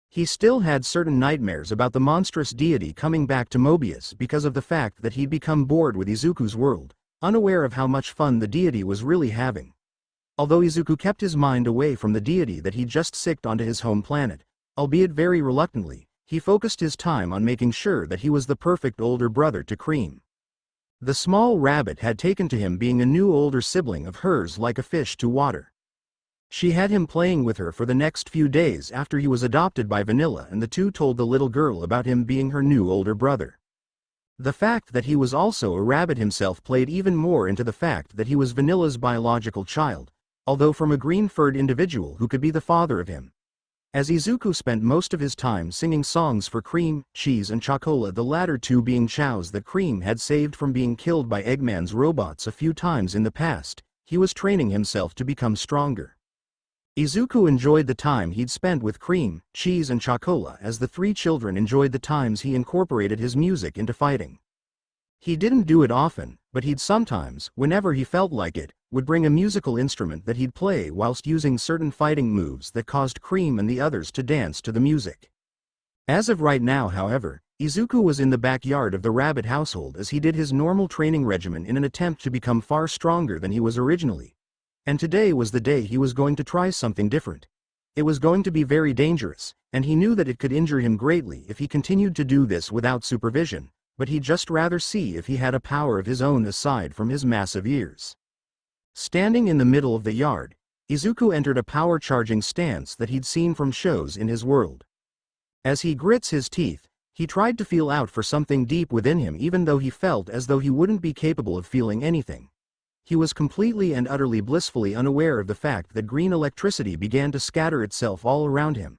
He still had certain nightmares about the monstrous deity coming back to Mobius because of the fact that he'd become bored with Izuku's world, unaware of how much fun the deity was really having. Although Izuku kept his mind away from the deity that he'd just sicked onto his home planet, albeit very reluctantly, he focused his time on making sure that he was the perfect older brother to Cream. The small rabbit had taken to him being a new older sibling of hers like a fish to water. She had him playing with her for the next few days after he was adopted by Vanilla, and the two told the little girl about him being her new older brother. The fact that he was also a rabbit himself played even more into the fact that he was Vanilla's biological child, although from a green-furred individual who could be the father of him. As Izuku spent most of his time singing songs for Cream, Cheese and Chocola, the latter two being chows that Cream had saved from being killed by Eggman's robots a few times in the past, he was training himself to become stronger. Izuku enjoyed the time he'd spent with Cream, Cheese and Chocola as the three children enjoyed the times he incorporated his music into fighting. He didn't do it often, but he'd sometimes, whenever he felt like it, would bring a musical instrument that he'd play whilst using certain fighting moves that caused Cream and the others to dance to the music. As of right now, however, Izuku was in the backyard of the rabbit household as he did his normal training regimen in an attempt to become far stronger than he was originally. And today was the day he was going to try something different. It was going to be very dangerous, and he knew that it could injure him greatly if he continued to do this without supervision, but he'd just rather see if he had a power of his own aside from his massive ears. Standing in the middle of the yard, Izuku entered a power-charging stance that he'd seen from shows in his world. As he grits his teeth, He tried to feel out for something deep within him even though he felt as though he wouldn't be capable of feeling anything. He was completely and utterly blissfully unaware of the fact that green electricity began to scatter itself all around him.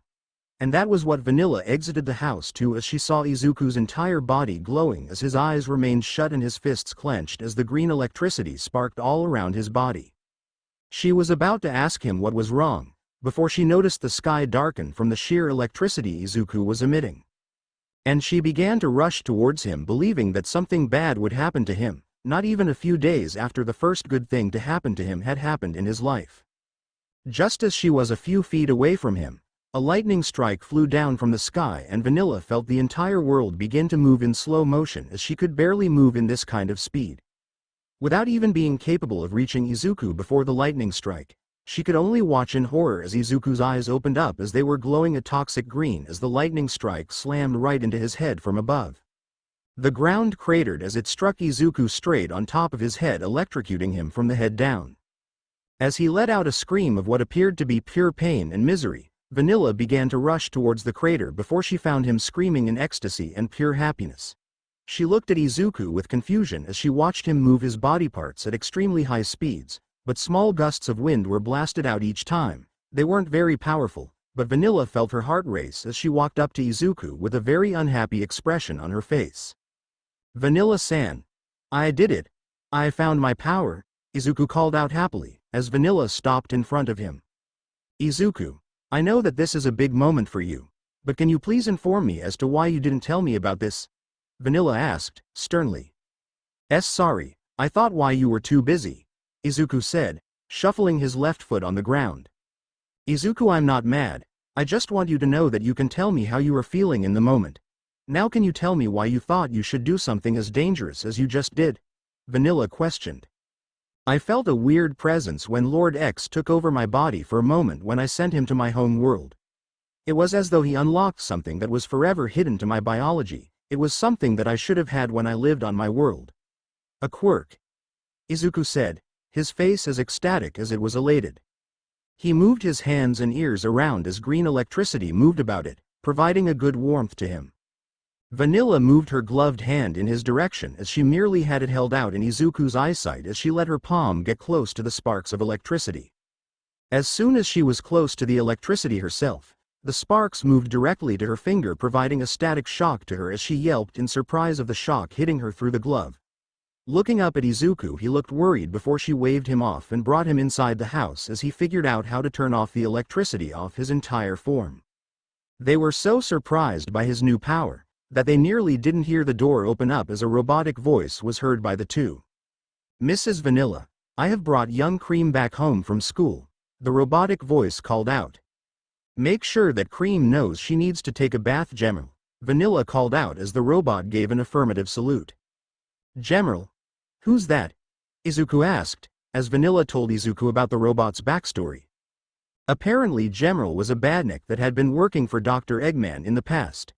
And that was what Vanilla exited the house to as she saw Izuku's entire body glowing as his eyes remained shut and his fists clenched as the green electricity sparked all around his body. She was about to ask him what was wrong, before she noticed the sky darken from the sheer electricity Izuku was emitting. And she began to rush towards him believing that something bad would happen to him, not even a few days after the first good thing to happen to him had happened in his life. Just as she was a few feet away from him, a lightning strike flew down from the sky and Vanilla felt the entire world begin to move in slow motion as she could barely move in this kind of speed. Without even being capable of reaching Izuku before the lightning strike, she could only watch in horror as Izuku's eyes opened up as they were glowing a toxic green as the lightning strike slammed right into his head from above. The ground cratered as it struck Izuku straight on top of his head, electrocuting him from the head down. As he let out a scream of what appeared to be pure pain and misery, Vanilla began to rush towards the crater before she found him screaming in ecstasy and pure happiness. She looked at Izuku with confusion as she watched him move his body parts at extremely high speeds, but small gusts of wind were blasted out each time. They weren't very powerful, but Vanilla felt her heart race as she walked up to Izuku with a very unhappy expression on her face. "Vanilla-san. I did it. I found my power," Izuku called out happily, as Vanilla stopped in front of him. "Izuku, I know that this is a big moment for you, but can you please inform me as to why you didn't tell me about this?" Vanilla asked, sternly. Sorry, I thought why you were too busy," Izuku said, shuffling his left foot on the ground. "Izuku, I'm not mad, I just want you to know that you can tell me how you are feeling in the moment. Now can you tell me why you thought you should do something as dangerous as you just did?" Vanilla questioned. "I felt a weird presence when Lord X took over my body for a moment when I sent him to my home world. It was as though he unlocked something that was forever hidden to my biology. It was something that I should have had when I lived on my world. A quirk," Izuku said, his face as ecstatic as it was elated. He moved his hands and ears around as green electricity moved about it, providing a good warmth to him. Vanilla moved her gloved hand in his direction as she merely had it held out in Izuku's eyesight as she let her palm get close to the sparks of electricity. As soon as she was close to the electricity herself, the sparks moved directly to her finger, providing a static shock to her as she yelped in surprise of the shock hitting her through the glove. Looking up at Izuku, he looked worried before she waved him off and brought him inside the house as he figured out how to turn off the electricity off his entire form. They were so surprised by his new power that they nearly didn't hear the door open up as a robotic voice was heard by the two. "Mrs. Vanilla, I have brought young Cream back home from school," the robotic voice called out. "Make sure that Cream knows she needs to take a bath, General," Vanilla called out as the robot gave an affirmative salute. "General? Who's that?" Izuku asked, as Vanilla told Izuku about the robot's backstory. Apparently General was a badnik that had been working for Dr. Eggman in the past.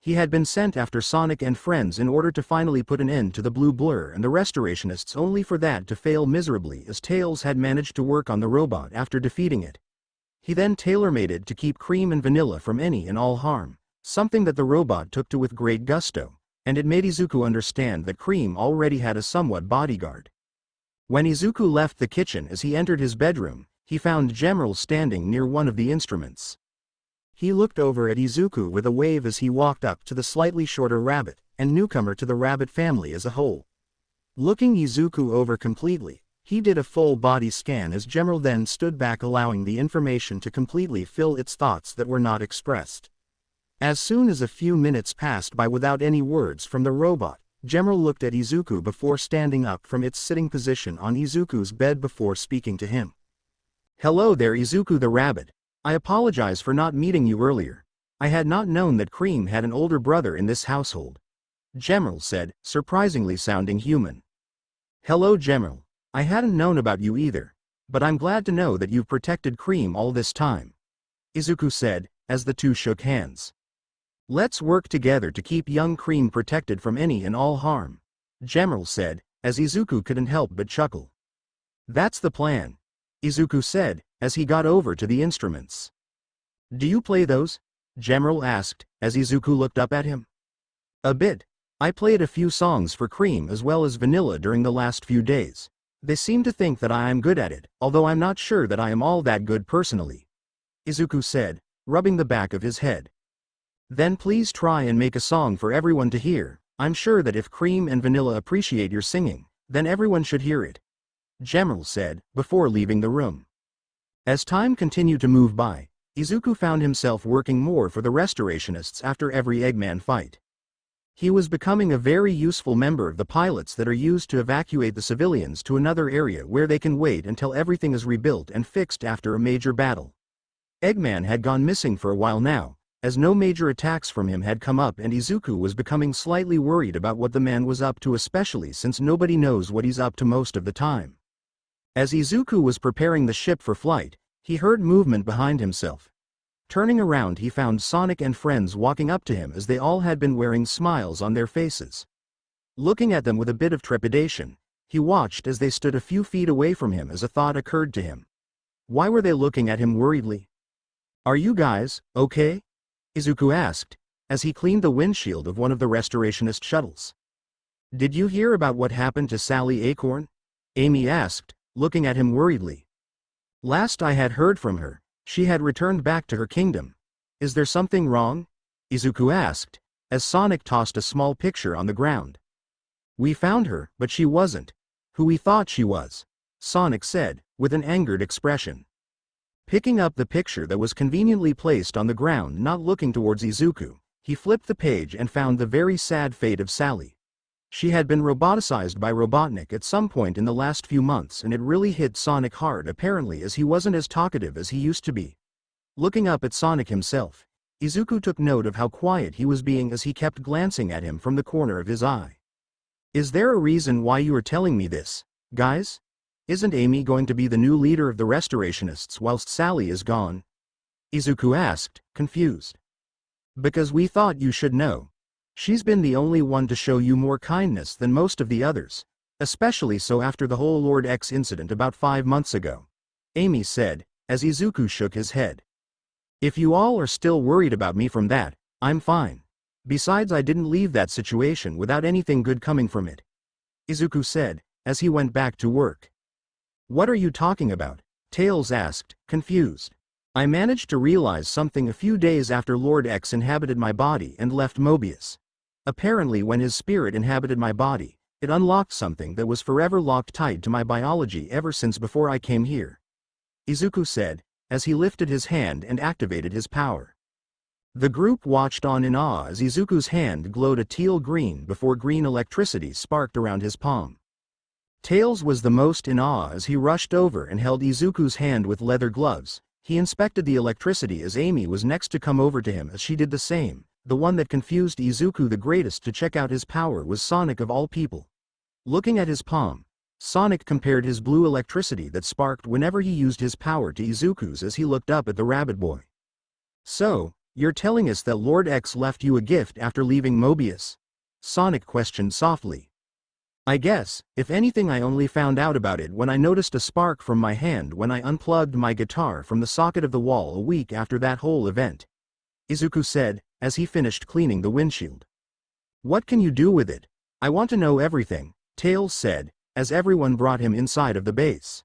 He had been sent after Sonic and friends in order to finally put an end to the Blue Blur and the Restorationists, only for that to fail miserably as Tails had managed to work on the robot after defeating it. He then tailor-made it to keep Cream and Vanilla from any and all harm, something that the robot took to with great gusto, and it made Izuku understand that Cream already had a somewhat bodyguard. When Izuku left the kitchen as he entered his bedroom, he found General standing near one of the instruments. He looked over at Izuku with a wave as he walked up to the slightly shorter rabbit, and newcomer to the rabbit family as a whole. Looking Izuku over completely, he did a full body scan as General then stood back, allowing the information to completely fill its thoughts that were not expressed. As soon as a few minutes passed by without any words from the robot, General looked at Izuku before standing up from its sitting position on Izuku's bed before speaking to him. "Hello there, Izuku the rabbit. I apologize for not meeting you earlier. I had not known that Cream had an older brother in this household," General said, surprisingly sounding human. "Hello, General. I hadn't known about you either, but I'm glad to know that you've protected Cream all this time," Izuku said, as the two shook hands. "Let's work together to keep young Cream protected from any and all harm," General said, as Izuku couldn't help but chuckle. "That's the plan," Izuku said, as he got over to the instruments. "Do you play those?" General asked, as Izuku looked up at him. A bit. I played a few songs for Cream as well as Vanilla during the last few days. They seem to think that I am good at it, although I'm not sure that I am all that good personally," Izuku said, rubbing the back of his head. "Then please try and make a song for everyone to hear. I'm sure that if Cream and Vanilla appreciate your singing, then everyone should hear it," Gemerl said, before leaving the room. As time continued to move by, Izuku found himself working more for the Restorationists after every Eggman fight. He was becoming a very useful member of the pilots that are used to evacuate the civilians to another area where they can wait until everything is rebuilt and fixed after a major battle. Eggman had gone missing for a while now, as no major attacks from him had come up, and Izuku was becoming slightly worried about what the man was up to, especially since nobody knows what he's up to most of the time. As Izuku was preparing the ship for flight, he heard movement behind himself. Turning around, he found Sonic and friends walking up to him, as they all had been wearing smiles on their faces. Looking at them with a bit of trepidation, he watched as they stood a few feet away from him as a thought occurred to him. Why were they looking at him worriedly? "Are you guys okay?" Izuku asked, as he cleaned the windshield of one of the Restorationist shuttles. "Did you hear about what happened to Sally Acorn?" Amy asked, looking at him worriedly. "Last I had heard from her, she had returned back to her kingdom. Is there something wrong?" Izuku asked, as Sonic tossed a small picture on the ground. "We found her, but she wasn't who we thought she was," Sonic said, with an angered expression. Picking up the picture that was conveniently placed on the ground, not looking towards Izuku, he flipped the page and found the very sad fate of Sally. She had been roboticized by Robotnik at some point in the last few months, and it really hit Sonic hard, apparently, as he wasn't as talkative as he used to be. Looking up at Sonic himself, Izuku took note of how quiet he was being as he kept glancing at him from the corner of his eye. "Is there a reason why you are telling me this, guys? Isn't Amy going to be the new leader of the Restorationists whilst Sally is gone?" Izuku asked, confused. "Because we thought you should know. She's been the only one to show you more kindness than most of the others, especially so after the whole Lord X incident about 5 months ago," Amy said, as Izuku shook his head. "If you all are still worried about me from that, I'm fine. Besides, I didn't leave that situation without anything good coming from it," Izuku said, as he went back to work. "What are you talking about?" Tails asked, confused. "I managed to realize something a few days after Lord X inhabited my body and left Mobius. Apparently, when his spirit inhabited my body, it unlocked something that was forever locked tight to my biology ever since before I came here," Izuku said, as he lifted his hand and activated his power. The group watched on in awe as Izuku's hand glowed a teal green before green electricity sparked around his palm. Tails was the most in awe as he rushed over and held Izuku's hand with leather gloves. He inspected the electricity as Amy was next to come over to him as she did the same. The one that confused Izuku the greatest to check out his power was Sonic of all people. Looking at his palm, Sonic compared his blue electricity that sparked whenever he used his power to Izuku's as he looked up at the rabbit boy. "So, you're telling us that Lord X left you a gift after leaving Mobius?" Sonic questioned softly. "I guess, if anything, I only found out about it when I noticed a spark from my hand when I unplugged my guitar from the socket of the wall a week after that whole event," Izuku said, as he finished cleaning the windshield. "What can you do with it? I want to know everything," Tails said, as everyone brought him inside of the base.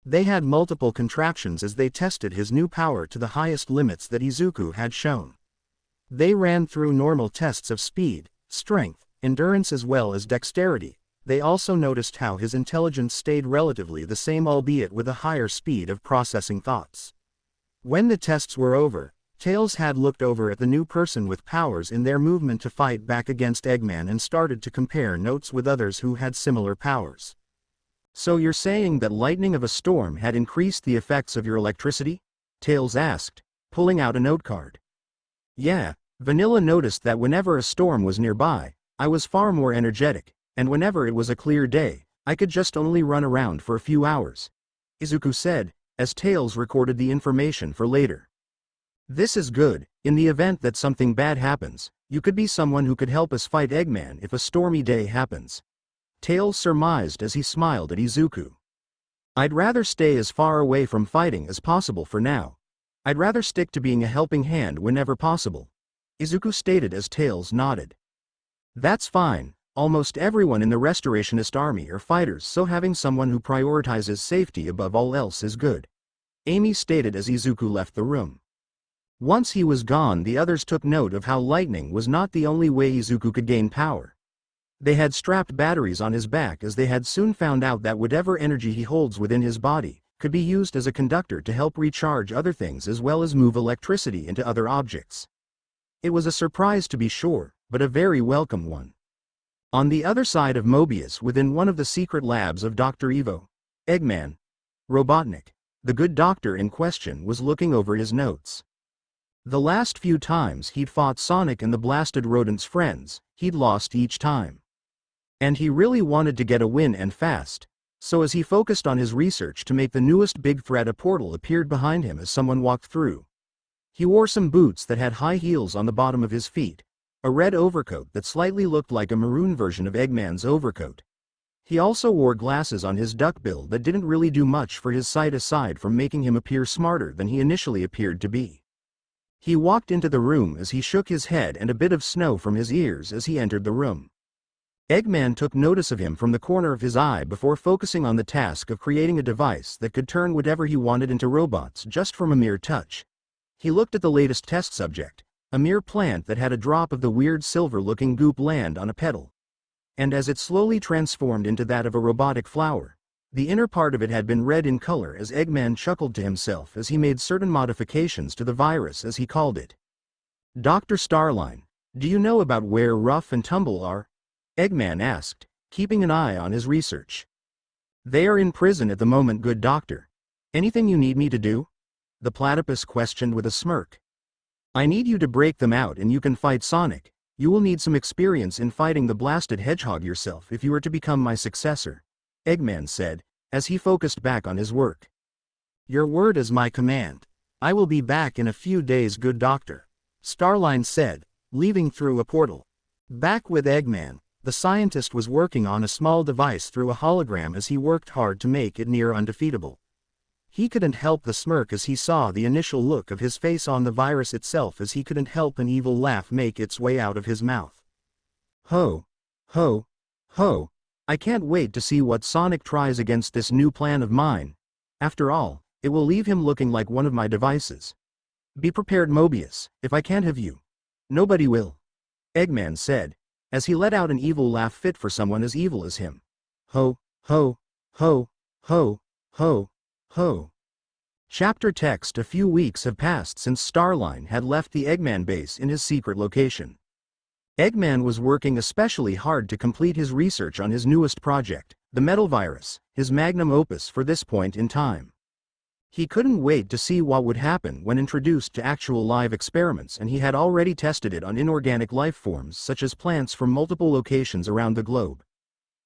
They had multiple contraptions as they tested his new power to the highest limits that Izuku had shown. They ran through normal tests of speed, strength, endurance as well as dexterity. They also noticed how his intelligence stayed relatively the same, albeit with a higher speed of processing thoughts. When the tests were over, Tails had looked over at the new person with powers in their movement to fight back against Eggman and started to compare notes with others who had similar powers. "So you're saying that lightning of a storm had increased the effects of your electricity?" Tails asked, pulling out a note card. "Yeah, Vanilla noticed that whenever a storm was nearby, I was far more energetic, and whenever it was a clear day, I could just only run around for a few hours," Izuku said, as Tails recorded the information for later. "This is good. In the event that something bad happens, you could be someone who could help us fight Eggman if a stormy day happens," Tails surmised as he smiled at Izuku. "I'd rather stay as far away from fighting as possible for now. I'd rather stick to being a helping hand whenever possible," Izuku stated as Tails nodded. That's fine. Almost everyone in the Restorationist army are fighters, so having someone who prioritizes safety above all else is good," Amy stated as Izuku left the room. Once he was gone, the others took note of how lightning was not the only way Izuku could gain power. They had strapped batteries on his back, as they had soon found out that whatever energy he holds within his body could be used as a conductor to help recharge other things as well as move electricity into other objects. It was a surprise to be sure, but a very welcome one. On the other side of Mobius, within one of the secret labs of Dr. Evo, Eggman, Robotnik, the good doctor in question, was looking over his notes. The last few times he'd fought Sonic and the blasted rodent's friends, he'd lost each time. And he really wanted to get a win, and fast, so as he focused on his research to make the newest big threat, a portal appeared behind him as someone walked through. He wore some boots that had high heels on the bottom of his feet, a red overcoat that slightly looked like a maroon version of Eggman's overcoat. He also wore glasses on his duckbill that didn't really do much for his sight aside from making him appear smarter than he initially appeared to be. He walked into the room as he shook his head and a bit of snow from his ears as he entered the room. Eggman took notice of him from the corner of his eye before focusing on the task of creating a device that could turn whatever he wanted into robots just from a mere touch. He looked at the latest test subject, a mere plant that had a drop of the weird silver-looking goop land on a petal. And as it slowly transformed into that of a robotic flower, the inner part of it had been red in color, as Eggman chuckled to himself as he made certain modifications to the virus, as he called it. "Dr. Starline, do you know about where Rough and Tumble are?" Eggman asked, keeping an eye on his research. "They are in prison at the moment, good doctor. Anything you need me to do?" the platypus questioned with a smirk. "I need you to break them out, and you can fight Sonic. You will need some experience in fighting the blasted hedgehog yourself if you are to become my successor," Eggman said, as he focused back on his work. "Your word is my command. I will be back in a few days, good doctor," Starline said, leaving through a portal. Back with Eggman, the scientist was working on a small device through a hologram as he worked hard to make it near undefeatable. He couldn't help the smirk as he saw the initial look of his face on the virus itself, as he couldn't help an evil laugh make its way out of his mouth. Ho! Ho! Ho! I can't wait to see what Sonic tries against this new plan of mine. After all, it will leave him looking like one of my devices. Be prepared, Mobius, if I can't have you. Nobody will," Eggman said, as he let out an evil laugh fit for someone as evil as him. Ho! Ho! Ho! Ho! Ho! Ho! Chapter text: A few weeks have passed since Starline had left the Eggman base in his secret location. Eggman was working especially hard to complete his research on his newest project, the metal virus, his magnum opus for this point in time. He couldn't wait to see what would happen when introduced to actual live experiments, and he had already tested it on inorganic life forms such as plants from multiple locations around the globe.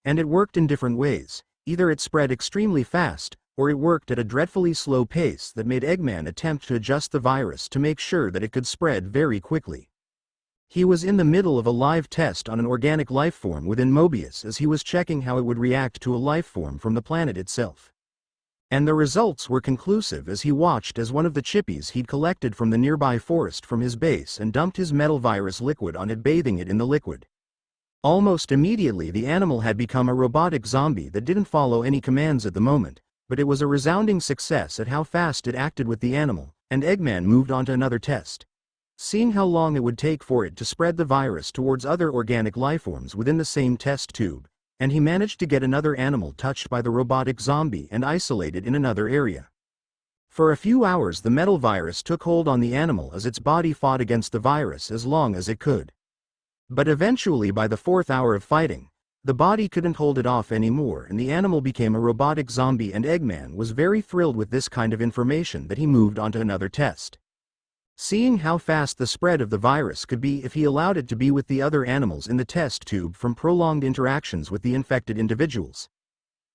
And it worked in different ways. Either it spread extremely fast, or it worked at a dreadfully slow pace that made Eggman attempt to adjust the virus to make sure that it could spread very quickly. He was in the middle of a live test on an organic life form within Mobius as he was checking how it would react to a life form from the planet itself. And the results were conclusive as he watched as one of the chippies he'd collected from the nearby forest from his base and dumped his metal virus liquid on it, bathing it in the liquid. Almost immediately the animal had become a robotic zombie that didn't follow any commands at the moment, but it was a resounding success at how fast it acted with the animal, and Eggman moved on to another test. Seeing how long it would take for it to spread the virus towards other organic lifeforms within the same test tube, and he managed to get another animal touched by the robotic zombie and isolated in another area. For a few hours the metal virus took hold on the animal as its body fought against the virus as long as it could. But eventually, by the 4th hour of fighting, the body couldn't hold it off anymore and the animal became a robotic zombie, and Eggman was very thrilled with this kind of information that he moved on to another test. Seeing how fast the spread of the virus could be if he allowed it to be with the other animals in the test tube from prolonged interactions with the infected individuals.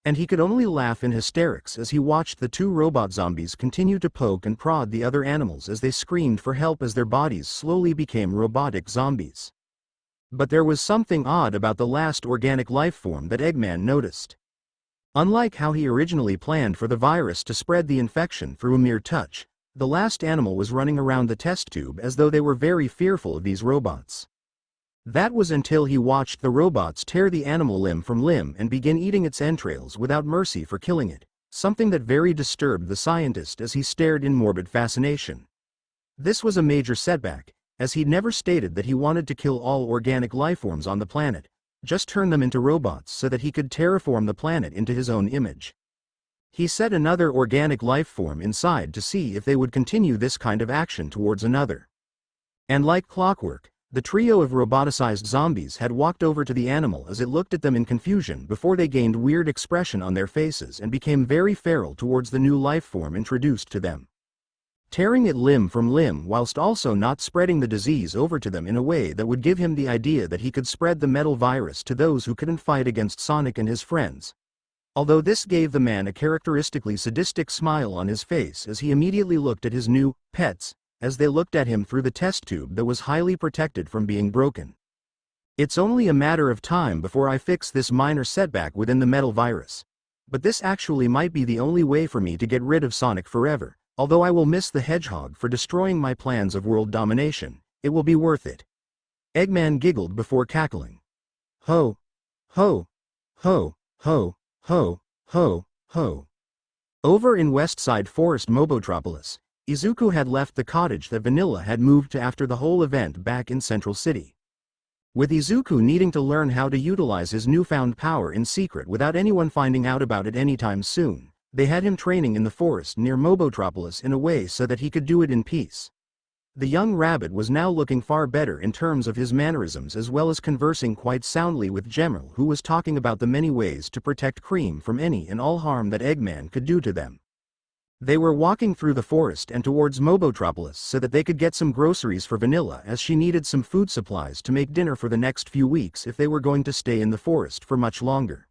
And he could only laugh in hysterics as he watched the 2 robot zombies continue to poke and prod the other animals as they screamed for help as their bodies slowly became robotic zombies. But there was something odd about the last organic life form that Eggman noticed. Unlike how he originally planned for the virus to spread the infection through a mere touch, the last animal was running around the test tube as though they were very fearful of these robots. That was until he watched the robots tear the animal limb from limb and begin eating its entrails without mercy for killing it, something that very disturbed the scientist as he stared in morbid fascination. This was a major setback, as he'd never stated that he wanted to kill all organic lifeforms on the planet, just turn them into robots so that he could terraform the planet into his own image. He set another organic lifeform inside to see if they would continue this kind of action towards another. And like clockwork, the trio of roboticized zombies had walked over to the animal as it looked at them in confusion before they gained weird expression on their faces and became very feral towards the new lifeform introduced to them, tearing it limb from limb whilst also not spreading the disease over to them in a way that would give him the idea that he could spread the metal virus to those who couldn't fight against Sonic and his friends. Although this gave the man a characteristically sadistic smile on his face as he immediately looked at his new pets, as they looked at him through the test tube that was highly protected from being broken. It's only a matter of time before I fix this minor setback within the metal virus. But this actually might be the only way for me to get rid of Sonic forever, although I will miss the hedgehog for destroying my plans of world domination, it will be worth it. Eggman giggled before cackling. Ho! Ho! Ho! Ho! Ho! Ho! Ho! Over in Westside Forest Mobotropolis, Izuku had left the cottage that Vanilla had moved to after the whole event back in Central City. With Izuku needing to learn how to utilize his newfound power in secret without anyone finding out about it anytime soon, they had him training in the forest near Mobotropolis in a way so that he could do it in peace. The young rabbit was now looking far better in terms of his mannerisms as well as conversing quite soundly with Gemerl, who was talking about the many ways to protect Cream from any and all harm that Eggman could do to them. They were walking through the forest and towards Mobotropolis so that they could get some groceries for Vanilla as she needed some food supplies to make dinner for the next few weeks if they were going to stay in the forest for much longer.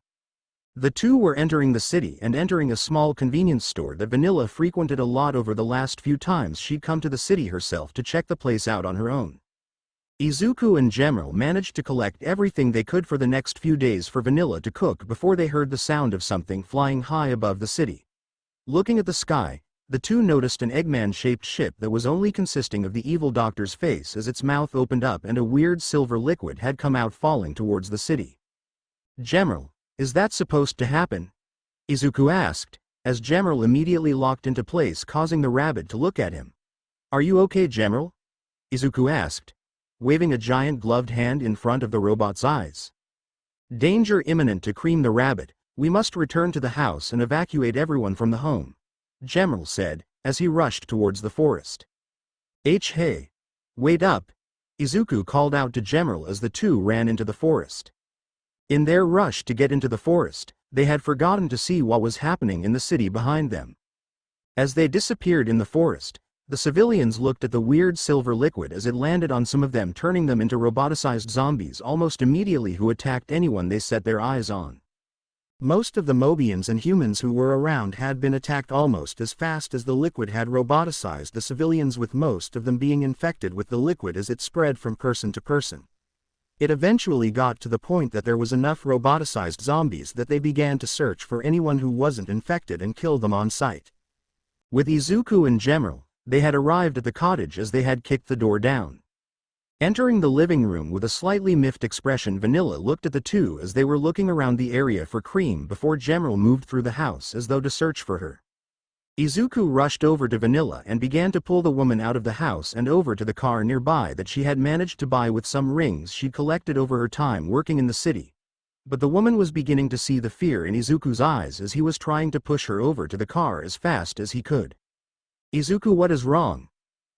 The two were entering the city and entering a small convenience store that Vanilla frequented a lot over the last few times she'd come to the city herself to check the place out on her own. Izuku and Gemerl managed to collect everything they could for the next few days for Vanilla to cook before they heard the sound of something flying high above the city. Looking at the sky, the two noticed an Eggman-shaped ship that was only consisting of the evil doctor's face as its mouth opened up and a weird silver liquid had come out falling towards the city. Gemerl, is that supposed to happen? Izuku asked, as Gemerl immediately locked into place causing the rabbit to look at him. Are you okay, Gemerl? Izuku asked, waving a giant gloved hand in front of the robot's eyes. Danger imminent to Cream the rabbit. We must return to the house and evacuate everyone from the home, Gemerl said, as he rushed towards the forest. Hey! Wait up! Izuku called out to Gemerl as the two ran into the forest. In their rush to get into the forest, they had forgotten to see what was happening in the city behind them. As they disappeared in the forest, the civilians looked at the weird silver liquid as it landed on some of them, turning them into roboticized zombies almost immediately who attacked anyone they set their eyes on. Most of the Mobians and humans who were around had been attacked almost as fast as the liquid had roboticized the civilians, with most of them being infected with the liquid as it spread from person to person. It eventually got to the point that there was enough roboticized zombies that they began to search for anyone who wasn't infected and kill them on sight. With Izuku and Gemerl, they had arrived at the cottage as they had kicked the door down. Entering the living room with a slightly miffed expression, Vanilla looked at the two as they were looking around the area for Cream before Gemerl moved through the house as though to search for her. Izuku rushed over to Vanilla and began to pull the woman out of the house and over to the car nearby that she had managed to buy with some rings she'd collected over her time working in the city. But the woman was beginning to see the fear in Izuku's eyes as he was trying to push her over to the car as fast as he could. Izuku, what is wrong?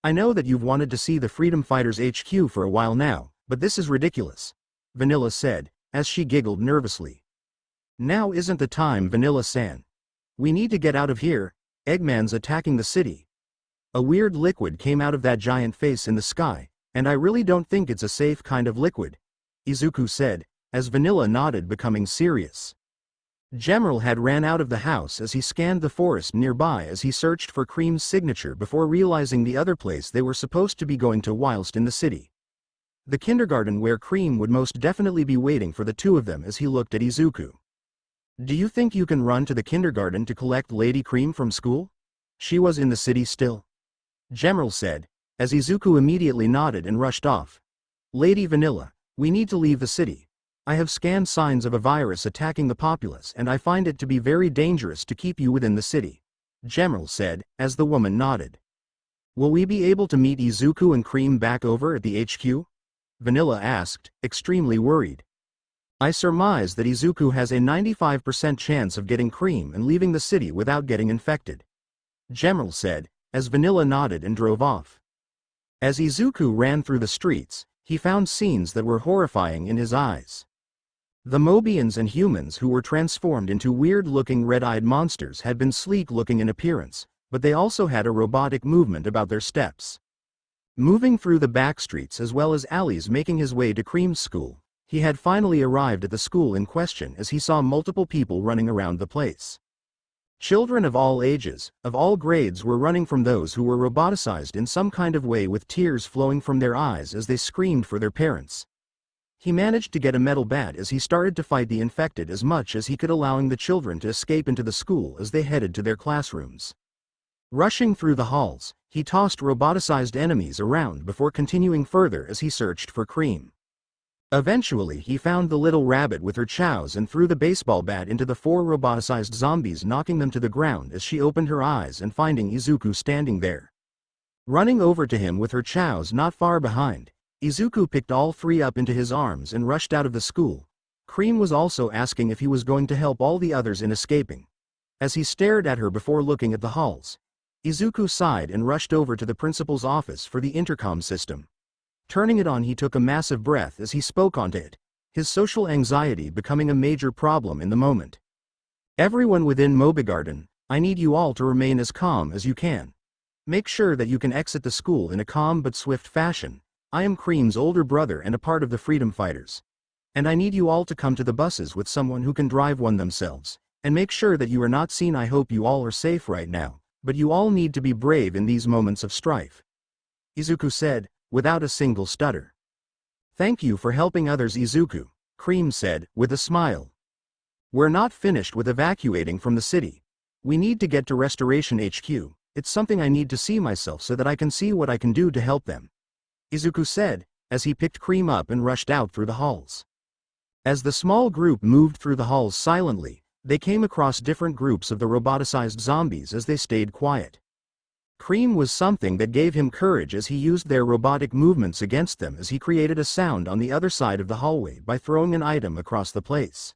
I know that you've wanted to see the Freedom Fighters HQ for a while now, but this is ridiculous, Vanilla said, as she giggled nervously. Now isn't the time, Vanilla-san. We need to get out of here, Eggman's attacking the city. A weird liquid came out of that giant face in the sky, and I really don't think it's a safe kind of liquid, Izuku said, as Vanilla nodded, becoming serious. Gemerl had ran out of the house as he scanned the forest nearby as he searched for Cream's signature before realizing the other place they were supposed to be going to whilst in the city. The kindergarten where Cream would most definitely be waiting for the two of them as he looked at Izuku. Do you think you can run to the kindergarten to collect Lady Cream from school? She was in the city still, Gemerl said, as Izuku immediately nodded and rushed off. Lady Vanilla, We need to leave the city. I have scanned signs of a virus attacking the populace and I find it to be very dangerous to keep you within the city, General said, as the woman nodded. Will we be able to meet Izuku and Cream back over at the HQ? Vanilla asked, extremely worried. I surmise that Izuku has a 95% chance of getting Cream and leaving the city without getting infected, General said, as Vanilla nodded and drove off. As Izuku ran through the streets, he found scenes that were horrifying in his eyes. The Mobians and humans who were transformed into weird-looking red-eyed monsters had been sleek-looking in appearance, but they also had a robotic movement about their steps. Moving through the back streets as well as alleys making his way to Cream's school, he had finally arrived at the school in question as he saw multiple people running around the place. Children of all ages, of all grades were running from those who were roboticized in some kind of way with tears flowing from their eyes as they screamed for their parents. He managed to get a metal bat as he started to fight the infected as much as he could, allowing the children to escape into the school as they headed to their classrooms. Rushing through the halls, he tossed roboticized enemies around before continuing further as he searched for Cream. Eventually he found the little rabbit with her chows and threw the baseball bat into the 4 roboticized zombies, knocking them to the ground as she opened her eyes and finding Izuku standing there. Running over to him with her chows not far behind, Izuku picked all 3 up into his arms and rushed out of the school. Cream was also asking if he was going to help all the others in escaping. As he stared at her before looking at the halls, Izuku sighed and rushed over to the principal's office for the intercom system. Turning it on, he took a massive breath as he spoke onto it, his social anxiety becoming a major problem in the moment. Everyone within Mobigarden, I need you all to remain as calm as you can. Make sure that you can exit the school in a calm but swift fashion. I am Cream's older brother and a part of the Freedom Fighters. And I need you all to come to the buses with someone who can drive one themselves, and make sure that you are not seen. I hope you all are safe right now, but you all need to be brave in these moments of strife, Izuku said, without a single stutter. Thank you for helping others, Izuku, Cream said, with a smile. We're not finished with evacuating from the city. We need to get to Restoration HQ. It's something I need to see myself so that I can see what I can do to help them, Izuku said, as he picked Cream up and rushed out through the halls. As the small group moved through the halls silently, they came across different groups of the roboticized zombies as they stayed quiet. Cream was something that gave him courage as he used their robotic movements against them as he created a sound on the other side of the hallway by throwing an item across the place.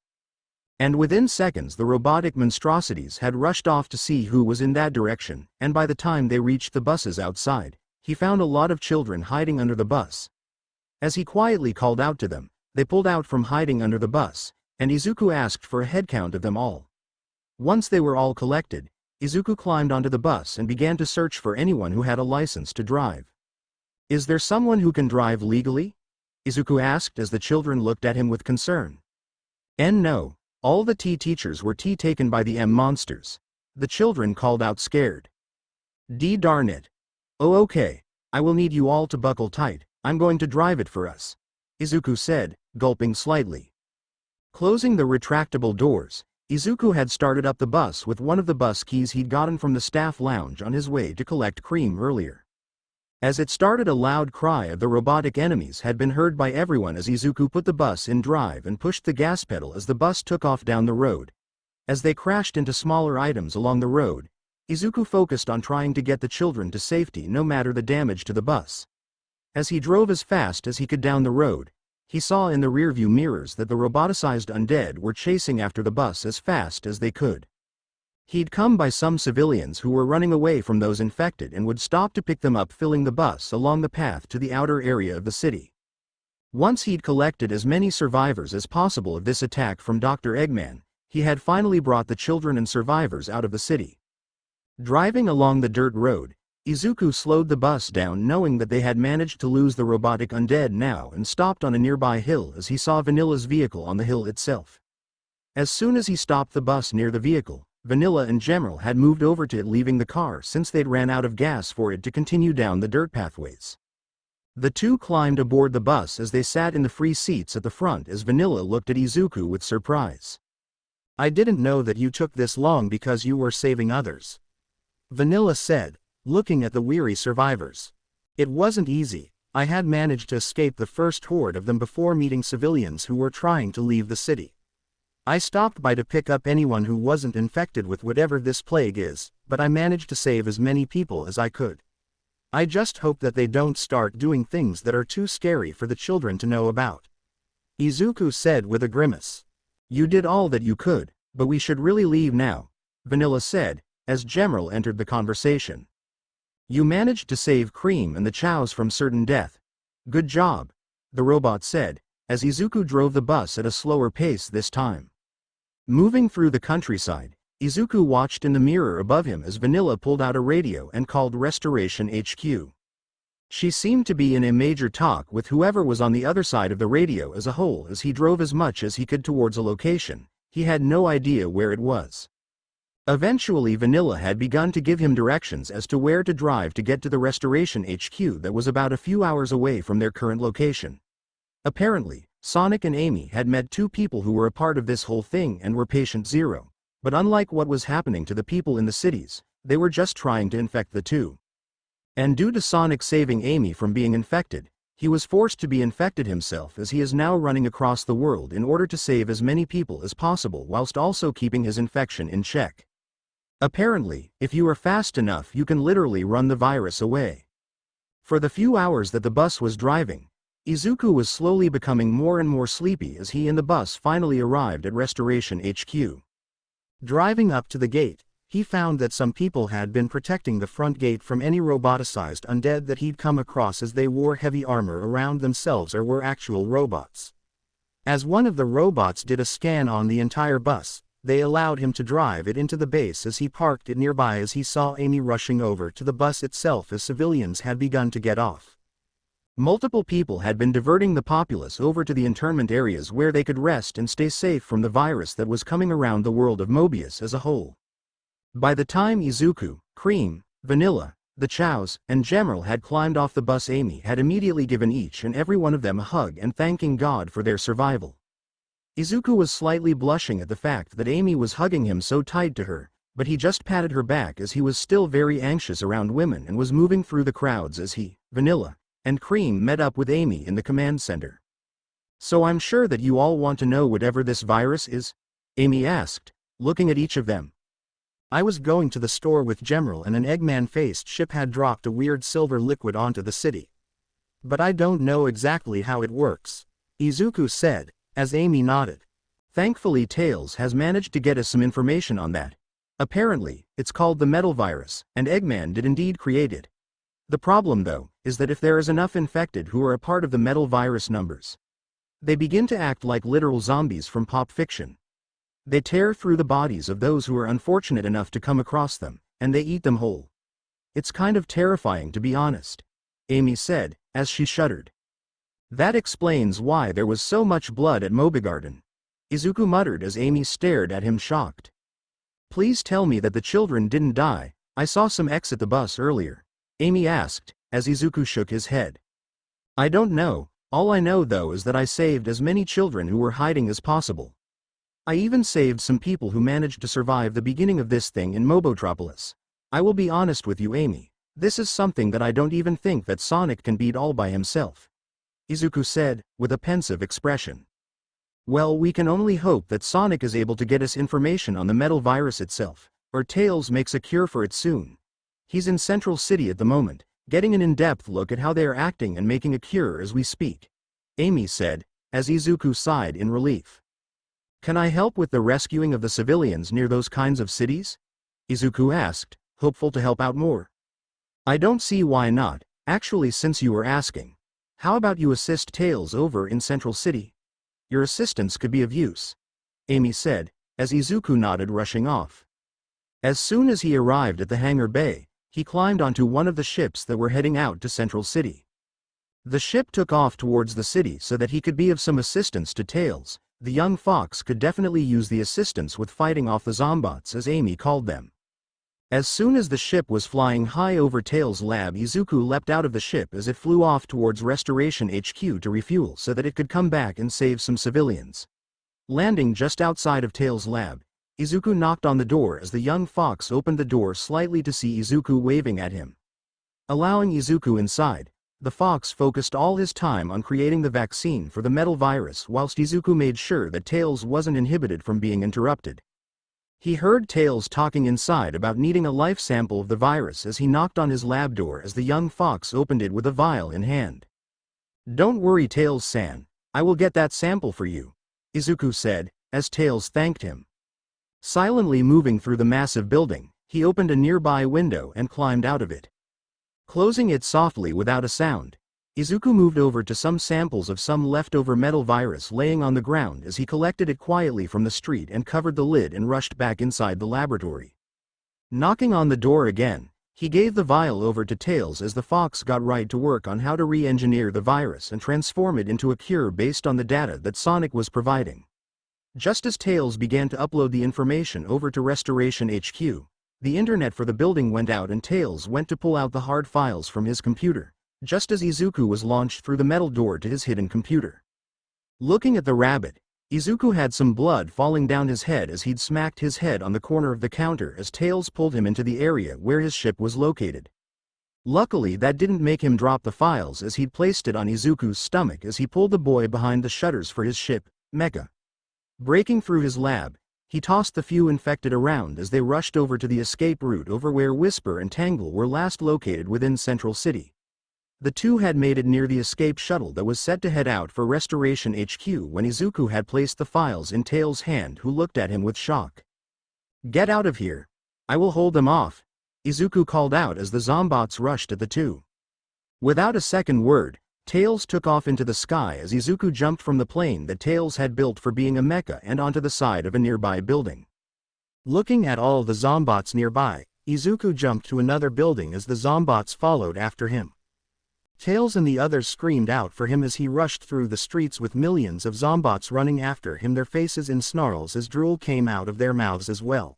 And within seconds the robotic monstrosities had rushed off to see who was in that direction, and by the time they reached the buses outside, he found a lot of children hiding under the bus. As he quietly called out to them, they pulled out from hiding under the bus, and Izuku asked for a head count of them all. Once they were all collected, Izuku climbed onto the bus and began to search for anyone who had a license to drive. Is there someone who can drive legally? Izuku asked as the children looked at him with concern. No. All the T teachers were taken by the M monsters. The children called out scared. Darn it. Oh okay, I will need you all to buckle tight, I'm going to drive it for us, Izuku said, gulping slightly. Closing the retractable doors, Izuku had started up the bus with one of the bus keys he'd gotten from the staff lounge on his way to collect Cream earlier. As it started, a loud cry of the robotic enemies had been heard by everyone as Izuku put the bus in drive and pushed the gas pedal as the bus took off down the road. As they crashed into smaller items along the road, Izuku focused on trying to get the children to safety no matter the damage to the bus. As he drove as fast as he could down the road, he saw in the rearview mirrors that the roboticized undead were chasing after the bus as fast as they could. He'd come by some civilians who were running away from those infected and would stop to pick them up, filling the bus along the path to the outer area of the city. Once he'd collected as many survivors as possible of this attack from Dr. Eggman, he had finally brought the children and survivors out of the city. Driving along the dirt road, Izuku slowed the bus down knowing that they had managed to lose the robotic undead now and stopped on a nearby hill as he saw Vanilla's vehicle on the hill itself. As soon as he stopped the bus near the vehicle, Vanilla and General had moved over to it, leaving the car since they'd ran out of gas for it to continue down the dirt pathways. The two climbed aboard the bus as they sat in the free seats at the front as Vanilla looked at Izuku with surprise. I didn't know that you took this long because you were saving others, Vanilla said, looking at the weary survivors. It wasn't easy, I had managed to escape the first horde of them before meeting civilians who were trying to leave the city. I stopped by to pick up anyone who wasn't infected with whatever this plague is, but I managed to save as many people as I could. I just hope that they don't start doing things that are too scary for the children to know about. Izuku said with a grimace. You did all that you could, but we should really leave now, Vanilla said, as Gemerl entered the conversation. You managed to save Cream and the Chows from certain death. Good job, the robot said, as Izuku drove the bus at a slower pace this time. Moving through the countryside, Izuku watched in the mirror above him as Vanilla pulled out a radio and called Restoration HQ. She seemed to be in a major talk with whoever was on the other side of the radio as a whole as he drove as much as he could towards a location. He had no idea where it was. Eventually Vanilla had begun to give him directions as to where to drive to get to the Restoration HQ that was about a few hours away from their current location. Apparently, Sonic and Amy had met two people who were a part of this whole thing and were patient zero, but unlike what was happening to the people in the cities, they were just trying to infect the two. And due to Sonic saving Amy from being infected, he was forced to be infected himself as he is now running across the world in order to save as many people as possible whilst also keeping his infection in check. Apparently, if you are fast enough you can literally run the virus away. For the few hours that the bus was driving, Izuku was slowly becoming more and more sleepy as he and the bus finally arrived at Restoration HQ. Driving up to the gate, he found that some people had been protecting the front gate from any roboticized undead that he'd come across as they wore heavy armor around themselves or were actual robots. As one of the robots did a scan on the entire bus, they allowed him to drive it into the base as he parked it nearby as he saw Amy rushing over to the bus itself as civilians had begun to get off. Multiple people had been diverting the populace over to the internment areas where they could rest and stay safe from the virus that was coming around the world of Mobius as a whole. By the time Izuku, Cream, Vanilla, the Chows, and Gemerl had climbed off the bus, Amy had immediately given each and every one of them a hug and thanking God for their survival. Izuku was slightly blushing at the fact that Amy was hugging him so tight to her, but he just patted her back as he was still very anxious around women and was moving through the crowds as he, Vanilla, and Cream met up with Amy in the command center. So I'm sure that you all want to know whatever this virus is? Amy asked, looking at each of them. I was going to the store with Gemerl and an Eggman-faced ship had dropped a weird silver liquid onto the city. But I don't know exactly how it works, Izuku said, as Amy nodded. Thankfully Tails has managed to get us some information on that. Apparently, it's called the metal virus, and Eggman did indeed create it. The problem though, is that if there is enough infected who are a part of the metal virus numbers, they begin to act like literal zombies from pop fiction. They tear through the bodies of those who are unfortunate enough to come across them, and they eat them whole. It's kind of terrifying to be honest, Amy said, as she shuddered. That explains why there was so much blood at Mobigarden, Izuku muttered as Amy stared at him shocked. Please tell me that the children didn't die. I saw some exit the bus earlier, Amy asked, as Izuku shook his head. I don't know, all I know though is that I saved as many children who were hiding as possible. I even saved some people who managed to survive the beginning of this thing in Mobotropolis. I will be honest with you, Amy, this is something that I don't even think that Sonic can beat all by himself, Izuku said, with a pensive expression. Well, we can only hope that Sonic is able to get us information on the metal virus itself, or Tails makes a cure for it soon. He's in Central City at the moment, getting an in-depth look at how they are acting and making a cure as we speak, Amy said, as Izuku sighed in relief. Can I help with the rescuing of the civilians near those kinds of cities? Izuku asked, hopeful to help out more. I don't see why not, actually since you were asking. How about you assist Tails over in Central City? Your assistance could be of use, Amy said, as Izuku nodded, rushing off. As soon as he arrived at the hangar bay, he climbed onto one of the ships that were heading out to Central City. The ship took off towards the city so that he could be of some assistance to Tails. The young fox could definitely use the assistance with fighting off the zombots as Amy called them. As soon as the ship was flying high over Tails' lab, Izuku leapt out of the ship as it flew off towards Restoration HQ to refuel so that it could come back and save some civilians. Landing just outside of Tails' lab, Izuku knocked on the door as the young fox opened the door slightly to see Izuku waving at him. Allowing Izuku inside, The fox focused all his time on creating the vaccine for the metal virus whilst Izuku made sure that Tails wasn't inhibited from being interrupted. He heard Tails talking inside about needing a life sample of the virus as he knocked on his lab door as the young fox opened it with a vial in hand. "Don't worry, Tails-san, I will get that sample for you," Izuku said, as Tails thanked him. Silently moving through the massive building, he opened a nearby window and climbed out of it. Closing it softly without a sound, Izuku moved over to some samples of some leftover metal virus laying on the ground as he collected it quietly from the street and covered the lid and rushed back inside the laboratory. Knocking on the door again, he gave the vial over to Tails as the fox got right to work on how to re-engineer the virus and transform it into a cure based on the data that Sonic was providing. Just as Tails began to upload the information over to Restoration HQ, the internet for the building went out and Tails went to pull out the hard files from his computer, just as Izuku was launched through the metal door to his hidden computer. Looking at the rabbit, Izuku had some blood falling down his head as he'd smacked his head on the corner of the counter as Tails pulled him into the area where his ship was located. Luckily that didn't make him drop the files as he'd placed it on Izuku's stomach as he pulled the boy behind the shutters for his ship, Mecha. Breaking through his lab, he tossed the few infected around as they rushed over to the escape route over where Whisper and Tangle were last located within Central City. The two had made it near the escape shuttle that was set to head out for Restoration HQ when Izuku had placed the files in Tails' hand, who looked at him with shock. "Get out of here. I will hold them off," Izuku called out as the Zombots rushed at the two. Without a second word, Tails took off into the sky as Izuku jumped from the plane that Tails had built for being a mecha and onto the side of a nearby building. Looking at all the Zombots nearby, Izuku jumped to another building as the Zombots followed after him. Tails and the others screamed out for him as he rushed through the streets with millions of Zombots running after him, their faces in snarls as drool came out of their mouths as well.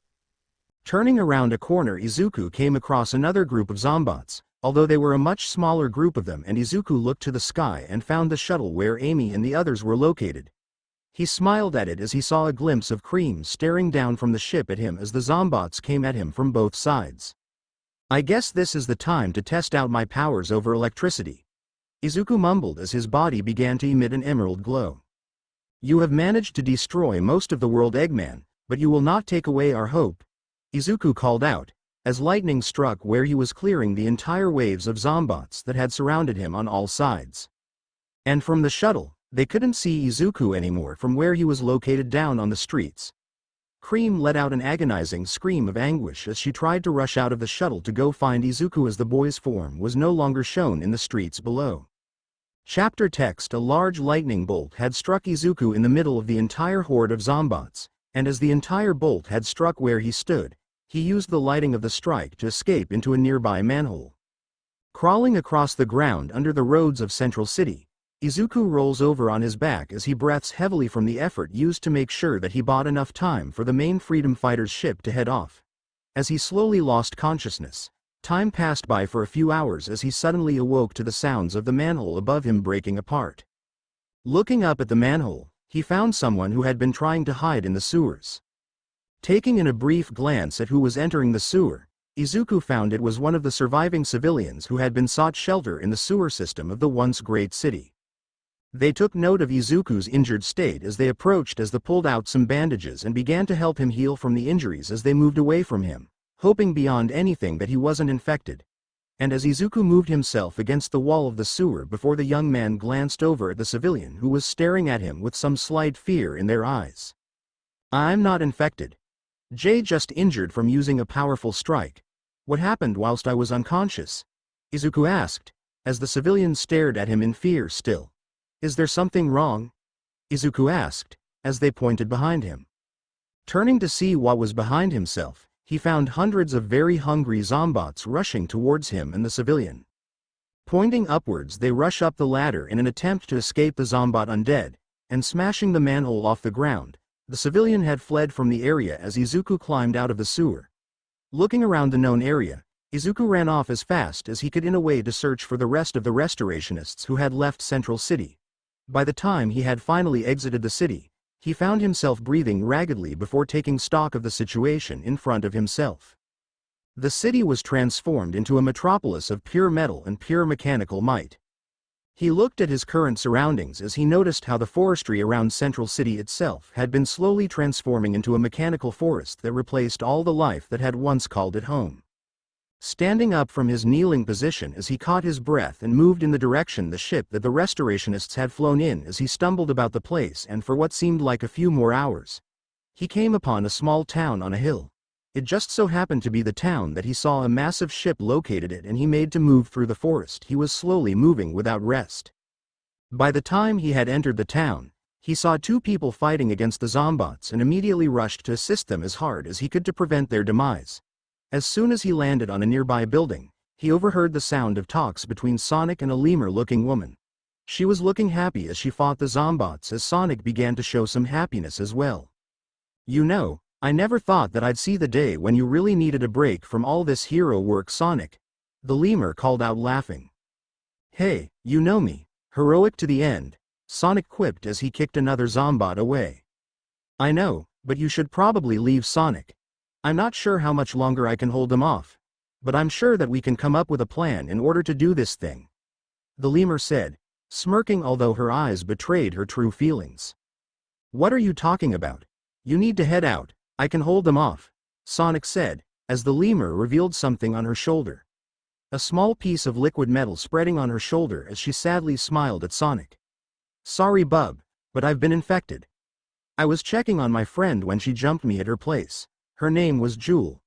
Turning around a corner, Izuku came across another group of Zombots, although they were a much smaller group of them, and Izuku looked to the sky and found the shuttle where Amy and the others were located. He smiled at it as he saw a glimpse of Cream staring down from the ship at him as the Zombots came at him from both sides. "I guess this is the time to test out my powers over electricity," Izuku mumbled as his body began to emit an emerald glow. "You have managed to destroy most of the world, Eggman, but you will not take away our hope," Izuku called out, as lightning struck where he was, clearing the entire waves of Zombots that had surrounded him on all sides. And from the shuttle, they couldn't see Izuku anymore from where he was located down on the streets. Cream let out an agonizing scream of anguish as she tried to rush out of the shuttle to go find Izuku as the boy's form was no longer shown in the streets below. Chapter text: A large lightning bolt had struck Izuku in the middle of the entire horde of Zombots, and as the entire bolt had struck where he stood, he used the lighting of the strike to escape into a nearby manhole. Crawling across the ground under the roads of Central City, Izuku rolls over on his back as he breaths heavily from the effort used to make sure that he bought enough time for the main freedom fighter's ship to head off. As he slowly lost consciousness, time passed by for a few hours as he suddenly awoke to the sounds of the manhole above him breaking apart. Looking up at the manhole, he found someone who had been trying to hide in the sewers. Taking in a brief glance at who was entering the sewer, Izuku found it was one of the surviving civilians who had been sought shelter in the sewer system of the once great city. They took note of Izuku's injured state as they approached as they pulled out some bandages and began to help him heal from the injuries as they moved away from him, hoping beyond anything that he wasn't infected. And as Izuku moved himself against the wall of the sewer before the young man glanced over at the civilian who was staring at him with some slight fear in their eyes. "I'm not infected. Jay just injured from using a powerful strike. What happened whilst I was unconscious?" Izuku asked, as the civilian stared at him in fear still. "Is there something wrong?" Izuku asked, as they pointed behind him. Turning to see what was behind himself, he found hundreds of very hungry Zombots rushing towards him and the civilian. Pointing upwards, they rush up the ladder in an attempt to escape the Zombot undead, and smashing the manhole off the ground. The civilian had fled from the area as Izuku climbed out of the sewer. Looking around the known area, Izuku ran off as fast as he could in a way to search for the rest of the restorationists who had left Central City. By the time he had finally exited the city, he found himself breathing raggedly before taking stock of the situation in front of himself. The city was transformed into a metropolis of pure metal and pure mechanical might. He looked at his current surroundings as he noticed how the forestry around Central City itself had been slowly transforming into a mechanical forest that replaced all the life that had once called it home. Standing up from his kneeling position as he caught his breath and moved in the direction the ship that the restorationists had flown in as he stumbled about the place and for what seemed like a few more hours, he came upon a small town on a hill. It just so happened to be the town that he saw a massive ship located at and he made to move through the forest. He was slowly moving without rest. By the time he had entered the town, he saw two people fighting against the zombots and immediately rushed to assist them as hard as he could to prevent their demise. As soon as he landed on a nearby building, he overheard the sound of talks between Sonic and a lemur-looking woman. She was looking happy as she fought the zombots as Sonic began to show some happiness as well. "You know, I never thought that I'd see the day when you really needed a break from all this hero work, Sonic," the lemur called out laughing. "Hey, you know me, heroic to the end," Sonic quipped as he kicked another zombot away. "I know, but you should probably leave, Sonic. I'm not sure how much longer I can hold them off, but I'm sure that we can come up with a plan in order to do this thing," the lemur said, smirking although her eyes betrayed her true feelings. "What are you talking about? You need to head out. I can hold them off," Sonic said, as the lemur revealed something on her shoulder. A small piece of liquid metal spreading on her shoulder as she sadly smiled at Sonic. "Sorry, bub, but I've been infected. I was checking on my friend when she jumped me at her place. Her name was Jewel.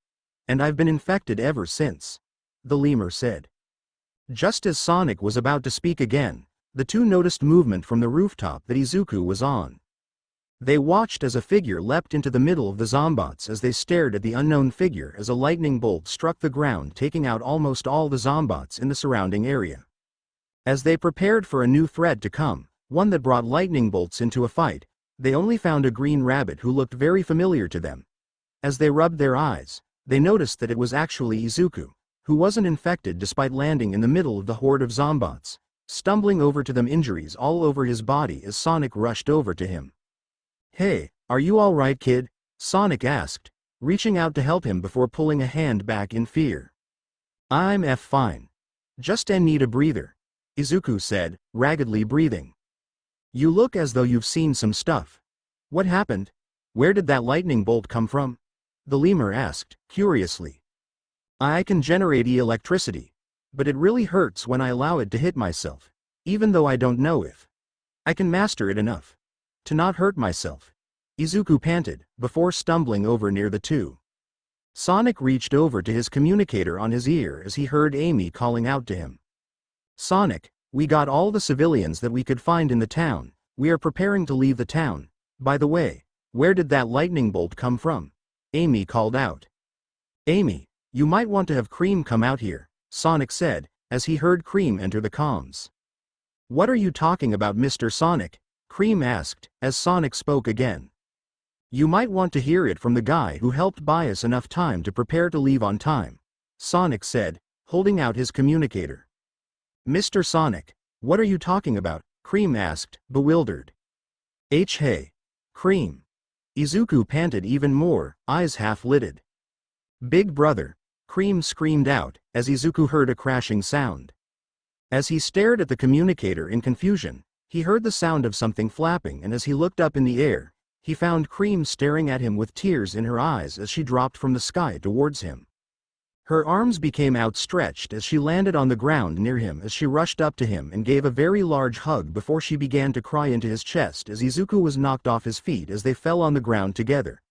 And I've been infected ever since," the lemur said. Just as Sonic was about to speak again, the two noticed movement from the rooftop that Izuku was on. They watched as a figure leapt into the middle of the zombots as they stared at the unknown figure as a lightning bolt struck the ground, taking out almost all the zombots in the surrounding area. As they prepared for a new threat to come, one that brought lightning bolts into a fight, they only found a green rabbit who looked very familiar to them. As they rubbed their eyes, they noticed that it was actually Izuku, who wasn't infected despite landing in the middle of the horde of zombots, stumbling over to them, injuries all over his body as Sonic rushed over to him. "Hey, are you all right, kid?" Sonic asked, reaching out to help him before pulling a hand back in fear. "I'm fine. Just need a breather," Izuku said, raggedly breathing. "You look as though you've seen some stuff. What happened? Where did that lightning bolt come from?" the lemur asked, curiously. "I can generate electricity, but it really hurts when I allow it to hit myself, even though I don't know if I can master it enough to not hurt myself," Izuku panted, before stumbling over near the two. Sonic reached over to his communicator on his ear as he heard Amy calling out to him. "Sonic, we got all the civilians that we could find in the town. We are preparing to leave the town. By the way, where did that lightning bolt come from?" Amy called out. "Amy, you might want to have Cream come out here," Sonic said, as he heard Cream enter the comms. "What are you talking about, Mr. Sonic?" Cream asked, as Sonic spoke again. "You might want to hear it from the guy who helped buy us enough time to prepare to leave on time," Sonic said, holding out his communicator. "Mr. Sonic, what are you talking about?" Cream asked, bewildered. Hey, Cream." Izuku panted even more, eyes half-lidded. "Big brother," Cream screamed out, as Izuku heard a crashing sound. As he stared at the communicator in confusion, he heard the sound of something flapping, and as he looked up in the air, he found Cream staring at him with tears in her eyes as she dropped from the sky towards him. Her arms became outstretched as she landed on the ground near him as she rushed up to him and gave a very large hug before she began to cry into his chest as Izuku was knocked off his feet as they fell on the ground together.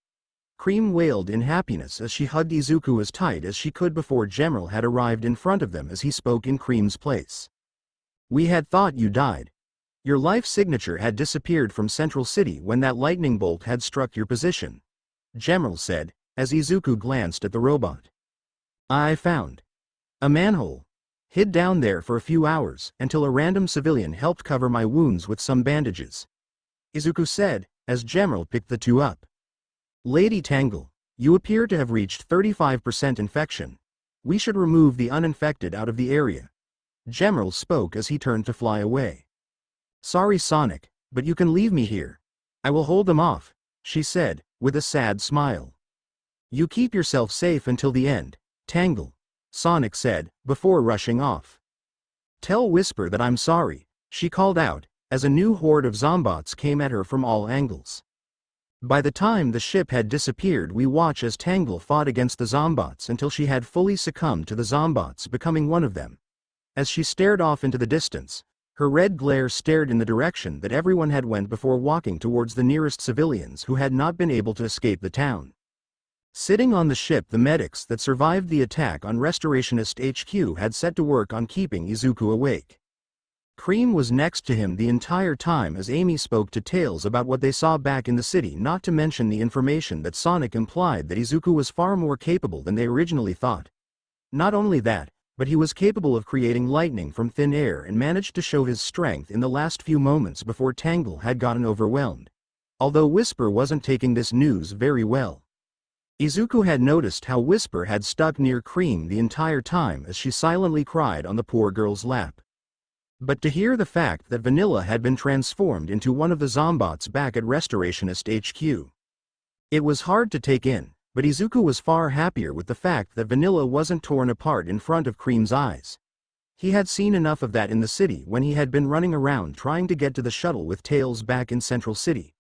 Cream wailed in happiness as she hugged Izuku as tight as she could before General had arrived in front of them as he spoke in Cream's place. "We had thought you died. Your life signature had disappeared from Central City when that lightning bolt had struck your position," General said, as Izuku glanced at the robot. "I found a manhole. Hid down there for a few hours until a random civilian helped cover my wounds with some bandages," Izuku said, as General picked the two up. "Lady Tangle, you appear to have reached 35% infection. We should remove the uninfected out of the area," General spoke as he turned to fly away. "Sorry, Sonic, but you can leave me here. I will hold them off," she said, with a sad smile. "You keep yourself safe until the end, Tangle," Sonic said, before rushing off. "Tell Whisper that I'm sorry," she called out, as a new horde of zombots came at her from all angles. By the time the ship had disappeared, we watch as Tangle fought against the zombots until she had fully succumbed to the zombots, becoming one of them. As she stared off into the distance, her red glare stared in the direction that everyone had went before walking towards the nearest civilians who had not been able to escape the town. Sitting on the ship, the medics that survived the attack on Restorationist HQ had set to work on keeping Izuku awake. Cream was next to him the entire time as Amy spoke to Tails about what they saw back in the city, not to mention the information that Sonic implied that Izuku was far more capable than they originally thought. Not only that, but he was capable of creating lightning from thin air and managed to show his strength in the last few moments before Tangle had gotten overwhelmed. Although Whisper wasn't taking this news very well. Izuku had noticed how Whisper had stuck near Cream the entire time as she silently cried on the poor girl's lap. But to hear the fact that Vanilla had been transformed into one of the zombots back at Restorationist HQ. It was hard to take in, but Izuku was far happier with the fact that Vanilla wasn't torn apart in front of Cream's eyes. He had seen enough of that in the city when he had been running around trying to get to the shuttle with Tails back in Central City.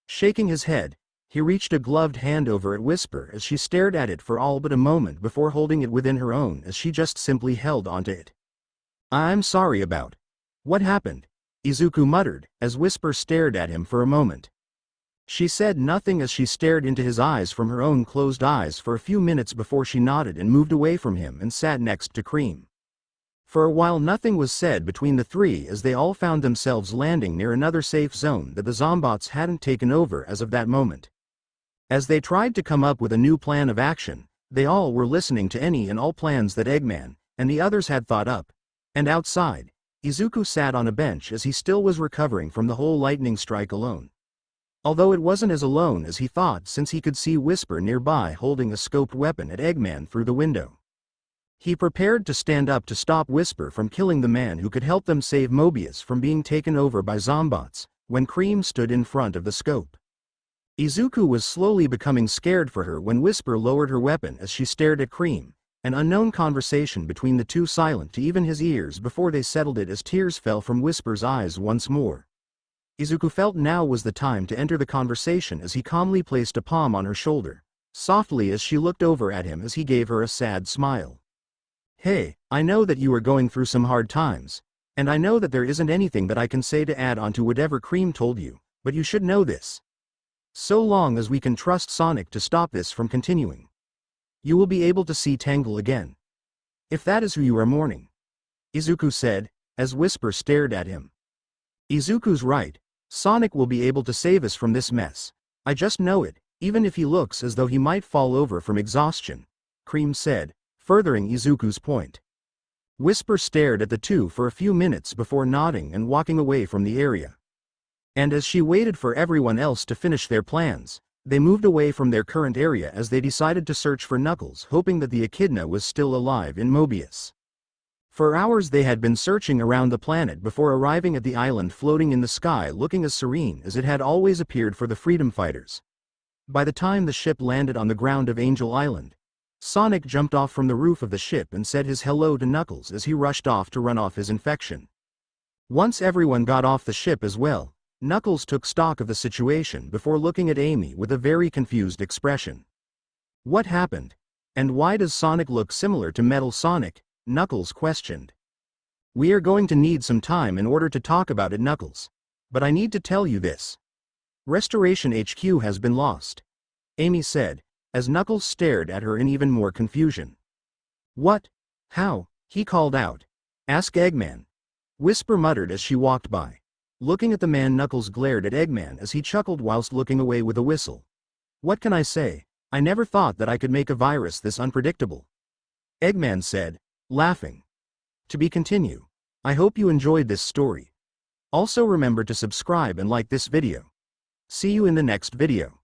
Shaking his head, he reached a gloved hand over at Whisper as she stared at it for all but a moment before holding it within her own as she just simply held onto it. "I'm sorry about what happened," Izuku muttered, as Whisper stared at him for a moment. She said nothing as she stared into his eyes from her own closed eyes for a few minutes before she nodded and moved away from him and sat next to Cream. For a while nothing was said between the three as they all found themselves landing near another safe zone that the zombots hadn't taken over as of that moment. As they tried to come up with a new plan of action, they all were listening to any and all plans that Eggman and the others had thought up. And outside, Izuku sat on a bench as he still was recovering from the whole lightning strike alone. Although it wasn't as alone as he thought, since he could see Whisper nearby holding a scoped weapon at Eggman through the window. He prepared to stand up to stop Whisper from killing the man who could help them save Mobius from being taken over by zombots, when Cream stood in front of the scope. Izuku was slowly becoming scared for her when Whisper lowered her weapon as she stared at Cream, an unknown conversation between the two silent to even his ears before they settled it as tears fell from Whisper's eyes once more. Izuku felt now was the time to enter the conversation as he calmly placed a palm on her shoulder, softly as she looked over at him as he gave her a sad smile. "Hey, I know that you are going through some hard times, and I know that there isn't anything that I can say to add on to whatever Cream told you, but you should know this. So long as we can trust Sonic to stop this from continuing, you will be able to see Tangle again. If that is who you are mourning," Izuku said, as Whisper stared at him. "Izuku's right. Sonic will be able to save us from this mess. I just know it, even if he looks as though he might fall over from exhaustion," Cream said, furthering Izuku's point. Whisper stared at the two for a few minutes before nodding and walking away from the area. And as she waited for everyone else to finish their plans, they moved away from their current area as they decided to search for Knuckles, hoping that the echidna was still alive in Mobius. For hours they had been searching around the planet before arriving at the island floating in the sky looking as serene as it had always appeared for the freedom fighters. By the time the ship landed on the ground of Angel Island, Sonic jumped off from the roof of the ship and said his hello to Knuckles as he rushed off to run off his infection. Once everyone got off the ship as well, Knuckles took stock of the situation before looking at Amy with a very confused expression. "What happened? And why does Sonic look similar to Metal Sonic?" Knuckles questioned. "We are going to need some time in order to talk about it, Knuckles. But I need to tell you this. Restoration HQ has been lost," Amy said, as Knuckles stared at her in even more confusion. "What? How?" he called out. "Ask Eggman," Whisper muttered as she walked by. Looking at the man, Knuckles glared at Eggman as he chuckled whilst looking away with a whistle. "What can I say? I never thought that I could make a virus this unpredictable," Eggman said, laughing. To be continued. I hope you enjoyed this story. Also remember to subscribe and like this video. See you in the next video.